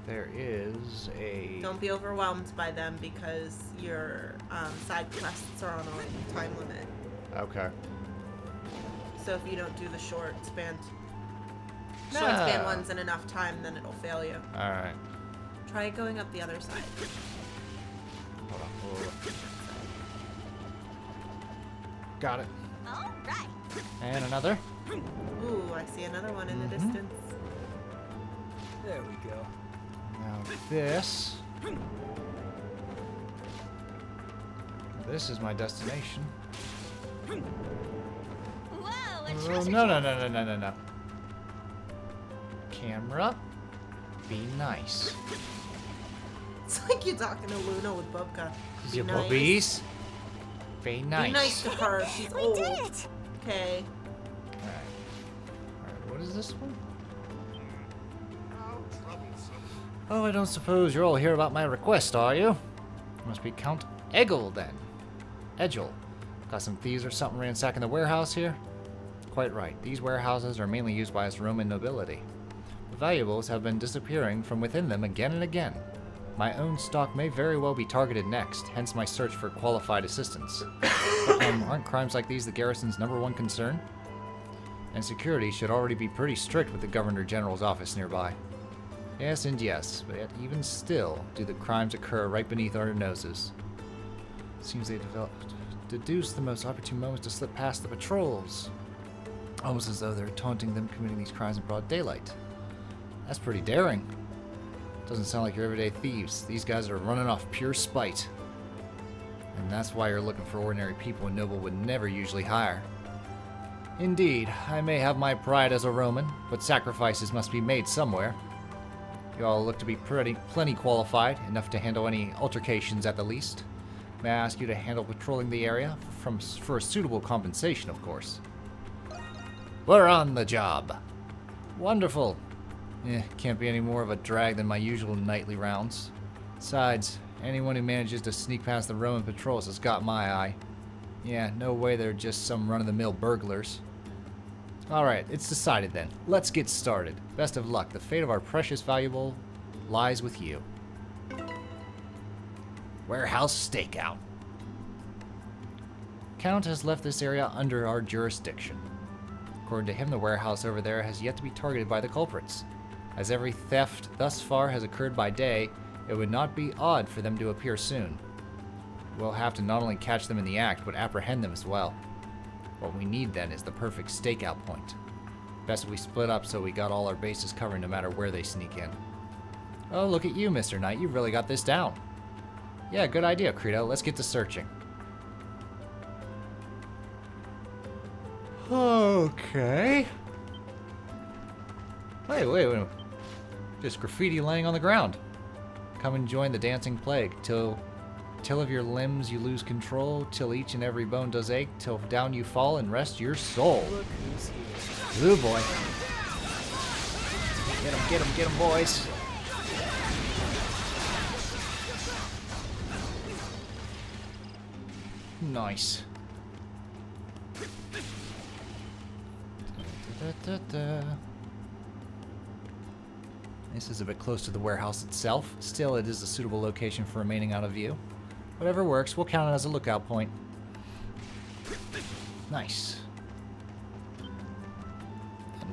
There is a... Don't be overwhelmed by them because your side quests are on a time limit. Okay. So if you don't do the short span Ah. ones in enough time, then it'll fail you. Alright. Try going up the other side. Hold on. Hold on. Got it. All right. And another. Ooh, I see another one in the Mhm. distance. There we go. Now this. This is my destination. Whoa, a Oh, treasure no, no, chest. no, no, no, no, no. Camera. Be nice. It's like you're talking to Luna with Bubka. Is Be your nice. boobies? Be nice. Be nice to her. She's We old. did it! Okay. Alright. Alright, what is this one? Oh, I don't suppose you're all here about my request, are you? Must be Count Eggle, then. Edgel. Got some thieves or something ransacking the warehouse here? Quite right. These warehouses are mainly used by us Roman nobility. The valuables have been disappearing from within them again and again. My own stock may very well be targeted next, hence my search for qualified assistance. But, aren't crimes like these the garrison's #1 concern? And security should already be pretty strict with the Governor General's office nearby. Yes and yes, but yet even still do the crimes occur right beneath our noses. Seems they deduce the most opportune moments to slip past the patrols. Almost as though they're taunting them committing these crimes in broad daylight. That's pretty daring. Doesn't sound like your everyday thieves. These guys are running off pure spite. And that's why you're looking for ordinary people a noble would never usually hire. Indeed, I may have my pride as a Roman, but sacrifices must be made somewhere. You all look to be plenty qualified, enough to handle any altercations at the least. May I ask you to handle patrolling the area for a suitable compensation, of course. We're on the job. Wonderful. Can't be any more of a drag than my usual nightly rounds. Besides, anyone who manages to sneak past the Roman patrols has got my eye. Yeah, no way they're just some run-of-the-mill burglars. Alright, it's decided then. Let's get started. Best of luck. The fate of our precious valuable lies with you. Warehouse stakeout. Count has left this area under our jurisdiction. According to him, the warehouse over there has yet to be targeted by the culprits. As every theft thus far has occurred by day, it would not be odd for them to appear soon. We'll have to not only catch them in the act, but apprehend them as well. What we need then is the perfect stakeout point. Best if we split up so we got all our bases covered no matter where they sneak in. Oh, look at you, Mr. Knight. You've really got this down. Yeah, good idea, Credo. Let's get to searching. Okay. Wait. Just graffiti laying on the ground. Come and join the dancing plague. Till of your limbs you lose control, till each and every bone does ache, till down you fall and rest your soul. Look who's here. Ooh, boy. Get him, boys. Nice. This is a bit close to the warehouse itself. Still, it is a suitable location for remaining out of view. Whatever works, we'll count it as a lookout point. Nice.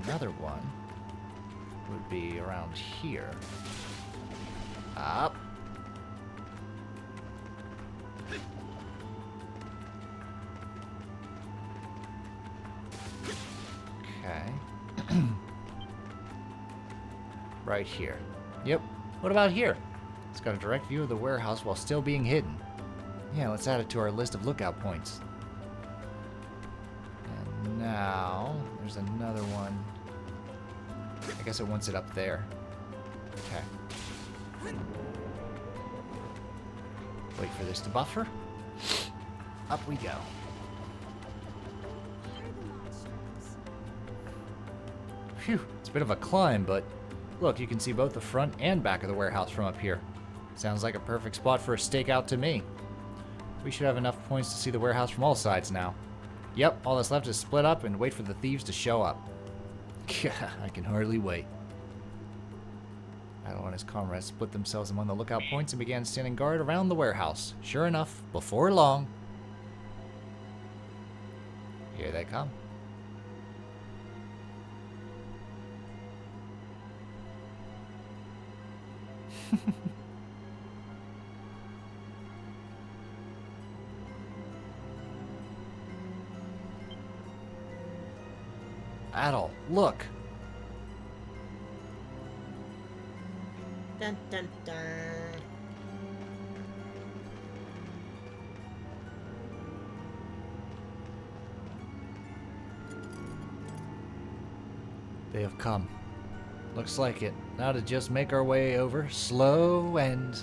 Another one would be around here. Up. Okay. Right here. Yep. What about here? It's got a direct view of the warehouse while still being hidden. Yeah, let's add it to our list of lookout points. And now, there's another one. I guess it wants it up there. Okay. Wait for this to buffer. Up we go. Phew, it's a bit of a climb, but look, you can see both the front and back of the warehouse from up here. Sounds like a perfect spot for a stakeout to me. We should have enough points to see the warehouse from all sides now. Yep, all that's left is split up and wait for the thieves to show up. I can hardly wait. Adol and his comrades split themselves among the lookout points and began standing guard around the warehouse. Sure enough, before long, here they come. Adol, look. Dun dun dun. They have come. Looks like it. Now to just make our way over, slow and...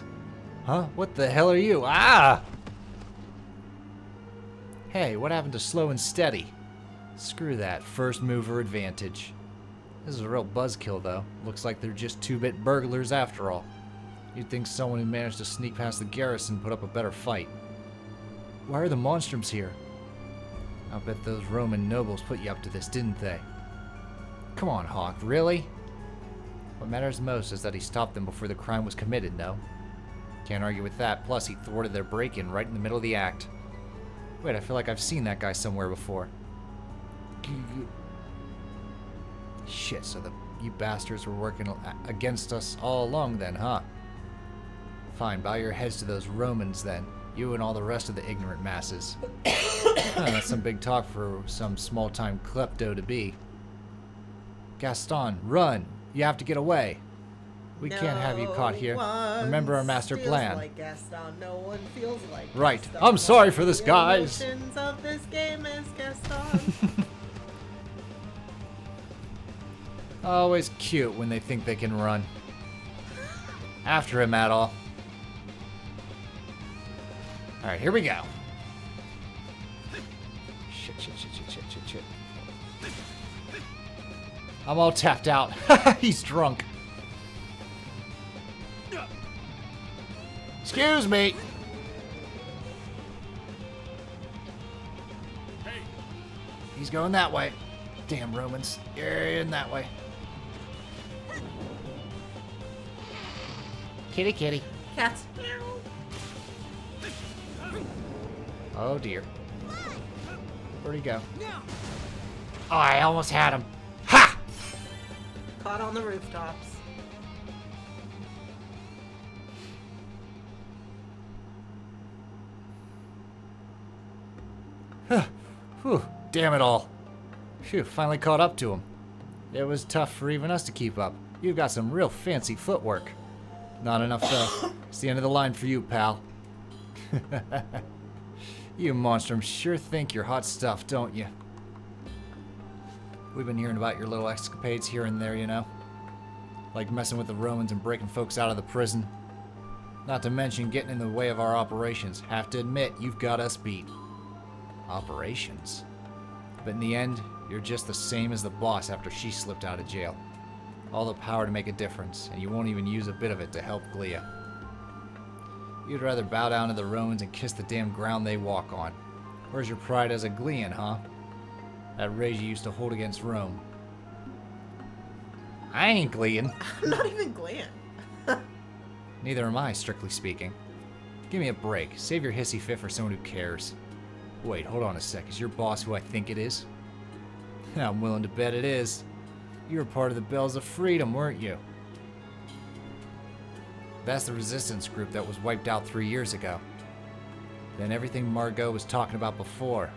Huh? What the hell are you? Ah! Hey, what happened to slow and steady? Screw that. First mover advantage. This is a real buzzkill, though. Looks like they're just 2-bit burglars after all. You'd think someone who managed to sneak past the garrison put up a better fight. Why are the Monstrums here? I'll bet those Roman nobles put you up to this, didn't they? Come on, Hawk, really? What matters most is that he stopped them before the crime was committed, no? Can't argue with that. Plus, he thwarted their break-in right in the middle of the act. Wait, I feel like I've seen that guy somewhere before. Shit, so you bastards were working against us all along then, huh? Fine, bow your heads to those Romans then. You and all the rest of the ignorant masses. That's some big talk for some small-time klepto to be. Gaston, run! You have to get away. We can't have you caught here. Remember our master plan. Like Gaston. No one feels like Right. Gaston. I'm sorry for this, The guys. emotions of this game is Gaston. Always cute when they think they can run. After him at all. Alright, here we go. Shit. I'm all tapped out. He's drunk. Excuse me. Hey, He's going that way. Damn Romans. You're in that way. Kitty. Cats. Oh dear. Where'd he go? Oh, I almost had him. Ha! Caught on the rooftops. Whew, damn it all. Phew, finally caught up to him. It was tough for even us to keep up. You've got some real fancy footwork. Not enough though. It's the end of the line for you, pal. You monstrums sure think you're hot stuff, don't you? We've been hearing about your little escapades here and there, you know? Like messing with the Romans and breaking folks out of the prison. Not to mention getting in the way of our operations. Have to admit, you've got us beat. Operations? But in the end, you're just the same as the boss after she slipped out of jail. All the power to make a difference, and you won't even use a bit of it to help Glia. You'd rather bow down to the Romans and kiss the damn ground they walk on. Where's your pride as a Glian, huh? That rage you used to hold against Rome. I ain't Glian. I'm not even Glenn. Neither am I, strictly speaking. Give me a break. Save your hissy fit for someone who cares. Wait, hold on a sec. Is your boss who I think it is? I'm willing to bet it is. You were part of the Bells of Freedom, weren't you? That's the resistance group that was wiped out 3 years ago. Then everything Margot was talking about before.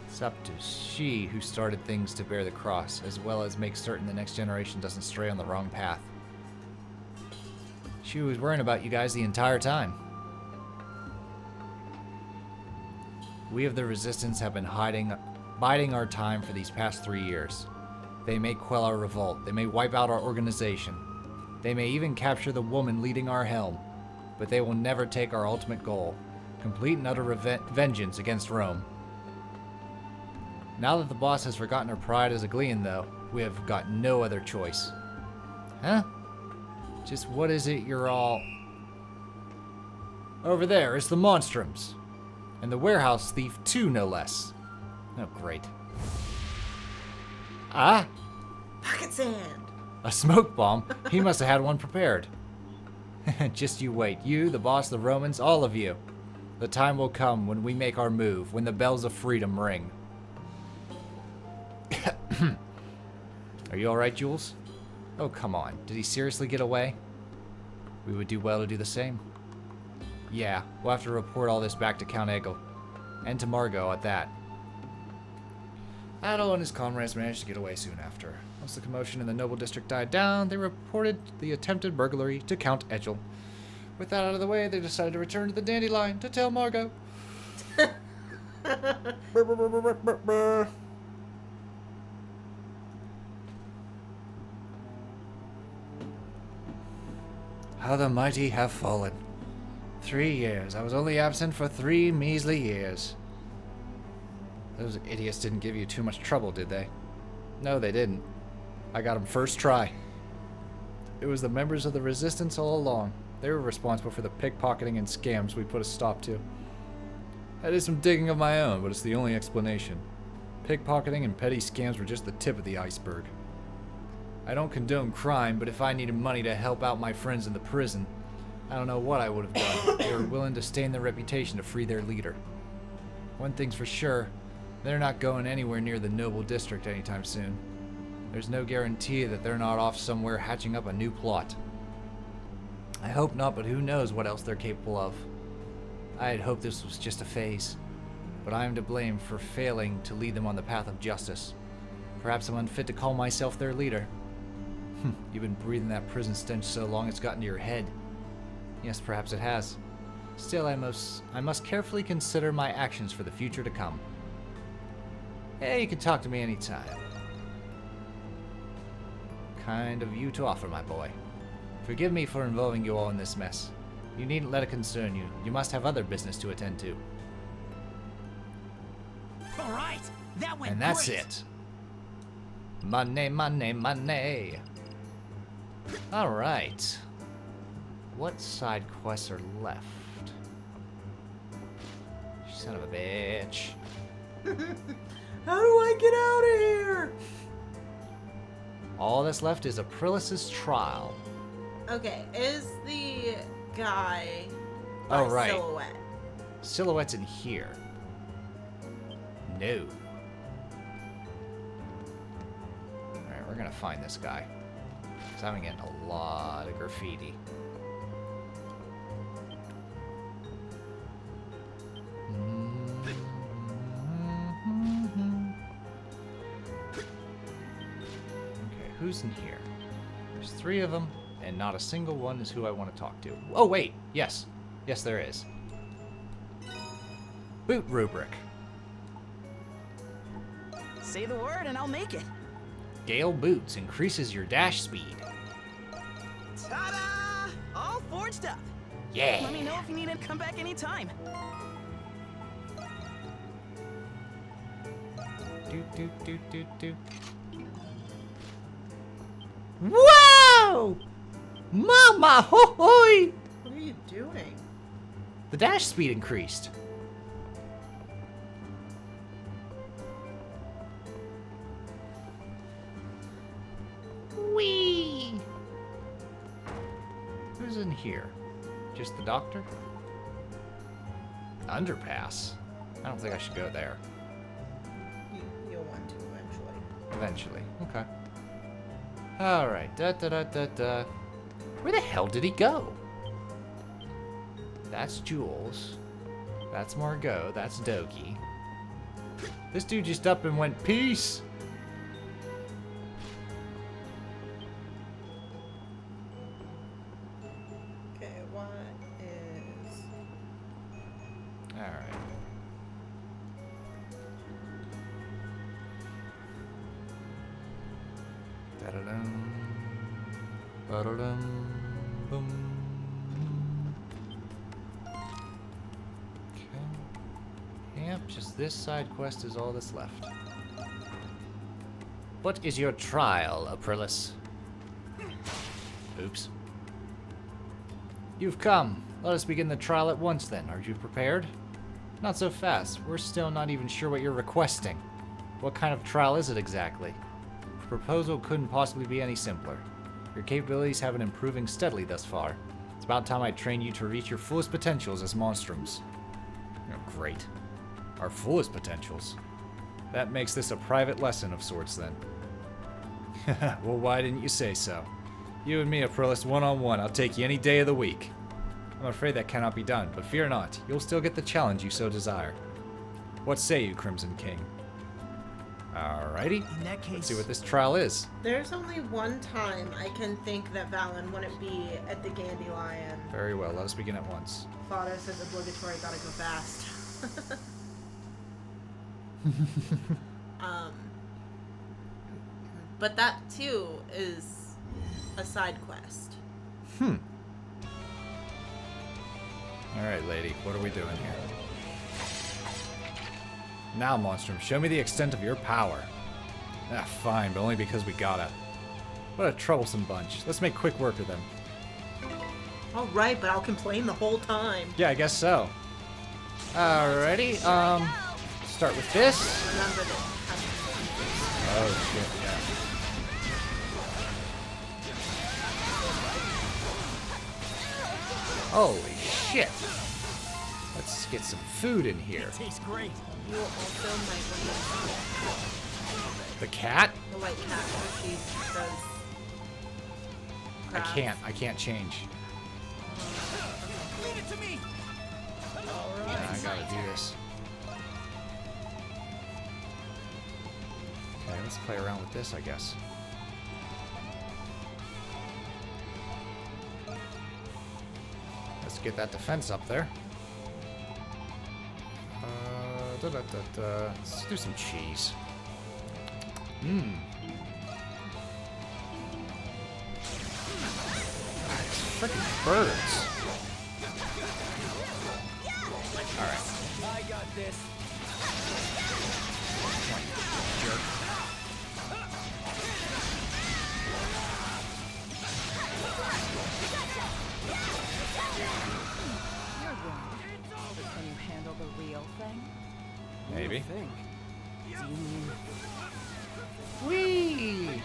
It's up to she who started things to bear the cross, as well as make certain the next generation doesn't stray on the wrong path. She was worrying about you guys the entire time. We of the Resistance have been biding our time for these past 3 years. They may quell our revolt. They may wipe out our organization. They may even capture the woman leading our helm. But they will never take our ultimate goal. Complete and utter vengeance against Rome. Now that the boss has forgotten her pride as a Glian, though, we have got no other choice. Huh? Just what is it you're all... Over there, it's the Monstrums. And the warehouse thief, too, no less. Oh, great. Ah? Pocket sand. A smoke bomb? He must have had one prepared. Just you wait. You, the boss, the Romans, all of you. The time will come when we make our move, when the bells of freedom ring. Are you alright, Jules? Oh, come on. Did he seriously get away? We would do well to do the same. Yeah, we'll have to report all this back to Count Egel. And to Margot at that. Adol and his comrades managed to get away soon after. Once the commotion in the noble district died down, they reported the attempted burglary to Count Egel. With that out of the way, they decided to return to the Dandelion to tell Margot. How the mighty have fallen. 3 years. I was only absent for 3 measly years. Those idiots didn't give you too much trouble, did they? No, they didn't. I got them first try. It was the members of the Resistance all along. They were responsible for the pickpocketing and scams we put a stop to. I did some digging of my own, but it's the only explanation. Pickpocketing and petty scams were just the tip of the iceberg. I don't condone crime, but if I needed money to help out my friends in the prison, I don't know what I would have done. They were willing to stain their reputation to free their leader. One thing's for sure, they're not going anywhere near the Noble District anytime soon. There's no guarantee that they're not off somewhere hatching up a new plot. I hope not, but who knows what else they're capable of. I had hoped this was just a phase, but I am to blame for failing to lead them on the path of justice. Perhaps I'm unfit to call myself their leader. You've been breathing that prison stench so long it's gotten to your head. Yes, perhaps it has. Still, I must carefully consider my actions for the future to come. Hey, you can talk to me anytime. Kind of you to offer, my boy. Forgive me for involving you all in this mess. You needn't let it concern you. You must have other business to attend to. All right, that went And that's great. it. Money, money, money. All right. What side quests are left? Son of a bitch. How do I get out of here? All that's left is Aprilis's trial. Okay, is the guy Oh, by right. Silhouette? Silhouette's in here. No. Alright, we're gonna find this guy. Because I've been getting a lot of graffiti. Okay, who's in here? There's 3 of them, and not a single one is who I want to talk to. Oh, wait! Yes. Yes, there is. Boot rubric. Say the word and I'll make it. Gale boots increases your dash speed. Ta-da! All forged up. Yeah. Let me know if you need to come back anytime. Do do do do do. Whoa! Mama ho hoi! What are you doing? The dash speed increased. Whee! Who's in here? Just the doctor? Underpass? I don't think I should go there. You'll want to eventually. Eventually. Okay. Alright. Da da da da da. Where the hell did he go? That's Jules. That's Margot. That's Doki. This dude just up and went, peace! Okay, what is... Alright. Da-da-dum. Ba-da-dum. Boom. Okay. Yep, just this side quest is all that's left. What is your trial, Aprilis? Oops. You've come. Let us begin the trial at once then. Are you prepared? Not so fast. We're still not even sure what you're requesting. What kind of trial is it exactly? The proposal couldn't possibly be any simpler. Your capabilities have been improving steadily thus far. It's about time I train you to reach your fullest potentials as monstrums. Oh, great. Our fullest potentials? That makes this a private lesson of sorts then. Well, why didn't you say so? You and me, Aprilis, one-on-one. I'll take you any day of the week. I'm afraid that cannot be done, but fear not. You'll still get the challenge you so desire. What say you, Crimson King? Alrighty. In that case, Let's see what this trial is. There's only one time I can think that Valen wouldn't be at the Dandelion. Very well, let us begin at once. Father says obligatory, gotta go fast. But that too is a side quest. Alright, lady, what are we doing here? Now, Monstrum, show me the extent of your power. Ah, fine, but only because we gotta. What a troublesome bunch. Let's make quick work of them. Alright, but I'll complain the whole time. Yeah, I guess so. Alrighty, start with this. Remember that. Oh, shit, yeah. Holy shit. Let's get some food in here. Tastes great. You also might want The cat? the white cat where she does. I can't change. Leave it to me. Yeah, I gotta do this. Okay, let's play around with this, I guess. Let's get that defense up there. Let's do some cheese. Mmm. Freaking birds. Alright. I got this. Jerk. You're wrong. Can you handle the real thing? Maybe. Think. Do you mean Whee!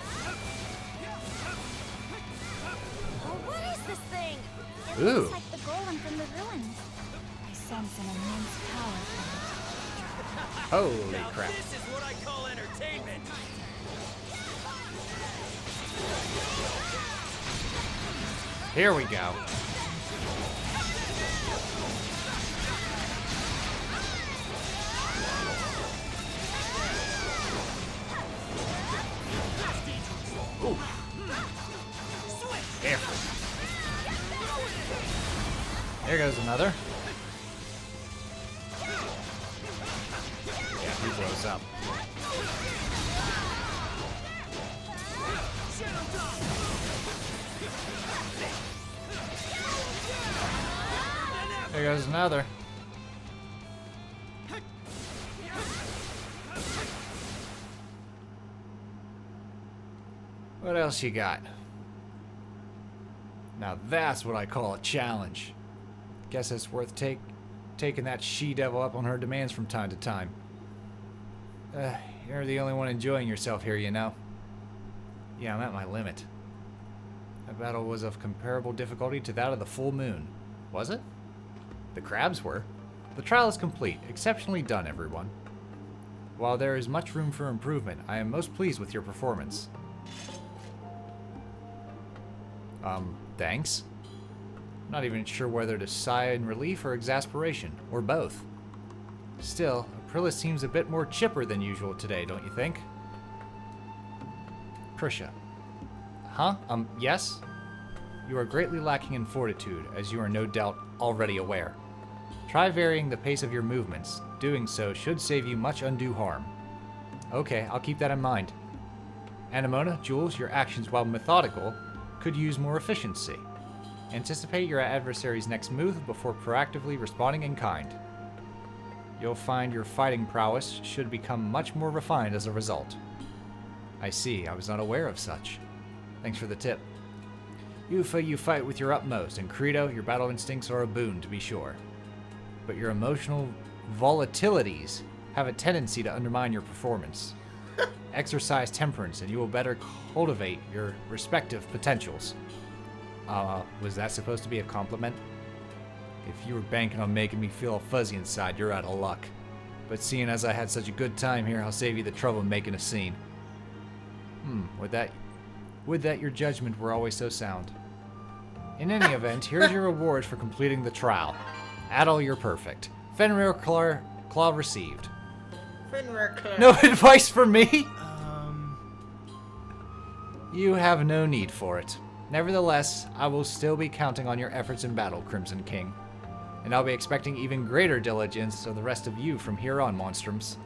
Oh, what is this thing? It Ooh. looks like the golem from the ruins. I sense an immense power from Holy crap. This is what I call entertainment. Here we go. Ooh. Careful. There goes another. Yeah, he blows up. There goes another. What else you got? Now that's what I call a challenge. Guess it's worth taking that she-devil up on her demands from time to time. You're the only one enjoying yourself here, you know. Yeah, I'm at my limit. That battle was of comparable difficulty to that of the full moon. Was it? The crabs were. The trial is complete. Exceptionally done, everyone. While there is much room for improvement, I am most pleased with your performance. Thanks? I'm not even sure whether to sigh in relief or exasperation, or both. Still, Aprilis seems a bit more chipper than usual today, don't you think? Prisha. Huh? Yes? You are greatly lacking in fortitude, as you are no doubt already aware. Try varying the pace of your movements. Doing so should save you much undue harm. Okay, I'll keep that in mind. Anemona, Jules, your actions, while methodical, could use more efficiency. Anticipate your adversary's next move before proactively responding in kind. You'll find your fighting prowess should become much more refined as a result. I see, I was not aware of such. Thanks for the tip. Yufa, you fight with your utmost, and Credo, your battle instincts are a boon, to be sure. But your emotional volatilities have a tendency to undermine your performance. Exercise temperance, and you will better cultivate your respective potentials. Was that supposed to be a compliment? If you were banking on making me feel all fuzzy inside, you're out of luck. But seeing as I had such a good time here, I'll save you the trouble of making a scene. Would that your judgment were always so sound. In any event, here's your reward for completing the trial. Adol, you're perfect. Fenrir Claw received. Fenrir Claw. No advice for me? You have no need for it. Nevertheless, I will still be counting on your efforts in battle, Crimson King. And I'll be expecting even greater diligence of the rest of you from here on, Monstrums.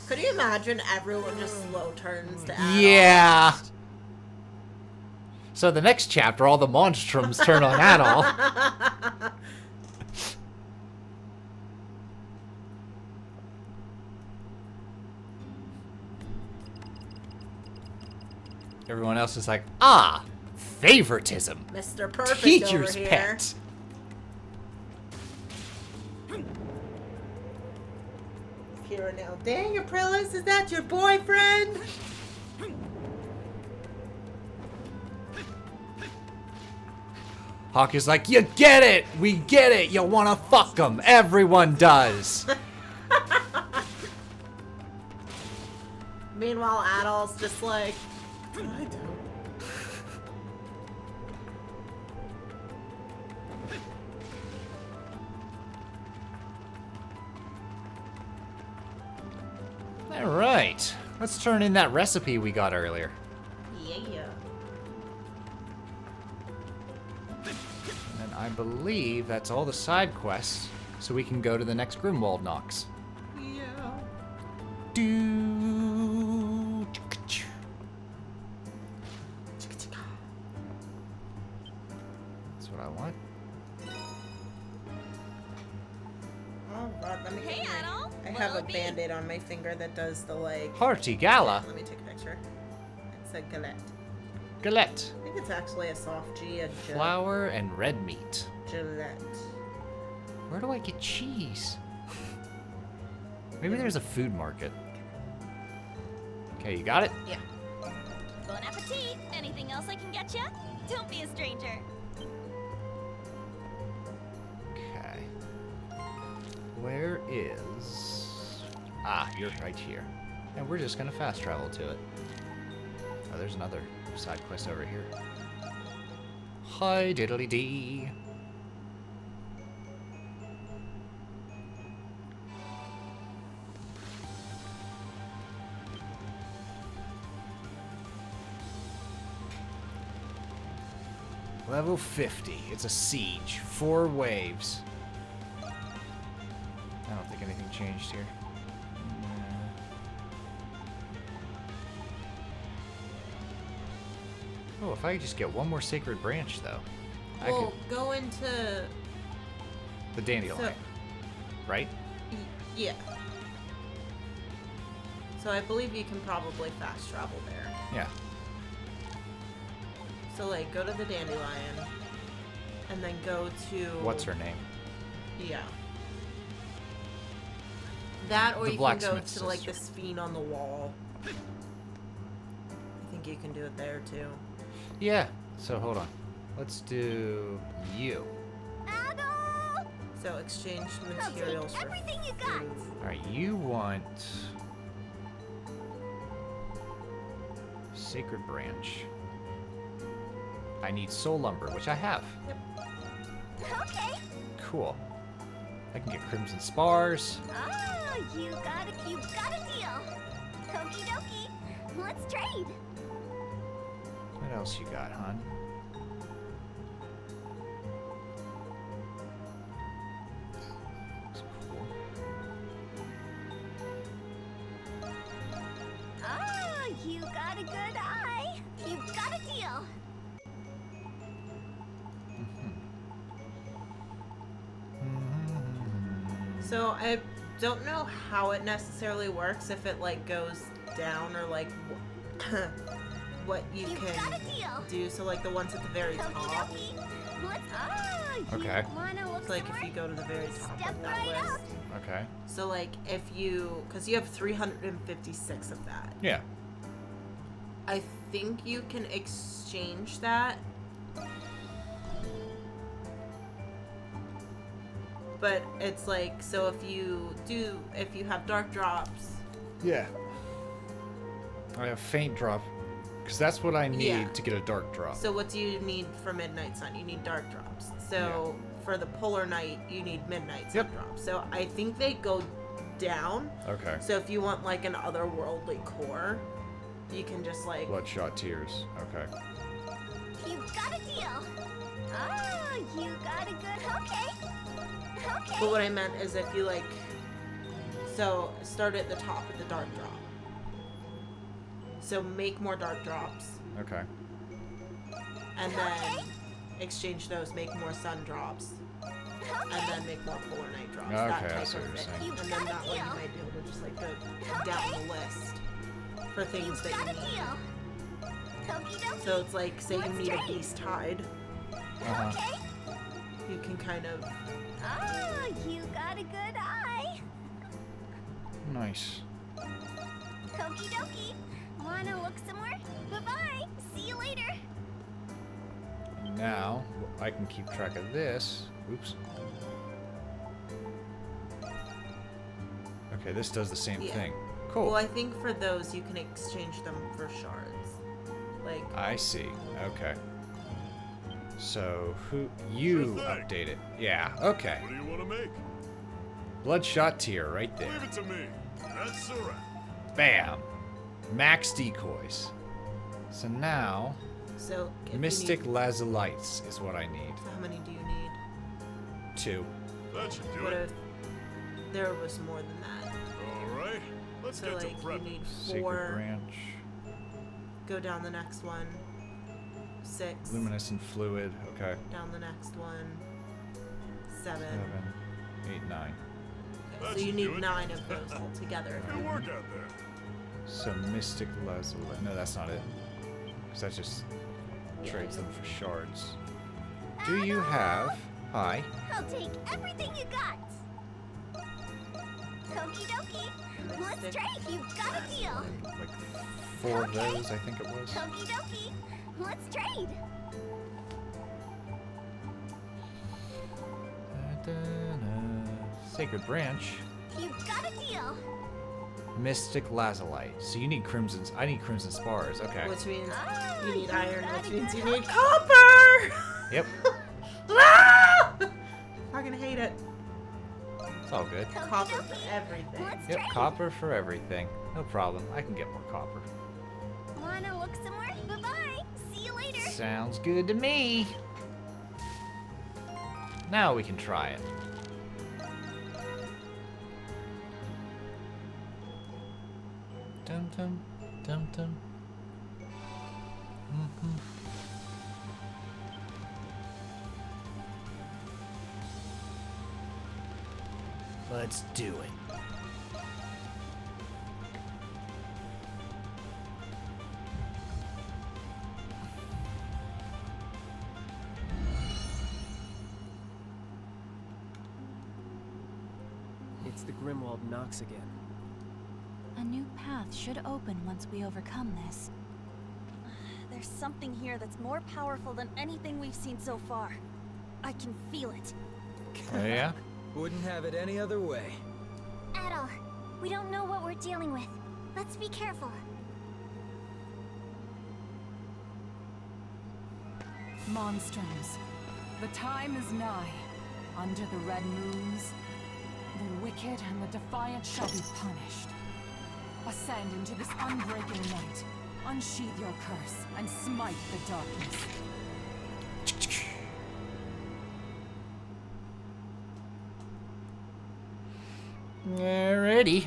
Could you imagine everyone just slow turns to Adol? Yeah. So the next chapter, all the Monstrums turn on Adol. Everyone else is like, favoritism. Mr. Perfect Teacher's over here. pet. Here now. Dang, Aprilis, is that your boyfriend? Hawk is like, you get it! We get it! You wanna fuck them! Everyone does! Meanwhile, Adol's just like, I don't. Alright. Let's turn in that recipe we got earlier. Yeah. And I believe that's all the side quests, so we can go to the next Grimwald Nox. Yeah. That's what I want. Oh god, let me Hey, Adol. I have a band-aid on my finger that does the like. Hearty Gala. Let me take a picture. It's a galette. Galette. I think it's actually a soft G, a Flour and red meat. Gillette. Where do I get cheese? Maybe there's a food market. Okay, you got it? Yeah. Bon appetit. Anything else I can get ya? Don't be a stranger. Okay. Where is... Ah, you're right here. And we're just gonna fast travel to it. Oh, there's another side quest over here. Hi, diddly dee. Level 50. It's a siege. 4 waves. I don't think anything changed here. Oh, if I could just get one more sacred branch, though. Well, I could... go into The dandelion. Right? Yeah. So I believe you can probably fast travel there. Yeah. So like, go to the dandelion, and then go to. What's her name? Yeah. That, or The you can go blacksmith to like the sister. spine on the wall. I think you can do it there too. Yeah. So hold on. Let's do you. Adol! So exchange I'll materials take for everything you got. food. All right. You want sacred branch. I need soul lumber, which I have. Okay. Cool. I can get crimson spars. Oh, you got a deal. Okie dokie. Let's trade. What else you got, hon? That's cool. Oh, you got a good eye. You got a deal. So I don't know how it necessarily works, if it like goes down or like what you You can got a deal. do. So like the ones at the very Okie top. dokie. Let's. Okay. Wanna look It's like if somewhere? you go to the very top Step of that right list. up. Okay. So like if you, because you have 356 of that. Yeah. I think you can exchange that. But it's like, so if you have dark drops. Yeah. I have faint drop, because that's what I need Yeah. to get a dark drop. So what do you need for Midnight Sun? You need dark drops. So for the Polar Night, you need Midnight Sun drops. So I think they go down. Okay. So if you want like an otherworldly core, you can just like. Bloodshot tears. Okay. You got a deal. Oh, you got a good. Okay. Okay. But what I meant is if you like, so start at the top of the dark drop. So make more dark drops, Okay. and then exchange those, make more sun drops, and then make more polar night drops. Okay, that I type see of what you're thing. saying. And then that way you might be able to just like go down the list for things that got a you need. deal. Okie dokie. So it's like, say you Let's need a trade. beast hide, Uh-huh. Okay. you can kind of. Oh, you got a good eye. Nice. Okie dokie. Wanna look somewhere? Bye-bye. See you later. now I can keep track of this. Oops. Okay, this does the same thing. Cool. Well, I think for those you can exchange them for shards. Like. I see. Okay. So who you Sure thing. update it? Yeah. Okay. What do you want to make? Bloodshot tier right there. Leave it to me. That's a wrap. Bam. Max decoys. So now, So. if you Mystic need- Lazalites is what I need. How many do you need? 2. That should do What it. if there was more than that? All right. Let's So get like to you prep. need Sacred 4. branch. Go down the next one. 6. Luminescent fluid. Okay. Down the next one. 7. 7, 8, 9. Okay, That so you should need do it. 9 of those altogether. Good work out there. So Mystic Lazalite. No, that's not it. Because that just trades them for shards. Do you have? Hi. I'll take everything you got. Okie dokie. Let's Mystic trade. You got a deal. Like 4 of those, I think it was. Okie dokie. Let's trade. Sacred branch. You got a deal. Mystic Lazalite. So you need crimsons. I need crimson spars. Okay. Which means Oh, you need iron, got which a means good you need hook. copper! Yep. Ah! Fucking hate it. It's all good. Okie Copper dokie. for everything. Let's Yep. trade. Copper for everything. No problem. I can get more copper. Wanna look somewhere? Bye-bye. See you later. Sounds good to me. Now we can try it. Dum dum dum dum. Mhm. Let's do it. It's the Grimwald Nox again. A new path should open once we overcome this. There's something here that's more powerful than anything we've seen so far. I can feel it. Oh yeah? Wouldn't have it any other way. Adol, we don't know what we're dealing with. Let's be careful. Monstrums. The time is nigh. Under the red moons, the wicked and the defiant shall be punished. Ascend into this unbreaking night. Unsheathe your curse and smite the darkness. Alrighty.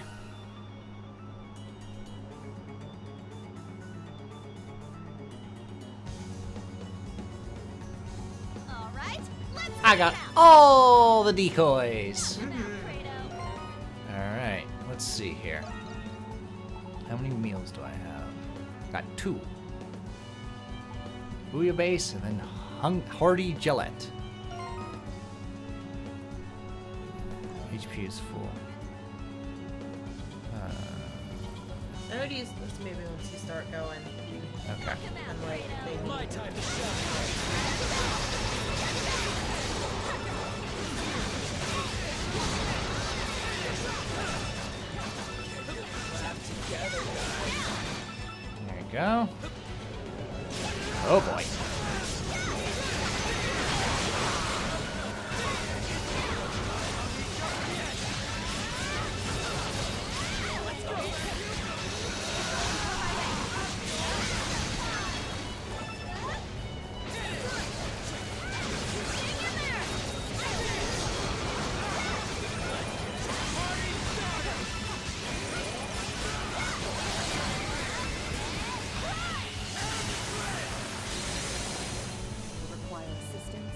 All right, let's I got head out. all the decoys. Now, Fredo. Alright, let's see here. How many meals do I have? Got 2. Bouillabaisse and then hearty Gillette. HP is full. I would use this maybe once you start going. Okay. And like, they My need time to shine. There you go. Oh boy. Require assistance?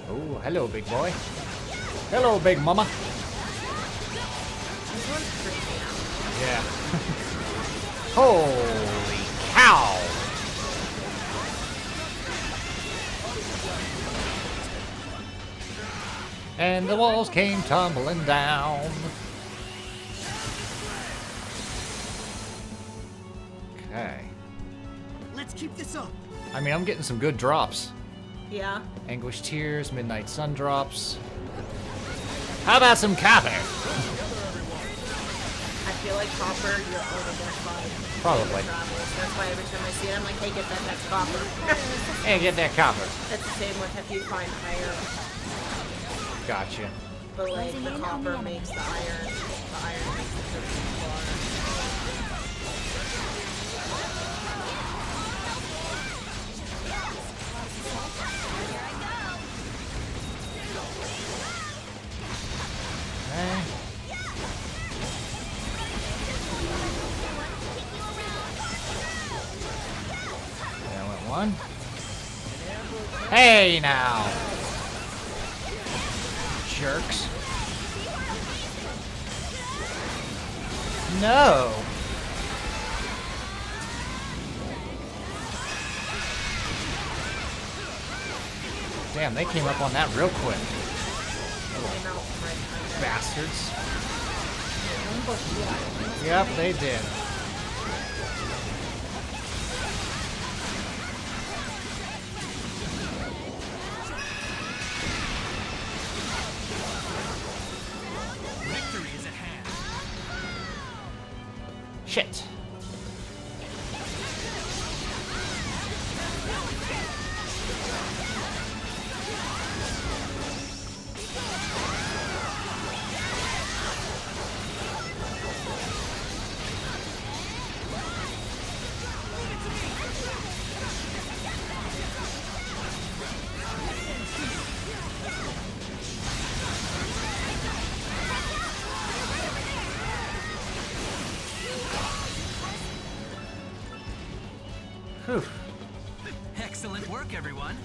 Oh, hello, big boy. Hello, big mama. Yeah. Holy cow! And the walls came tumbling down. Okay. Let's keep this up. I mean, I'm getting some good drops. Yeah. Anguish Tears, Midnight Sun Drops. How about some copper? I feel like copper, you're over there fine. Probably. That's why every time I see it, I'm like, hey, get that next copper. Hey, get that copper. That's the same with if you find iron. Gotcha. But like, the copper makes the iron makes the crystal bar. Okay. There went one. Hey now! Jerks. No! Damn, they came up on that real quick. Bastards. Yep, they did. Victory is at hand. Shit. Whew. Excellent work, everyone.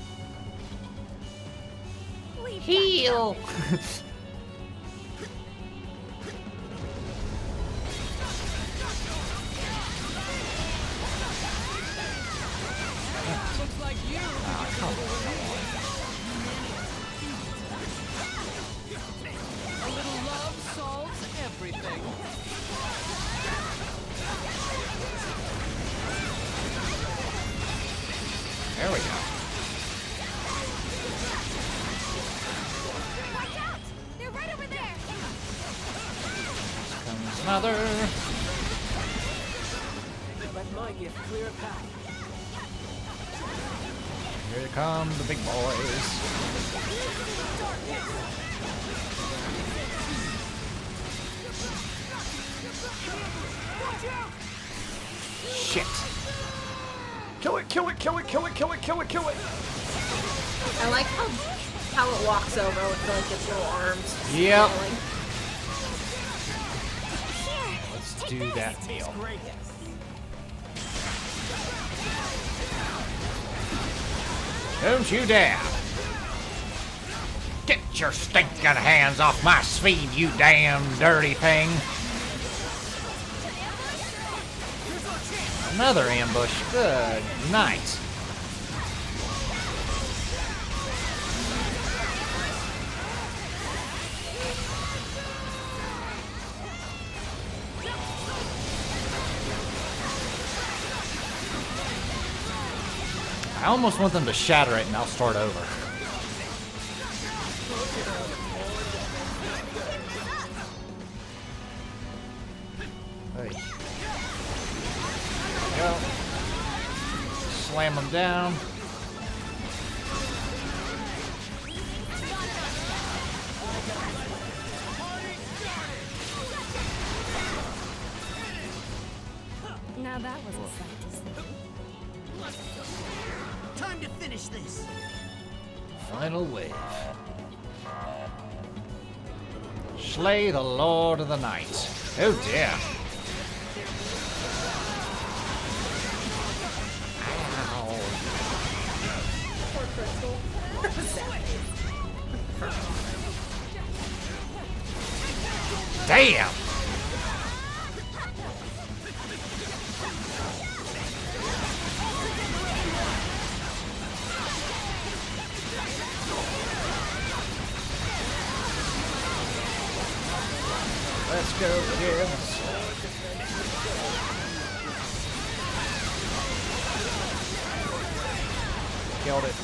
Heal! Looks like you. A little love solves everything. There we go. Watch out! They're right over there! Comes another. Let my gift clear a path. Here come the big boys. Shit. Kill it, kill it, kill it, kill it, kill it, kill it, kill it. I like how it walks over with like its little arms. Yep. flailing. Let's do that meal. Great. Don't you dare. Get your stinking hands off my speed, you damn dirty thing. Another ambush. Good night. I almost want them to shatter it and I'll start over. Hey. Go. Slam them down. Now that was a sight to see. Time to finish this. Final wave. Slay the Lord of the Night. Oh dear. Ow. Damn. Let's go, kids. Killed it.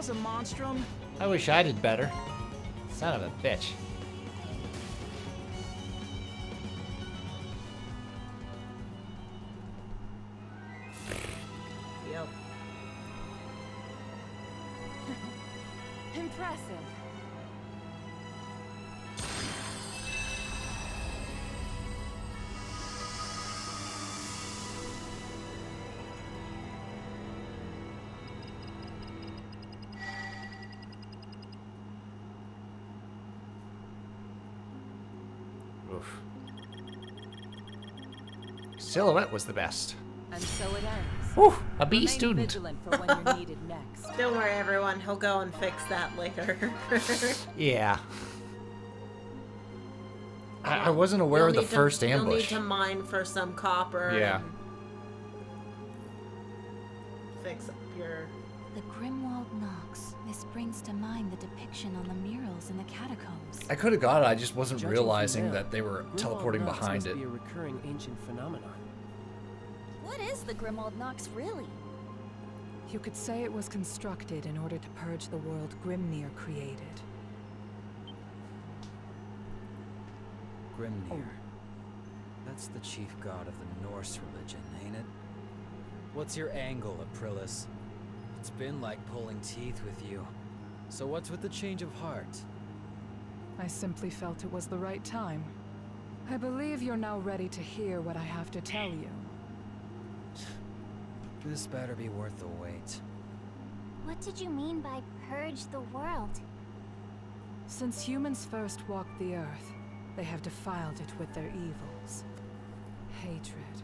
was a monstrum. I wish I did better. Son of a bitch. Yep. Impressive. Oof. Silhouette was the best. And so it ends. Whew, a B Remain student. vigilant for when you're needed next. Don't worry, everyone. He'll go and fix that later. Yeah. I wasn't aware of the first ambush. You'll need to mine for some copper. Yeah. And fix up your... The Grimwald Nox. This brings to mind the depiction on the murals in the catacombs. I could have got it, I just wasn't Judging realizing from that they were Grimwald teleporting Nox behind must it. Be a recurring ancient phenomenon. What is the Grimwald Nox really? You could say it was constructed in order to purge the world Grimnir created. Grimnir. That's the chief god of the Norse religion, ain't it? What's your angle, Aprilis? It's been like pulling teeth with you. So what's with the change of heart? I simply felt it was the right time. I believe you're now ready to hear what I have to tell you. This better be worth the wait. What did you mean by purge the world? Since humans first walked the earth, they have defiled it with their evils. Hatred,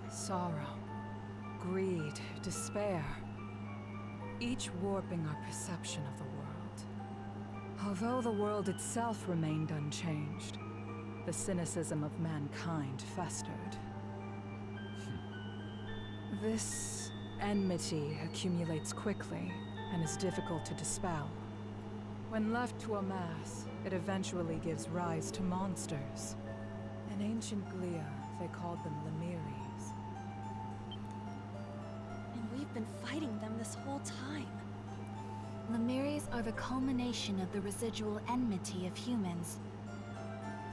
sorrow, greed, despair. Each warping our perception of the world. Although the world itself remained unchanged, the cynicism of mankind festered. This enmity accumulates quickly and is difficult to dispel. When left to amass, it eventually gives rise to monsters. In ancient Glia, they called them Lemires. And we've been fighting them this whole time. Lemires are the culmination of the residual enmity of humans.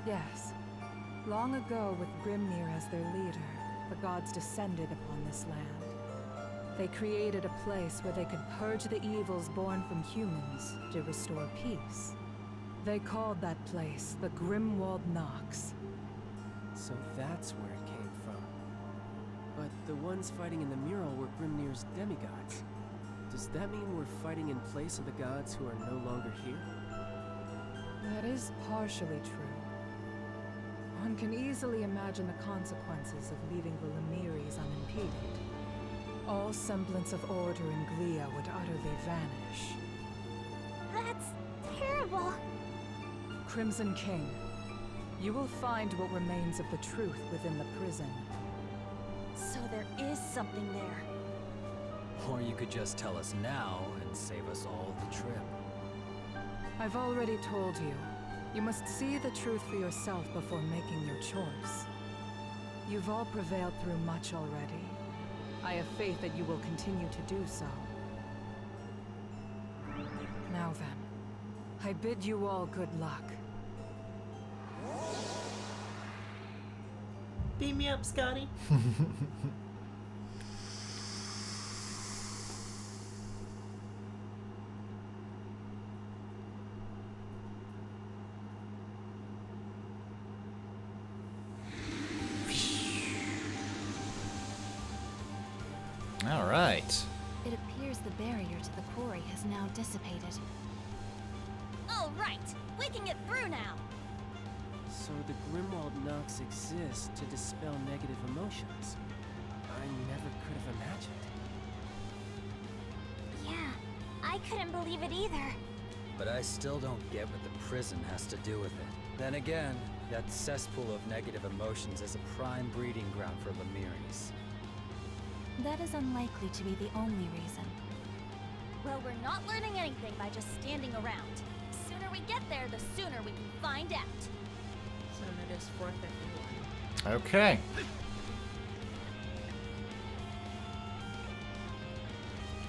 Yes. Long ago, with Grimnir as their leader, the gods descended upon this land. They created a place where they could purge the evils born from humans to restore peace. They called that place the Grimwald Nox. So that's where it came from. But the ones fighting in the mural were Grimnir's demigods. Does that mean we're fighting in place of the gods who are no longer here? That is partially true. One can easily imagine the consequences of leaving the Lemires unimpeded. All semblance of order in Glia would utterly vanish. That's terrible. Crimson King, you will find what remains of the truth within the prison. So there is something there. Or you could just tell us now and save us all the trip. I've already told you. You must see the truth for yourself before making your choice. You've all prevailed through much already. I have faith that you will continue to do so. Now then, I bid you all good luck. Beam me up, Scotty. All right. It appears the barrier to the quarry has now dissipated. All right, we can get through now. So the Grimwald Nox exists to dispel negative emotions. I never could have imagined. Yeah, I couldn't believe it either. But I still don't get what the prison has to do with it. Then again, that cesspool of negative emotions is a prime breeding ground for Lemires. That is unlikely to be the only reason. Well, we're not learning anything by just standing around. The sooner we get there, the sooner we can find out. So it is 4:51. Okay.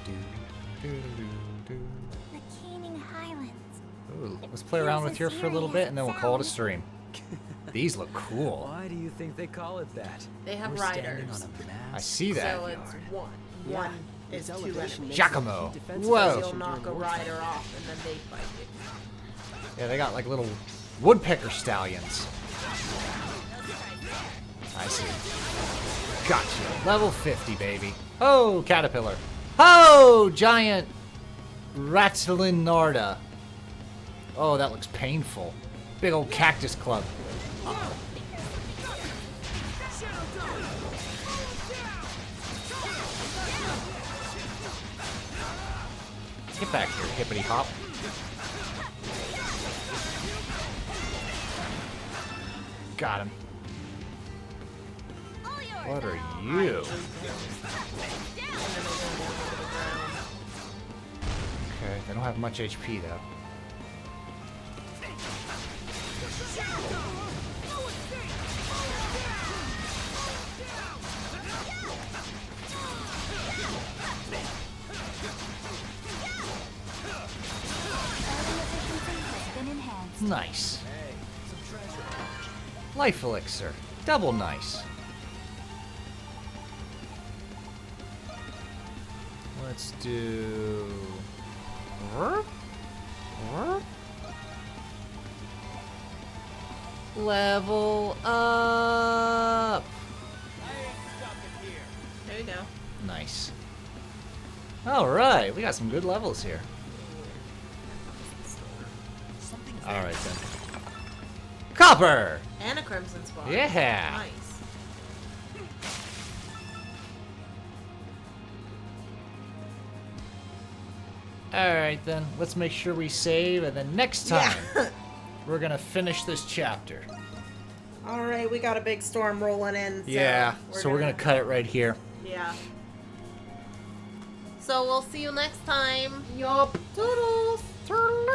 Do, do, do, do. Ooh, let's play around with here for a little bit, and then we'll call it a stream. These look cool. Why do you think they call it that? They have We're standing riders. on a massive I see that. So it's one. Yeah, One is this two elevation enemies. makes Giacomo. it defensive So Whoa. you'll position knock a during wartime. rider off and then they fight you. Yeah, they got like little woodpecker stallions. I see. Gotcha. Level 50, baby. Oh, caterpillar. Oh, giant Ratlinarda. Oh, that looks painful. Big old cactus club. Get back here, hippity hop. Got him. What are you? Okay, they don't have much HP though. Nice. Life elixir. Double nice. Let's do... Level up. There you go. Nice. Alright, we got some good levels here. Alright then. Copper! And a crimson spot. Yeah. Nice. Alright then, let's make sure we save, and then next time, we're gonna finish this chapter. Alright, we got a big storm rolling in. So Yeah, so we're gonna cut it right here. Yeah. So we'll see you next time. Yup. Toodles. Toodles.